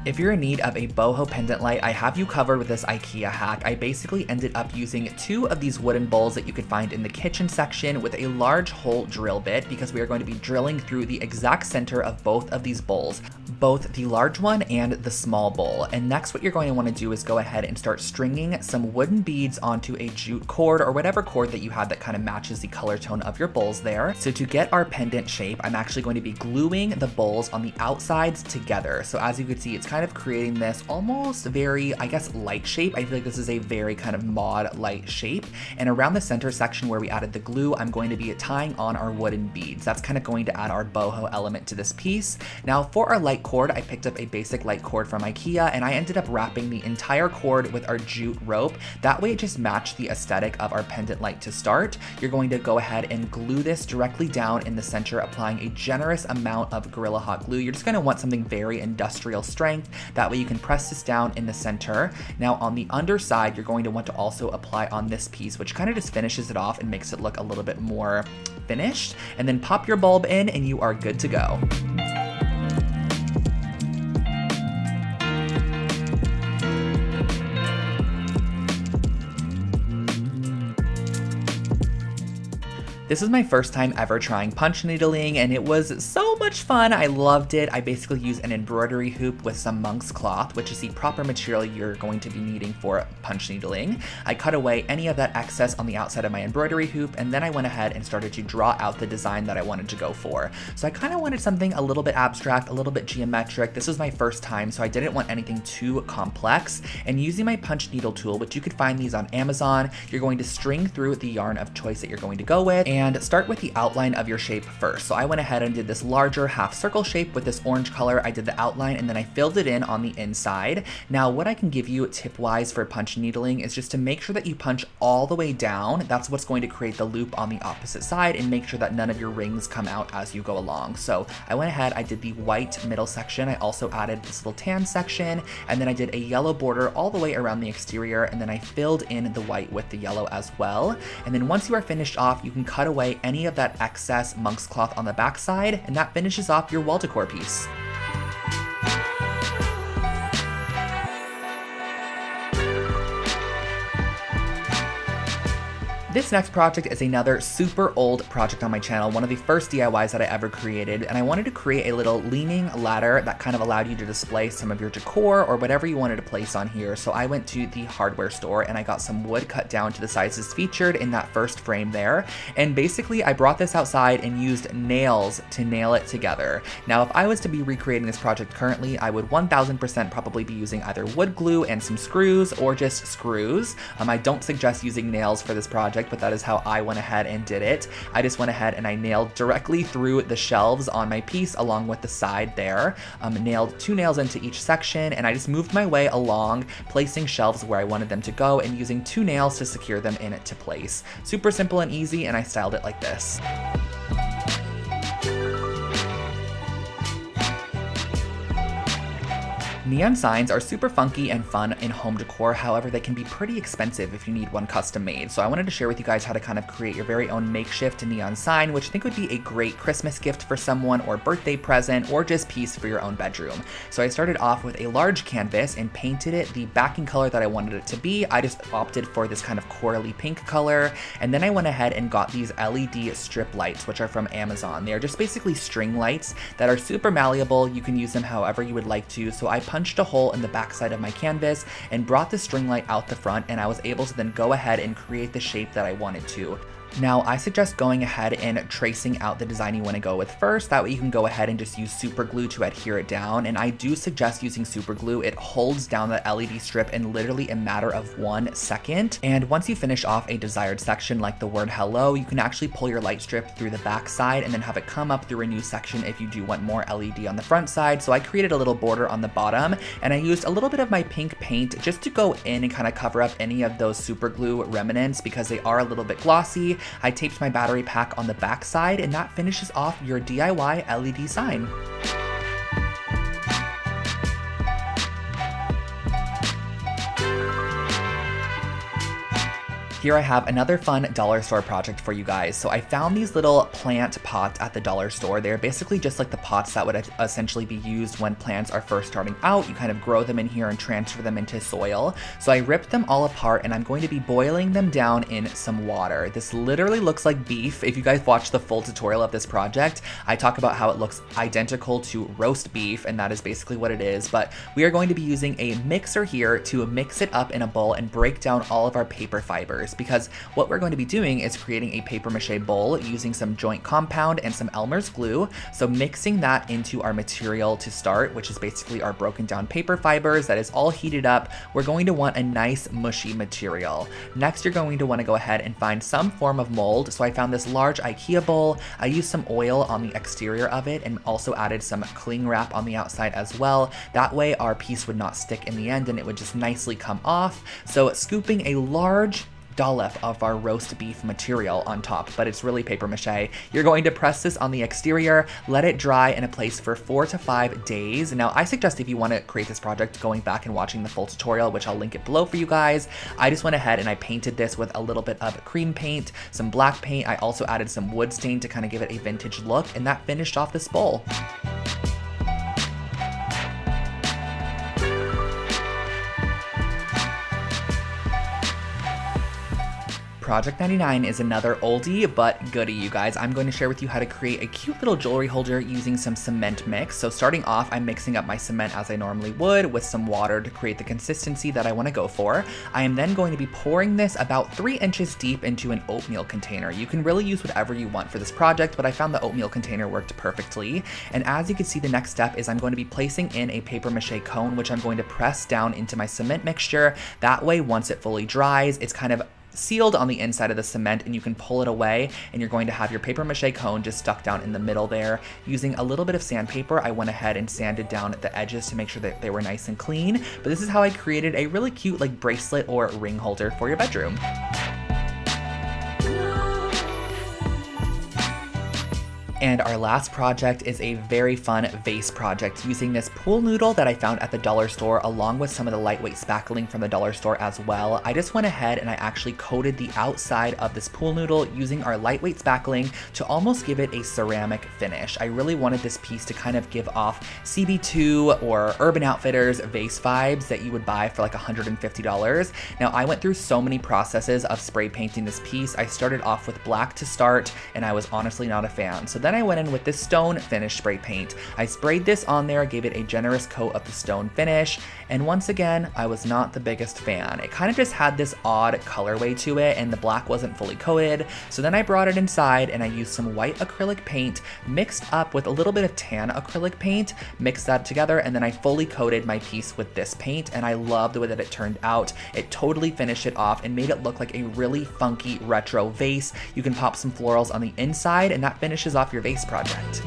If you're in need of a boho pendant light, I have you covered with this IKEA hack. I basically ended up using 2 of these wooden bowls that you could find in the kitchen section with a large hole drill bit, because we are going to be drilling through the exact center of both of these bowls, both the large one and the small bowl. And next what you're going to want to do is go ahead and start stringing some wooden beads onto a jute cord, or whatever cord that you have that kind of matches the color tone of your bowls there. So to get our pendant shape, I'm actually going to be gluing the bowls on the outsides together. So as you can see, it's kind of creating this almost very, I guess, light shape. I feel like this is a very kind of mod light shape. And around the center section where we added the glue, I'm going to be tying on our wooden beads. That's kind of going to add our boho element to this piece. Now for our light cord, I picked up a basic light cord from IKEA, and I ended up wrapping the entire cord with our jute rope. That way it just matched the aesthetic of our pendant light to start. You're going to go ahead and glue this directly down in the center, applying a generous amount of Gorilla Hot glue. You're just going to want something very industrial strength. That way you can press this down in the center. Now on the underside, you're going to want to also apply on this piece, which kind of just finishes it off and makes it look a little bit more finished. And then pop your bulb in and you are good to go. This is my first time ever trying punch needling, and it was so much fun. I loved it. I basically used an embroidery hoop with some monk's cloth, which is the proper material you're going to be needing for punch needling. I cut away any of that excess on the outside of my embroidery hoop, and then I went ahead and started to draw out the design that I wanted to go for. So I kind of wanted something a little bit abstract, a little bit geometric. This was my first time, so I didn't want anything too complex. And using my punch needle tool, which you could find these on Amazon, you're going to string through the yarn of choice that you're going to go with, and start with the outline of your shape first. So I went ahead and did this larger half circle shape with this orange color. I did the outline and then I filled it in on the inside. Now what I can give you tip wise for punch needling is just to make sure that you punch all the way down. That's what's going to create the loop on the opposite side, and make sure that none of your rings come out as you go along. So I went ahead, I did the white middle section. I also added this little tan section, and then I did a yellow border all the way around the exterior, and then I filled in the white with the yellow as well. And then once you are finished off, you can cut away any of that excess monk's cloth on the back side, and that finishes off your wall decor piece. This next project is another super old project on my channel, one of the first DIYs that I ever created, and I wanted to create a little leaning ladder that kind of allowed you to display some of your decor or whatever you wanted to place on here. So I went to the hardware store and I got some wood cut down to the sizes featured in that first frame there, and basically I brought this outside and used nails to nail it together. Now if I was to be recreating this project currently, I would 1000% probably be using either wood glue and some screws, or just screws. I don't suggest using nails for this project, but that is how I went ahead and did it. I just went ahead and I nailed directly through the shelves on my piece along with the side there. Nailed 2 nails into each section, and I just moved my way along, placing shelves where I wanted them to go and using 2 nails to secure them into place. Super simple and easy, and I styled it like this. Neon signs are super funky and fun in home decor, however they can be pretty expensive if you need one custom made. So I wanted to share with you guys how to kind of create your very own makeshift neon sign, which I think would be a great Christmas gift for someone or birthday present or just piece for your own bedroom. So I started off with a large canvas and painted it the backing color that I wanted it to be. I just opted for this kind of corally pink color, and then I went ahead and got these LED strip lights, which are from Amazon. They are just basically string lights that are super malleable. You can use them however you would like to. So I punched a hole in the back side of my canvas and brought the string light out the front, and I was able to then go ahead and create the shape that I wanted to. Now, I suggest going ahead and tracing out the design you want to go with first. That way you can go ahead and just use super glue to adhere it down. And I do suggest using super glue. It holds down the LED strip in literally a matter of 1 second. And once you finish off a desired section like the word hello, you can actually pull your light strip through the back side and then have it come up through a new section if you do want more LED on the front side. So I created a little border on the bottom, and I used a little bit of my pink paint just to go in and kind of cover up any of those super glue remnants because they are a little bit glossy. I taped my battery pack on the back side, and that finishes off your DIY LED sign. Here I have another fun dollar store project for you guys. So I found these little plant pots at the dollar store. They're basically just like the pots that would essentially be used when plants are first starting out. You kind of grow them in here and transfer them into soil. So I ripped them all apart, and I'm going to be boiling them down in some water. This literally looks like beef. If you guys watch the full tutorial of this project, I talk about how it looks identical to roast beef, and that is basically what it is. But we are going to be using a mixer here to mix it up in a bowl and break down all of our paper fibers, because what we're going to be doing is creating a paper mache bowl using some joint compound and some Elmer's glue. So mixing that into our material to start, which is basically our broken down paper fibers that is all heated up. We're going to want a nice mushy material. Next, you're going to want to go ahead and find some form of mold. So I found this large IKEA bowl. I used some oil on the exterior of it and also added some cling wrap on the outside as well. That way our piece would not stick in the end and it would just nicely come off. So scooping a large dollop of our roast beef material on top, but it's really paper mache. You're going to press this on the exterior, let it dry in a place for 4 to 5 days. Now, I suggest if you want to create this project, going back and watching the full tutorial, which I'll link it below for you guys. I just went ahead and I painted this with a little bit of cream paint, some black paint. I also added some wood stain to kind of give it a vintage look, and that finished off this bowl. Project 99 is another oldie but goodie, you guys. I'm going to share with you how to create a cute little jewelry holder using some cement mix. So starting off, I'm mixing up my cement as I normally would with some water to create the consistency that I want to go for. I am then going to be pouring this about 3 inches deep into an oatmeal container. You can really use whatever you want for this project, but I found the oatmeal container worked perfectly. And as you can see, the next step is I'm going to be placing in a paper mache cone, which I'm going to press down into my cement mixture. That way, once it fully dries, it's kind of sealed on the inside of the cement and you can pull it away, and you're going to have your paper mache cone just stuck down in the middle there. Using a little bit of sandpaper, I went ahead and sanded down the edges to make sure that they were nice and clean. But this is how I created a really cute like bracelet or ring holder for your bedroom. And our last project is a very fun vase project using this pool noodle that I found at the dollar store, along with some of the lightweight spackling from the dollar store as well. I just went ahead and I actually coated the outside of this pool noodle using our lightweight spackling to almost give it a ceramic finish. I really wanted this piece to kind of give off CB2 or Urban Outfitters vase vibes that you would buy for like $150. Now, I went through so many processes of spray painting this piece. I started off with black to start, and I was honestly not a fan. So then I went in with this stone finish spray paint. I sprayed this on there, gave it a generous coat of the stone finish, and once again, I was not the biggest fan. It kind of just had this odd colorway to it, and the black wasn't fully coated. So then I brought it inside and I used some white acrylic paint mixed up with a little bit of tan acrylic paint, mixed that together, and then I fully coated my piece with this paint, and I loved the way that it turned out. It totally finished it off and made it look like a really funky retro vase. You can pop some florals on the inside, and that finishes off your vase project.